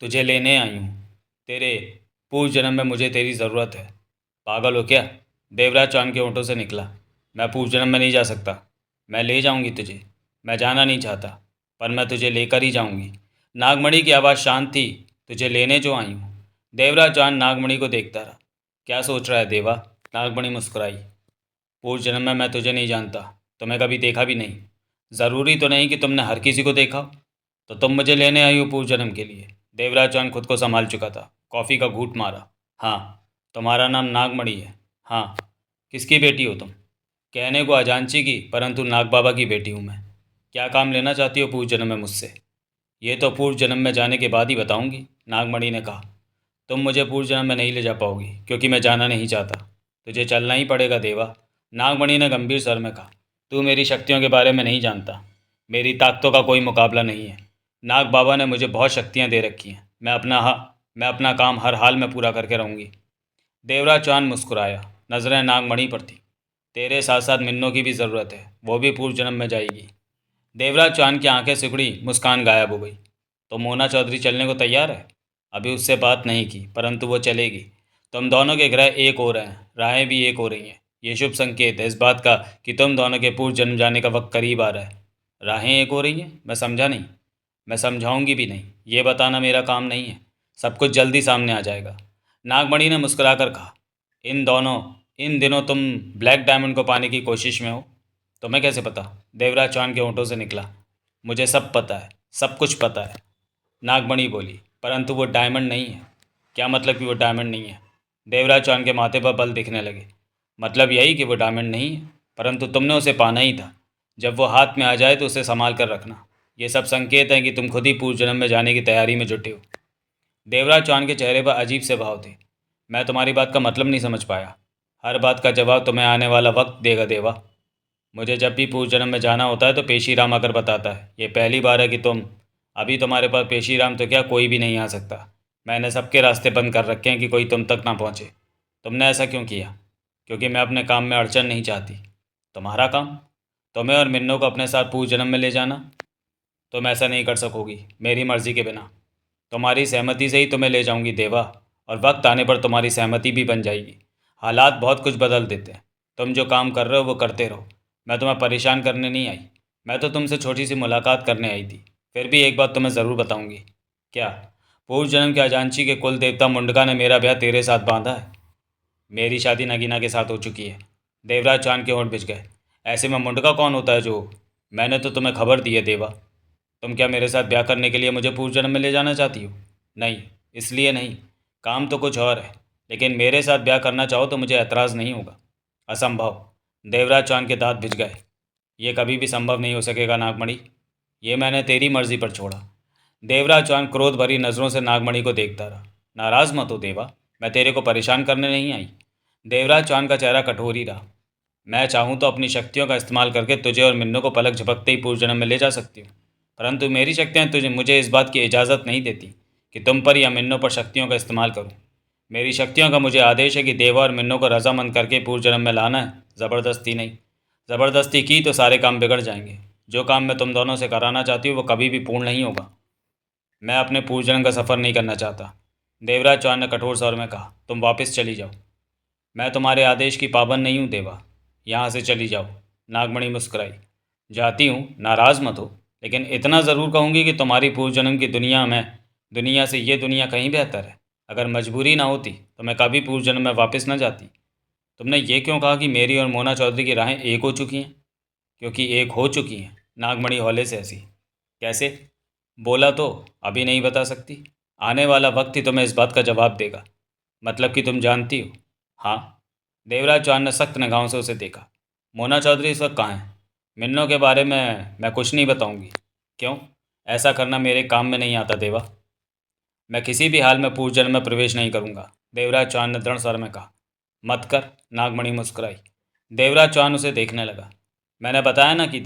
तुझे लेने आई हूँ। तेरे पूर्व जन्म में मुझे तेरी ज़रूरत है। पागल हो क्या? देवराज चौहान के होंठों से निकला। मैं पूर्व जन्म में नहीं जा सकता। मैं ले जाऊंगी तुझे। मैं जाना नहीं चाहता, पर मैं तुझे लेकर ही जाऊंगी। नागमणि की आवाज़ शांत थी। तुझे लेने जो आई हूँ। देवराज चौहान नागमणि को देखता रहा। क्या सोच रहा है देवा? नागमणि मुस्कुराई। पूर्व जन्म में मैं तुझे नहीं जानता, तुम्हें कभी देखा भी नहीं। ज़रूरी तो नहीं कि तुमने हर किसी को देखा हो। तो तुम मुझे लेने आई हो पूर्व जन्म के लिए? देवराज चौहान खुद को संभाल चुका था। कॉफ़ी का घूंट मारा। हाँ। तुम्हारा नाम नागमणि है? हाँ। किसकी बेटी हो तुम? कहने को अजांची की, परंतु नाग बाबा की बेटी हूँ मैं। क्या काम लेना चाहती हो पूर्व जन्म में मुझसे? ये तो पूर्व जन्म में जाने के बाद ही बताऊंगी, नागमणि ने कहा। तुम मुझे पूर्व जन्म में नहीं ले जा पाओगी, क्योंकि मैं जाना नहीं चाहता। तुझे चलना ही पड़ेगा देवा, नागमणि ने गंभीर स्वर में कहा। तू मेरी शक्तियों के बारे में नहीं जानता। मेरी ताकतों का कोई मुकाबला नहीं है। नाग बाबा ने मुझे बहुत शक्तियाँ दे रखी हैं। मैं अपना काम हर हाल में पूरा करके रहूँगी। देवराज चौहान मुस्कुराया। नजरें नागमणि पर थी। तेरे साथ साथ मिन्नों की भी ज़रूरत है, वो भी पूर्व जन्म में जाएगी। देवराज चौहान की आंखें सिकुड़ी, मुस्कान गायब हो गई। तो मोना चौधरी चलने को तैयार है? अभी उससे बात नहीं की, परंतु वो चलेगी। तुम दोनों के ग्रह एक हो रहे हैं, राहें भी एक हो रही हैं। ये शुभ संकेत है इस बात का कि तुम दोनों के पूर्व जन्म जाने का वक्त करीब आ रहा है। राहें एक हो रही हैं? मैं समझा नहीं। मैं समझाऊंगी भी नहीं, ये बताना मेरा काम नहीं है। सब कुछ जल्दी सामने आ जाएगा, नागमणि ने मुस्कुराकर कहा। इन दिनों तुम ब्लैक डायमंड को पाने की कोशिश में हो। तुम्हें कैसे पता? देवराज चौहान के होंठों से निकला। मुझे सब पता है, सब कुछ पता है, नागमणि बोली। परंतु वो डायमंड नहीं है। क्या मतलब कि वो डायमंड नहीं है? देवराज चौहान के माथे पर बल दिखने लगे। मतलब यही कि वो डायमंड नहीं है, परंतु तुमने उसे पाना ही था। जब वो हाथ में आ जाए तो उसे संभाल कर रखना। ये सब संकेत हैं कि तुम खुद ही पूर्व जन्म में जाने की तैयारी में जुटे हो। देवराज चौहान के चेहरे पर अजीब से भाव थे। मैं तुम्हारी बात का मतलब नहीं समझ पाया। हर बात का जवाब तुम्हें आने वाला वक्त देगा देवा। मुझे जब भी पूर्व जन्म में जाना होता है तो पेशीराम आकर बताता है। ये पहली बार है कि अभी तुम्हारे पास पेशीराम तो क्या कोई भी नहीं आ सकता। मैंने सबके रास्ते बंद कर रखे हैं कि कोई तुम तक ना पहुँचे। तुमने ऐसा क्यों किया? क्योंकि मैं अपने काम में अड़चन नहीं चाहती। तुम्हारा काम? तुम्हें और मिन्नो को अपने साथ पूर्व जन्म में ले जाना। तुम ऐसा नहीं कर सकोगी मेरी मर्ज़ी के बिना। तुम्हारी सहमति से ही तुम्हें ले जाऊंगी देवा, और वक्त आने पर तुम्हारी सहमति भी बन जाएगी। हालात बहुत कुछ बदल देते हैं। तुम जो काम कर रहे हो वो करते रहो। मैं तुम्हें परेशान करने नहीं आई। मैं तो तुमसे छोटी सी मुलाकात करने आई थी। फिर भी एक बात तुम्हें ज़रूर बताऊंगी। क्या? पूर्व जन्म के अजांची के कुल देवता मुंडका ने मेरा ब्याह तेरे साथ बांधा है। मेरी शादी नगीना के साथ हो चुकी है। देवराज चांद के होंठ बिछ गए। ऐसे में मुंडका कौन होता है जो? मैंने तो तुम्हें खबर दी है देवा। तुम क्या मेरे साथ ब्याह करने के लिए मुझे पूर्व जन्म में ले जाना चाहती हो? नहीं, इसलिए नहीं। काम तो कुछ और है। लेकिन मेरे साथ ब्याह करना चाहो तो मुझे ऐतराज़ नहीं होगा। असंभव। देवराज चांद के दांत भिज गए। ये कभी भी संभव नहीं हो सकेगा नागमणि। ये मैंने तेरी मर्जी पर छोड़ा। देवराज चांद क्रोध भरी नज़रों से नागमणि को देखता रहा। नाराज़ मत हो देवा, मैं तेरे को परेशान करने नहीं आई। देवराज चांद का चेहरा कठोर ही रहा। मैं चाहूँ तो अपनी शक्तियों का इस्तेमाल करके तुझे और मिन्नू को पलक झपकते ही पूर्व जन्म में ले जा सकती हूँ। परंतु मेरी शक्तियाँ तुझे मुझे इस बात की इजाज़त नहीं देती कि तुम पर या मिन्नू पर शक्तियों का इस्तेमाल करूँ। मेरी शक्तियों का मुझे आदेश है कि देवा और मिन्नू को रजामंद करके पूर्व जन्म में लाना है, ज़बरदस्ती नहीं। ज़बरदस्ती की तो सारे काम बिगड़ जाएंगे। जो काम मैं तुम दोनों से कराना चाहती हूँ वो कभी भी पूर्ण नहीं होगा। मैं अपने पूर्व जन्म का सफ़र नहीं करना चाहता। देवराज चौहान ने कठोर स्वर में कहा। तुम वापस चली जाओ। मैं तुम्हारे आदेश की पाबंद नहीं हूँ देवा। यहाँ से चली जाओ। नागमणि मुस्कुराई। जाती हूँ, नाराज़ मत हो। लेकिन इतना ज़रूर कहूँगी कि तुम्हारी पूर्व जन्म की दुनिया से ये दुनिया कहीं बेहतर है। अगर मजबूरी ना होती तो मैं कभी पूर्व जन्म में वापस न जाती। तुमने ये क्यों कहा कि मेरी और मोना चौधरी की राहें एक हो चुकी हैं? क्योंकि एक हो चुकी हैं। नागमणि हौले से हंसी। कैसे? बोला तो अभी नहीं बता सकती। आने वाला वक्त ही तुम्हें इस बात का जवाब देगा। मतलब कि तुम जानती हो? हाँ। देवराज चौहान ने सख्त निगाहों से उसे देखा। मोना चौधरी इस वक्त कहाँ है? मिन्नो के बारे में मैं कुछ नहीं बताऊंगी। क्यों? ऐसा करना मेरे काम में नहीं आता देवा। मैं किसी भी हाल में पूर्व जन्म में प्रवेश नहीं करूंगा। देवराज चौहान ने दृढ़ स्वर में कहा। मत कर। नागमणि मुस्कुराई। देवराज चौहान उसे देखने लगा। मैंने बताया ना कि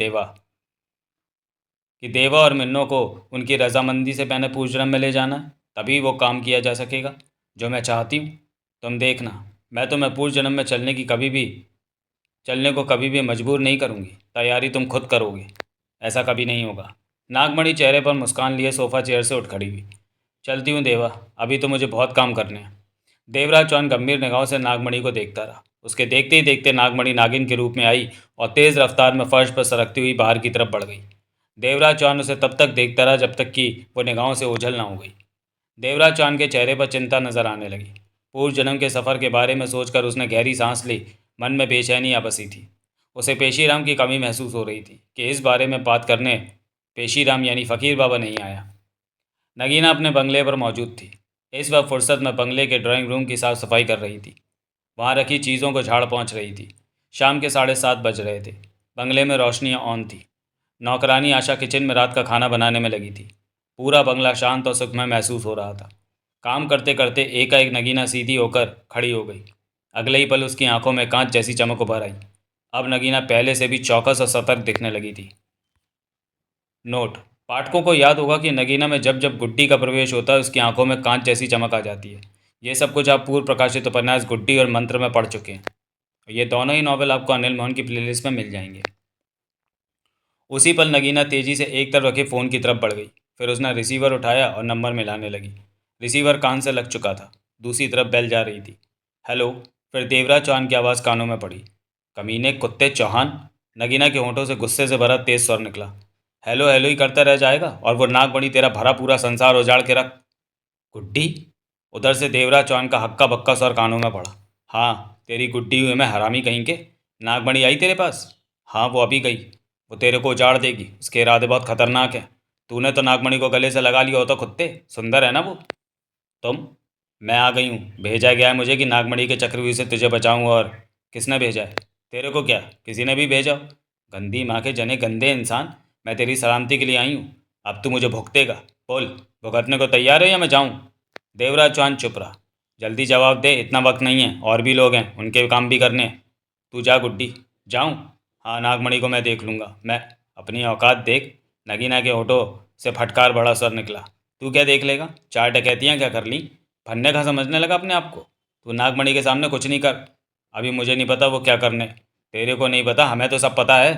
देवा और मिन्नो को उनकी रजामंदी से मैंने पूर्व जन्म में ले जाना है, तभी वो काम किया जा सकेगा जो मैं चाहती हूँ। तुम देखना, मैं तुम्हें पूर्व जन्म में चलने को कभी भी मजबूर नहीं करूँगी। तैयारी तुम खुद करोगे। ऐसा कभी नहीं होगा। नागमणि चेहरे पर मुस्कान लिए सोफ़ा चेयर से उठ खड़ी हुई। चलती हूँ देवा, अभी तो मुझे बहुत काम करने हैं। देवराज चौहान गंभीर निगाहों से नागमणि को देखता रहा। उसके देखते ही देखते नागमणि नागिन के रूप में आई और तेज़ रफ्तार में फर्श पर सरकती हुई बाहर की तरफ बढ़ गई। देवराज चौहान उसे तब तक देखता रहा जब तक कि वो निगाहों से ओझल ना हो गई। देवराज चौहान के चेहरे पर चिंता नजर आने लगी। पूर्व जन्म के सफ़र के बारे में सोचकर उसने गहरी सांस ली। मन में बेचैनी आ बसी थी। उसे पेशीराम की कमी महसूस हो रही थी कि इस बारे में बात करने पेशीराम यानी फ़कीर बाबा नहीं आया। नगीना अपने बंगले पर मौजूद थी। इस वक्त फुर्सत में बंगले के ड्राइंग रूम की साफ़ सफाई कर रही थी। वहाँ रखी चीज़ों को झाड़ पहुँच रही थी। शाम के 7:30 बज रहे थे। बंगले में रोशनियाँ ऑन थी। नौकरानी आशा किचन में रात का खाना बनाने में लगी थी। पूरा बंगला शांत और सुखमय महसूस हो रहा था। काम करते करते एकाएक नगीना सीधी होकर खड़ी हो गई। अगले ही पल उसकी आंखों में कांच जैसी चमक उभर आई। अब नगीना पहले से भी चौकस और सतर्क दिखने लगी थी। नोट: पाठकों को याद होगा कि नगीना में जब जब गुड्डी का प्रवेश होता है उसकी आंखों में कांच जैसी चमक आ जाती है। ये सब कुछ आप पूर्व प्रकाशित उपन्यास गुड्डी और मंत्र में पढ़ चुके हैं। ये दोनों ही नॉवेल आपको अनिल मोहन की प्लेलिस्ट में मिल जाएंगे। उसी पल नगीना तेजी से एक तरफ रखे फ़ोन की तरफ बढ़ गई। फिर उसने रिसीवर उठाया और नंबर मिलाने लगी। रिसीवर कान से लग चुका था। दूसरी तरफ बेल जा रही थी। हेलो। फिर देवराज चौहान की आवाज़ कानों में पड़ी। कमीने कुत्ते चौहान। नगीना के होंठों से गुस्से से भरा तेज स्वर निकला। हेलो हेलो ही करता रह जाएगा और वो नाक बड़ी तेरा भरा पूरा संसार उजाड़ के रख। गुड्डी। उधर से देवराज चौहान का हक्का बक्का स्वर कानों में पड़ा। हाँ, तेरी गुड्डी हुई मैं हरामी कहीं के। नागमणि आई तेरे पास? हाँ, वो अभी गई। वो तेरे को उजाड़ देगी। उसके इरादे बहुत खतरनाक हैं। तूने तो नागमणि को गले से लगा लिया हो तो कुत्ते। सुंदर है ना वो? तुम? मैं आ गई हूँ। भेजा गया है मुझे कि नागमणि के चक्रव्यूह से तुझे बचाऊँ। और किसने भेजा है? तेरे को क्या, किसी ने भी भेजा हो? गंदी माँ के जने गंदे इंसान। मैं तेरी सलामती के लिए आई हूँ। अब तू मुझे भुगतेगा। बोल, भुगतने को तैयार है या मैं जाऊँ? देवराज चौहान चुप रहा। जल्दी जवाब दे, इतना वक्त नहीं है, और भी लोग हैं, उनके काम भी करने हैं। तू जा गुड्डी। जाऊँ? हाँ, नागमणि को मैं देख लूँगा। मैं अपनी औकात देख। नगीना के होठों से फटकार बड़ा स्वर निकला। तू क्या देख लेगा? 4 डकैतियाँ क्या कर ली? फन्ने का समझने लगा अपने आप को? तू नागमणि के सामने कुछ नहीं कर। अभी मुझे नहीं पता वो क्या करने। तेरे को नहीं पता, हमें तो सब पता है।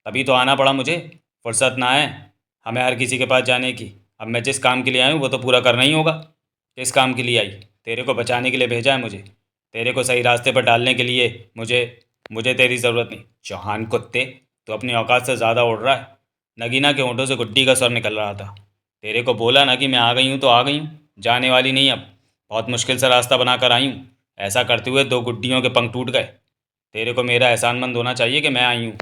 तभी तो आना पड़ा मुझे। फुर्सत ना है हमें हर किसी के पास जाने की। अब मैं जिस काम के लिए आया हूँ वो तो पूरा करना ही होगा। किस काम के लिए आई? तेरे को बचाने के लिए भेजा है मुझे। तेरे को सही रास्ते पर डालने के लिए। मुझे मुझे तेरी ज़रूरत नहीं। चौहान कुत्ते, तो अपनी औकात से ज़्यादा उड़ रहा है। नगीना के होंठों से गुड्डी का स्वर निकल रहा था। तेरे को बोला ना कि मैं आ गई हूँ तो आ गई हूँ, जाने वाली नहीं अब। बहुत मुश्किल से रास्ता बनाकर आई हूँ। ऐसा करते हुए 2 गुड्डियों के पंख टूट गए। तेरे को मेरा एहसानमंद होना चाहिए कि मैं आई हूँ।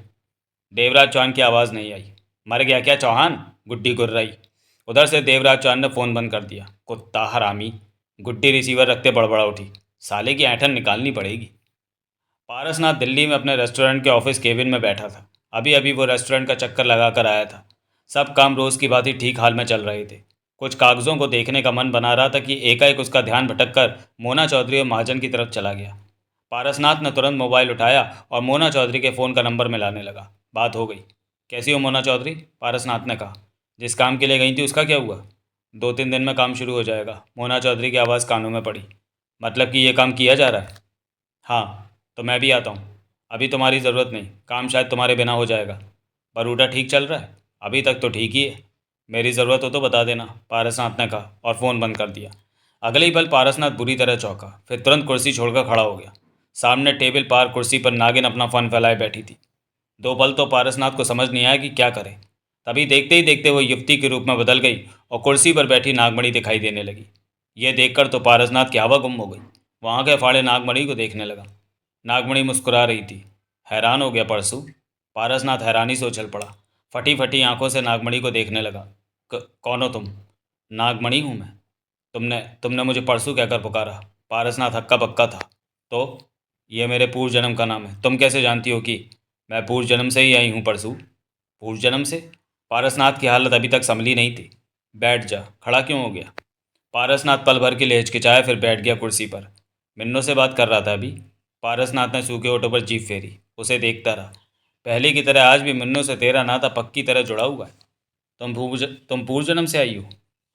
देवराज चौहान की आवाज़ नहीं आई। मर गया क्या चौहान? गुड्डी गुर्राई। उधर से देवराज चौहान ने फ़ोन बंद कर दिया। कुत्ता हरामी। गुड्डी रिसीवर रखते बड़बड़ा उठी। साले की ऐंठन निकालनी पड़ेगी। पारसनाथ दिल्ली में अपने रेस्टोरेंट के ऑफिस केबिन में बैठा था। अभी अभी वो रेस्टोरेंट का चक्कर लगा कर आया था। सब काम रोज़ की भांति ठीक हाल में चल रहे थे। कुछ कागज़ों को देखने का मन बना रहा था कि एकाएक उसका ध्यान भटक कर मोना चौधरी और महाजन की तरफ चला गया। पारसनाथ ने तुरंत मोबाइल उठाया और मोना चौधरी के फ़ोन का नंबर मिलाने लगा। बात हो गई। कैसी हो मोना चौधरी? पारसनाथ ने कहा। जिस काम के लिए गई थी उसका क्या हुआ? 2-3 दिन में काम शुरू हो जाएगा। मोना चौधरी की आवाज़ कानों में पड़ी। मतलब कि ये काम किया जा रहा है? हाँ, तो मैं भी आता हूँ। अभी तुम्हारी ज़रूरत नहीं, काम शायद तुम्हारे बिना हो जाएगा। बरूटा ठीक चल रहा है? अभी तक तो ठीक ही है। मेरी ज़रूरत हो तो बता देना, पारसनाथ ने कहा और फ़ोन बंद कर दिया। अगले ही पल पारसनाथ बुरी तरह चौंका, फिर तुरंत कुर्सी छोड़कर खड़ा हो गया। सामने टेबल पार कुर्सी पर नागिन अपना फन फैलाए बैठी थी। 2 पल तो पारसनाथ को समझ नहीं आया कि क्या करे। तभी देखते ही देखते वो युवती के रूप में बदल गई और कुर्सी पर बैठी नागमणि दिखाई देने लगी। ये देखकर तो पारसनाथ की हवा गुम हो गई। वहाँ के फाड़े नागमणि को देखने लगा। नागमणि मुस्कुरा रही थी। हैरान हो गया परसू। पारसनाथ हैरानी से उछल पड़ा। फटी फटी आंखों से नागमणि को देखने लगा। कौन हो तुम? नागमणि हूँ मैं। तुमने तुमने मुझे परसू कहकर पुकारा। पारसनाथ हक्का बक्का था। तो ये मेरे पूर्व जन्म का नाम है। तुम कैसे जानती हो कि मैं पूर्व जन्म से ही आई हूँ परसू? पूर्व जन्म से? पारसनाथ की हालत अभी तक संभली नहीं थी। बैठ जा, खड़ा क्यों हो गया? पारसनाथ पल भर के लिए हिचकिचाया, फिर बैठ गया कुर्सी पर। मिन्नो से बात कर रहा था अभी। पारसनाथ ने सूखे होठों पर जीभ फेरी। उसे देखता रहा। पहले की तरह आज भी मिन्नो से तेरा नाता पक्की तरह जुड़ा हुआ है। तुम पूर्व जन्म से आई हो?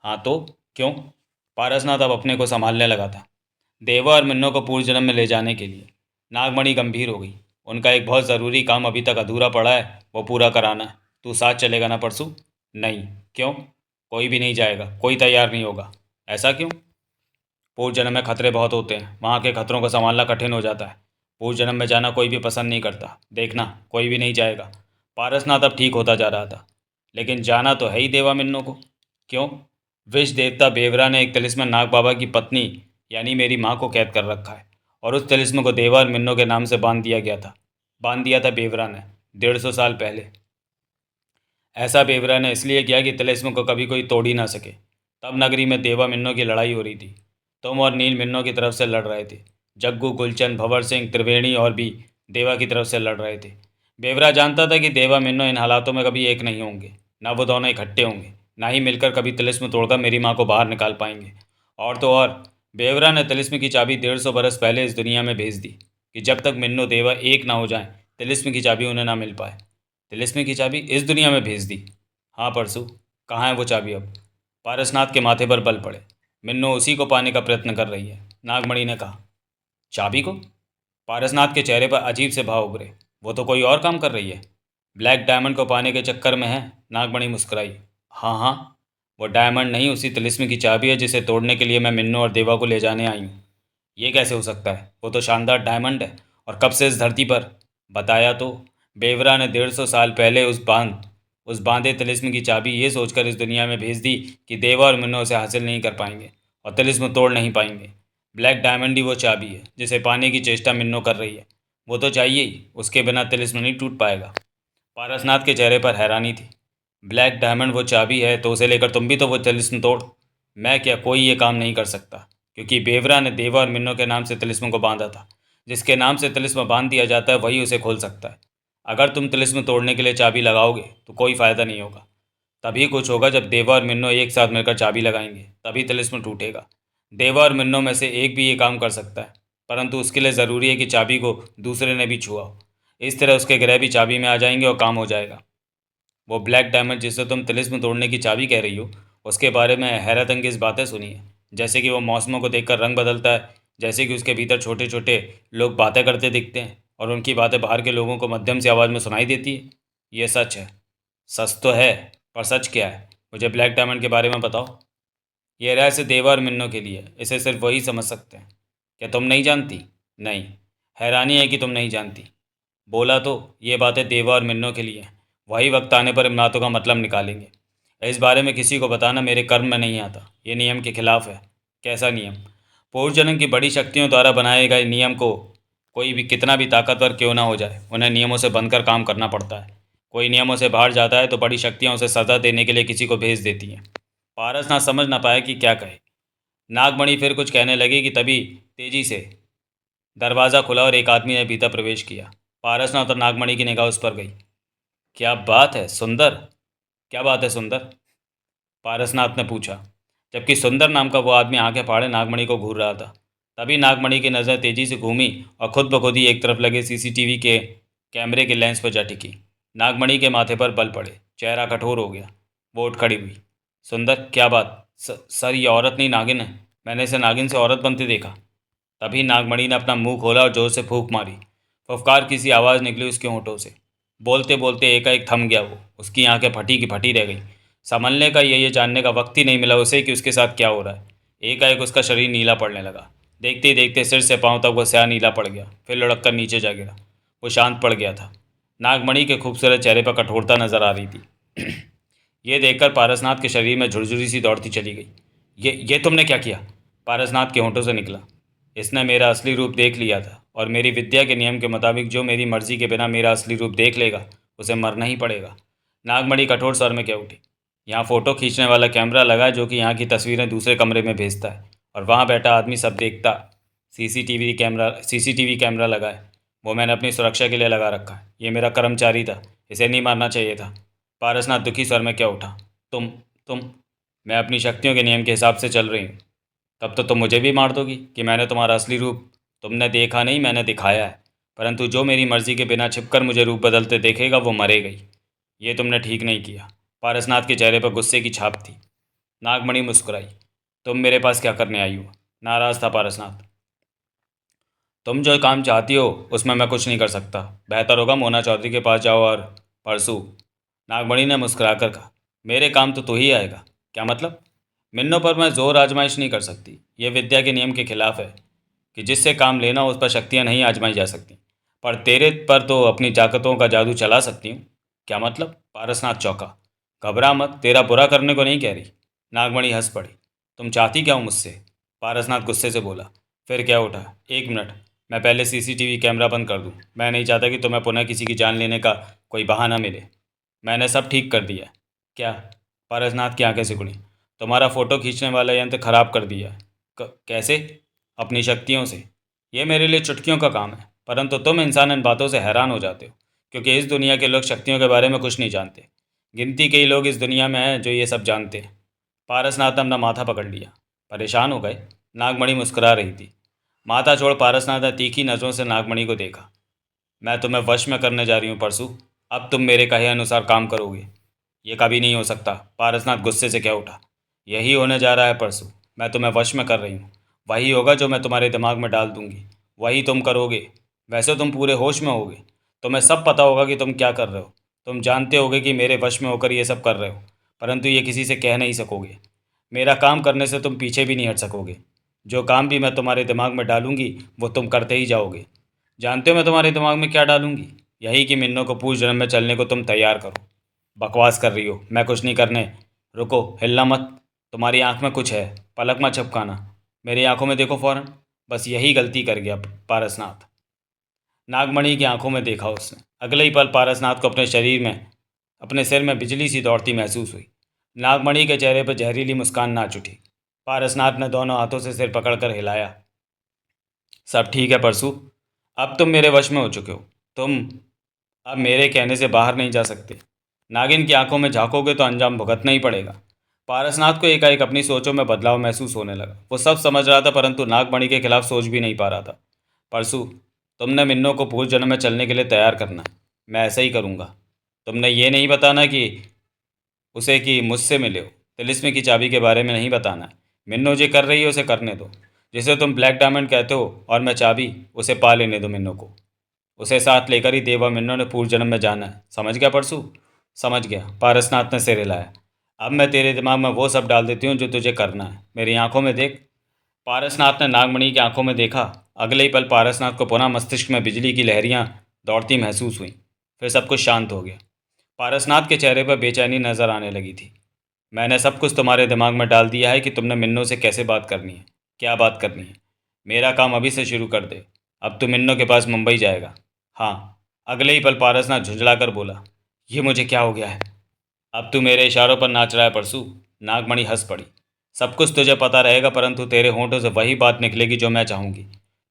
हाँ तो क्यों? पारसनाथ अब अपने को संभालने लगा था। देवा और मिन्नो को पूर्व जन्म में ले जाने के लिए। नागमणि गंभीर हो गई। उनका एक बहुत ज़रूरी काम अभी तक अधूरा पड़ा है, वो पूरा कराना है। तू साथ चलेगा ना परसू? नहीं। क्यों? कोई भी नहीं जाएगा, कोई तैयार नहीं होगा। ऐसा क्यों? पूर्व जन्म में खतरे बहुत होते हैं, वहाँ के खतरों को संभालना कठिन हो जाता है। पूर्व जन्म में जाना कोई भी पसंद नहीं करता। देखना, कोई भी नहीं जाएगा। पारसनाथ अब ठीक होता जा रहा था। लेकिन जाना तो है ही देवा मिन्नो को। क्यों? विष देवता बेवरा ने एक तिलिस्म नाग बाबा की पत्नी यानी मेरी माँ को कैद कर रखा है, और उस तिलिस्म को देवा और मिन्नो के नाम से बांध दिया था बेवरा ने 150 साल पहले। ऐसा बेवरा ने इसलिए किया कि तिलिस्म को कभी कोई तोड़ ही ना सके। तब नगरी में देवा मिन्नो की लड़ाई हो रही थी। तुम और नील मिन्नो की तरफ से लड़ रहे थे। जग्गू, गुलचंद, भंवर सिंह, त्रिवेणी और भी देवा की तरफ से लड़ रहे थे। बेवरा जानता था कि देवा मिन्नो इन हालातों में कभी एक नहीं होंगे। ना वो दोनों इकट्ठे होंगे, ना ही मिलकर कभी तिलिस्म तोड़कर मेरी माँ को बाहर निकाल पाएंगे। और तो और, बेवरा ने तिलिस्म की चाबी 150 बरस पहले इस दुनिया में भेज दी कि जब तक मिन्नो देवा एक ना हो जाएं, तिलिस्म की चाबी उन्हें ना मिल पाए। तिलिस्म की चाबी इस दुनिया में भेज दी? हाँ परसू। कहाँ है वो चाबी अब? पारसनाथ के माथे पर बल पड़े। मिन्नो उसी को पाने का प्रयत्न कर रही है, नागमणि ने कहा। चाबी को? पारसनाथ के चेहरे पर अजीब से भाव उभरे। वो तो कोई और काम कर रही है। ब्लैक डायमंड को पाने के चक्कर में है। नागमणि मुस्कुराई। हाँ हाँ, वो डायमंड नहीं, उसी तिलिस्म की चाबी है जिसे तोड़ने के लिए मैं मिन्नो और देवा को ले जाने आई हूँ। ये कैसे हो सकता है? वो तो शानदार डायमंड है, और कब से इस धरती पर? बताया तो। बेवरा ने 150 साल पहले उस बांधे तिलिस्म की चाबी ये सोचकर इस दुनिया में भेज दी कि देवा और मिन्नो उसे हासिल नहीं कर पाएंगे और तिलिस्म तोड़ नहीं पाएंगे। ब्लैक डायमंड ही वो चाबी है जिसे पाने की चेष्टा मिन्नो कर रही है। वो तो चाहिए ही, उसके बिना तिलिस्म नहीं टूट पाएगा। पारसनाथ के चेहरे पर हैरानी थी। ब्लैक डायमंड वो चाबी है तो उसे लेकर तुम भी तो वो तिलिस्म तोड़। मैं क्या, कोई ये काम नहीं कर सकता, क्योंकि बेवरा ने देवा और मिन्नो के नाम से तिलिस्म को बांधा था। जिसके नाम से तिलिस्म बांध दिया जाता है वही उसे खोल सकता है। अगर तुम तिलिस्म तोड़ने के लिए चाबी लगाओगे तो कोई फ़ायदा नहीं होगा। तभी कुछ होगा जब देवा और मिन्नो एक साथ मिलकर चाबी लगाएंगे, तभी तिलिस्म टूटेगा। देवा और मिन्नो में से एक भी ये काम कर सकता है, परंतु उसके लिए ज़रूरी है कि चाबी को दूसरे ने भी छुआ हो। इस तरह उसके ग्रह भी चाबी में आ जाएंगे और काम हो जाएगा। वो ब्लैक डायमंड जिसे तुम तिलिस्म तोड़ने की चाबी कह रही हो, उसके बारे में हैरत अंगेज बातें सुनी है। जैसे कि वो मौसमों को देखकर रंग बदलता है, जैसे कि उसके भीतर छोटे छोटे लोग बातें करते दिखते हैं और उनकी बातें बाहर के लोगों को मध्यम सी आवाज़ में सुनाई देती है। ये सच है। सच तो है, पर सच क्या है? मुझे ब्लैक डायमंड के बारे में बताओ। ये रहस्य देवा और मिन्नो के लिए है। इसे सिर्फ वही समझ सकते हैं। क्या तुम नहीं जानती? नहीं। हैरानी है कि तुम नहीं जानती। बोला तो ये बातें देवा और मिन्नो के लिए हैं। वही वक्त आने पर इन बातों का मतलब निकालेंगे। इस बारे में किसी को बताना मेरे कर्म में नहीं आता। ये नियम के खिलाफ है। कैसा नियम? पूर्वजन्म की बड़ी शक्तियों द्वारा बनाए गए नियम को कोई भी कितना भी ताकतवर क्यों ना हो जाए, उन्हें नियमों से बनकर काम करना पड़ता है। कोई नियमों से बाहर जाता है तो बड़ी शक्तियाँ उसे सज़ा देने के लिए किसी को भेज देती हैं। पारस ना समझ ना पाया कि क्या कहे। नागमणि फिर कुछ कहने लगी कि तभी तेजी से दरवाज़ा खुला और एक आदमी ने भीतर प्रवेश किया। पारसनाथ और नागमणि की निगाह उस पर गई। क्या बात है सुंदर? क्या बात है सुंदर? पारसनाथ ने पूछा, जबकि सुंदर नाम का वो आदमी आंखें फाड़े नागमणि को घूर रहा था। तभी नागमणि की नज़र तेजी से घूमी और खुद ब खुद ही एक तरफ लगे सीसीटीवी के कैमरे के लेंस पर जा टिकी। नागमणि के माथे पर बल पड़े, चेहरा कठोर हो गया। वो उठ खड़ी हुई। सुंदर, क्या बात? सर, ये औरत नहीं नागिन है। मैंने इसे नागिन से औरत बनते देखा। तभी नागमणि ने अपना मुंह खोला और जोर से फूंक मारी। फुफकार की सी आवाज़ निकली उसके होंठों से। बोलते बोलते एकाएक थम गया वो। उसकी आंखें फटी की फटी रह गईं। संभलने का ये जानने का वक्त ही नहीं मिला उसे कि उसके साथ क्या हो रहा है। एकाएक उसका शरीर नीला पड़ने लगा। देखते ही देखते सिर से पांव तक वो स्याह नीला पड़ गया, फिर लुढ़क कर नीचे जा गिरा। वो शांत पड़ गया था। नागमणि के खूबसूरत चेहरे पर कठोरता नजर आ रही थी। ये देखकर पारसनाथ के शरीर में झुरझुरी सी दौड़ती चली गई। ये तुमने क्या किया? पारसनाथ के होंठों से निकला। इसने मेरा असली रूप देख लिया था और मेरी विद्या के नियम के मुताबिक जो मेरी मर्जी के बिना मेरा असली रूप देख लेगा उसे मरना ही पड़ेगा। नागमणि कठोर स्वर में कह उठी। यहाँ फ़ोटो खींचने वाला कैमरा लगा है जो कि यहाँ की तस्वीरें दूसरे कमरे में भेजता है और वहाँ बैठा आदमी सब देखता। सीसीटीवी कैमरा लगा है। वो मैंने अपनी सुरक्षा के लिए लगा रखा है। ये मेरा कर्मचारी था। इसे नहीं मारना चाहिए था। पारसनाथ दुखी स्वर में क्या उठा। तुम मैं अपनी शक्तियों के नियम के हिसाब से चल रही हूँ। तब तो तुम मुझे भी मार दोगी कि मैंने तुम्हारा असली रूप तुमने देखा नहीं, मैंने दिखाया है। परंतु जो मेरी मर्जी के बिना छिपकर मुझे रूप बदलते देखेगा वो मरेगा ही। ये तुमने ठीक नहीं किया। पारसनाथ के चेहरे पर गुस्से की छाप थी। नागमणि मुस्कुराई। तुम मेरे पास क्या करने आई हो? नाराज था पारसनाथ। तुम जो काम चाहती हो उसमें मैं कुछ नहीं कर सकता। बेहतर होगा मोना चौधरी के पास जाओ और परसू। नागमणि ने मुस्कुराकर कहा, मेरे काम तो तू ही आएगा। क्या मतलब? मिन्नों पर मैं जोर आजमाइश नहीं कर सकती। यह विद्या के नियम के खिलाफ है कि जिससे काम लेना हो उस पर शक्तियाँ नहीं आजमाई जा सकती। पर तेरे पर तो अपनी ताकतों का जादू चला सकती हूँ। क्या मतलब? पारसनाथ चौंका। घबरा मत, तेरा बुरा करने को नहीं कह रही। नागमणि हंस पड़ी। तुम चाहती क्या हो मुझसे? पारसनाथ गुस्से से बोला। फिर क्या उठा? एक मिनट, मैं पहले सीसीटीवी कैमरा बंद कर दूं। मैं नहीं चाहता कि तुम्हें पुनः किसी की जान लेने का कोई बहाना मिले। मैंने सब ठीक कर दिया। क्या? पारसनाथ की आंखें सिकुड़ी। तुम्हारा फ़ोटो खींचने वाला यंत्र खराब कर दिया है। कैसे? अपनी शक्तियों से। ये मेरे लिए चुटकियों का काम है, परंतु तुम इंसान इन बातों से हैरान हो जाते हो क्योंकि इस दुनिया के लोग शक्तियों के बारे में कुछ नहीं जानते। गिनती के ही लोग इस दुनिया में हैं जो ये सब जानते हैं। पारसनाथ ने अपना माथा पकड़ लिया। परेशान हो गए? नागमणि मुस्कुरा रही थी। माथा छोड़ पारसनाथ ने तीखी नज़रों से नागमणि को देखा। मैं तुम्हें वश में करने जा रही हूँ परसू। अब तुम मेरे कहे अनुसार काम करोगे। ये कभी नहीं हो सकता। पारसनाथ गुस्से से कह उठा। यही होने जा रहा है परसू। मैं तुम्हें वश में कर रही हूँ। वही होगा जो मैं तुम्हारे दिमाग में डाल दूंगी, वही तुम करोगे। वैसे तुम पूरे होश में होगे। तुम्हें सब पता होगा कि तुम क्या कर रहे हो। तुम जानते होगे कि मेरे वश में होकर ये सब कर रहे हो, परंतु ये किसी से कह नहीं सकोगे। मेरा काम करने से तुम पीछे भी नहीं हट सकोगे। जो काम भी मैं तुम्हारे दिमाग में डालूंगी वो तुम करते ही जाओगे। जानते हो मैं तुम्हारे दिमाग में क्या डालूंगी? यही कि मिन्नो को पूछ जन्म में चलने को तुम तैयार करो। बकवास कर रही हो, मैं कुछ नहीं करने। रुको, हिलना मत। तुम्हारी आंख में कुछ है, पलक मत झपकाना। मेरी आंखों में देखो फौरन। बस यही गलती कर गया पारसनाथ। नागमणि की आंखों में देखा उसने। अगले ही पल पारसनाथ को अपने शरीर में, अपने सिर में बिजली सी दौड़ती महसूस हुई। नागमणि के चेहरे पर जहरीली मुस्कान नाच उठी। पारसनाथ ने दोनों हाथों से सिर पकड़कर हिलाया। सब ठीक है परसू। अब तुम मेरे वश में हो चुके हो। तुम अब मेरे कहने से बाहर नहीं जा सकते। नागिन की आंखों में झांकोगे तो अंजाम भुगतना ही पड़ेगा। पारसनाथ को एकाएक अपनी सोचों में बदलाव महसूस होने लगा। वो सब समझ रहा था परंतु नागमणि के खिलाफ सोच भी नहीं पा रहा था। परसू, तुमने मिन्नो को पूर्व जन्म में चलने के लिए तैयार करना। मैं ऐसा ही करूँगा। तुमने ये नहीं बताना कि उसे कि मुझसे मिले हो। तिलिस्मी की चाबी के बारे में नहीं बताना। मिन्नो जो कर रही है उसे करने दो। जिसे तुम ब्लैक डायमंड कहते हो और मैं चाबी, उसे पा लेने दो मिन्नो को। उसे साथ लेकर ही देवा मिन्नो ने पूर्व जन्म में जाना है। समझ गया परसू? समझ गया, पारसनाथ ने सिर हिलाया। अब मैं तेरे दिमाग में वो सब डाल देती हूँ जो तुझे करना है। मेरी आंखों में देख। पारसनाथ ने नागमणि की आंखों में देखा। अगले ही पल पारसनाथ को पुनः मस्तिष्क में बिजली की लहरियां दौड़ती महसूस हुई। फिर सब कुछ शांत हो गया। पारसनाथ के चेहरे पर बेचैनी नजर आने लगी थी। मैंने सब कुछ तुम्हारे दिमाग में डाल दिया है कि तुमने मिन्नो से कैसे बात करनी है, क्या बात करनी है। मेरा काम अभी से शुरू कर दे। अब तू मिन्नो के पास मुंबई जाएगा। हाँ। अगले ही पल पारसनाथ झुंझला कर बोला, ये मुझे क्या हो गया है? अब तू मेरे इशारों पर नाच रहा है परसू। नागमणि हंस पड़ी। सब कुछ तुझे पता रहेगा परंतु तेरे होंठों से वही बात निकलेगी जो मैं चाहूँगी।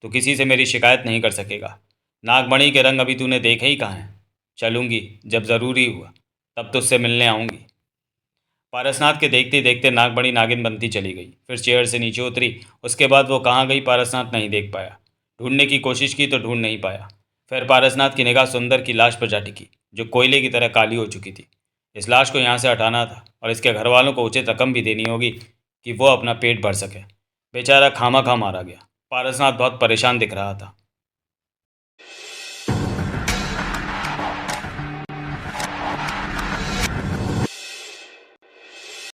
तू किसी से मेरी शिकायत नहीं कर सकेगा। नागमणि के रंग अभी तूने देखे ही कहाँ हैं। चलूँगी, जब ज़रूरी हुआ तब तुझसे मिलने आऊँगी। पारसनाथ के देखते देखते नागमणि नागिन बनती चली गई। फिर चेयर से नीचे उतरी। उसके बाद वो कहाँ गई पारसनाथ नहीं देख पाया। ढूंढने की कोशिश की तो ढूंढ नहीं पाया। फिर पारसनाथ की निगाह सुंदर की लाश पर जा टिकी, जो कोयले की तरह काली हो चुकी थी। इस लाश को यहाँ से हटाना था और इसके घर वालों को उचित रकम भी देनी होगी कि वो अपना पेट भर सके। बेचारा खामा खा मारा गया। पारसनाथ बहुत परेशान दिख रहा था।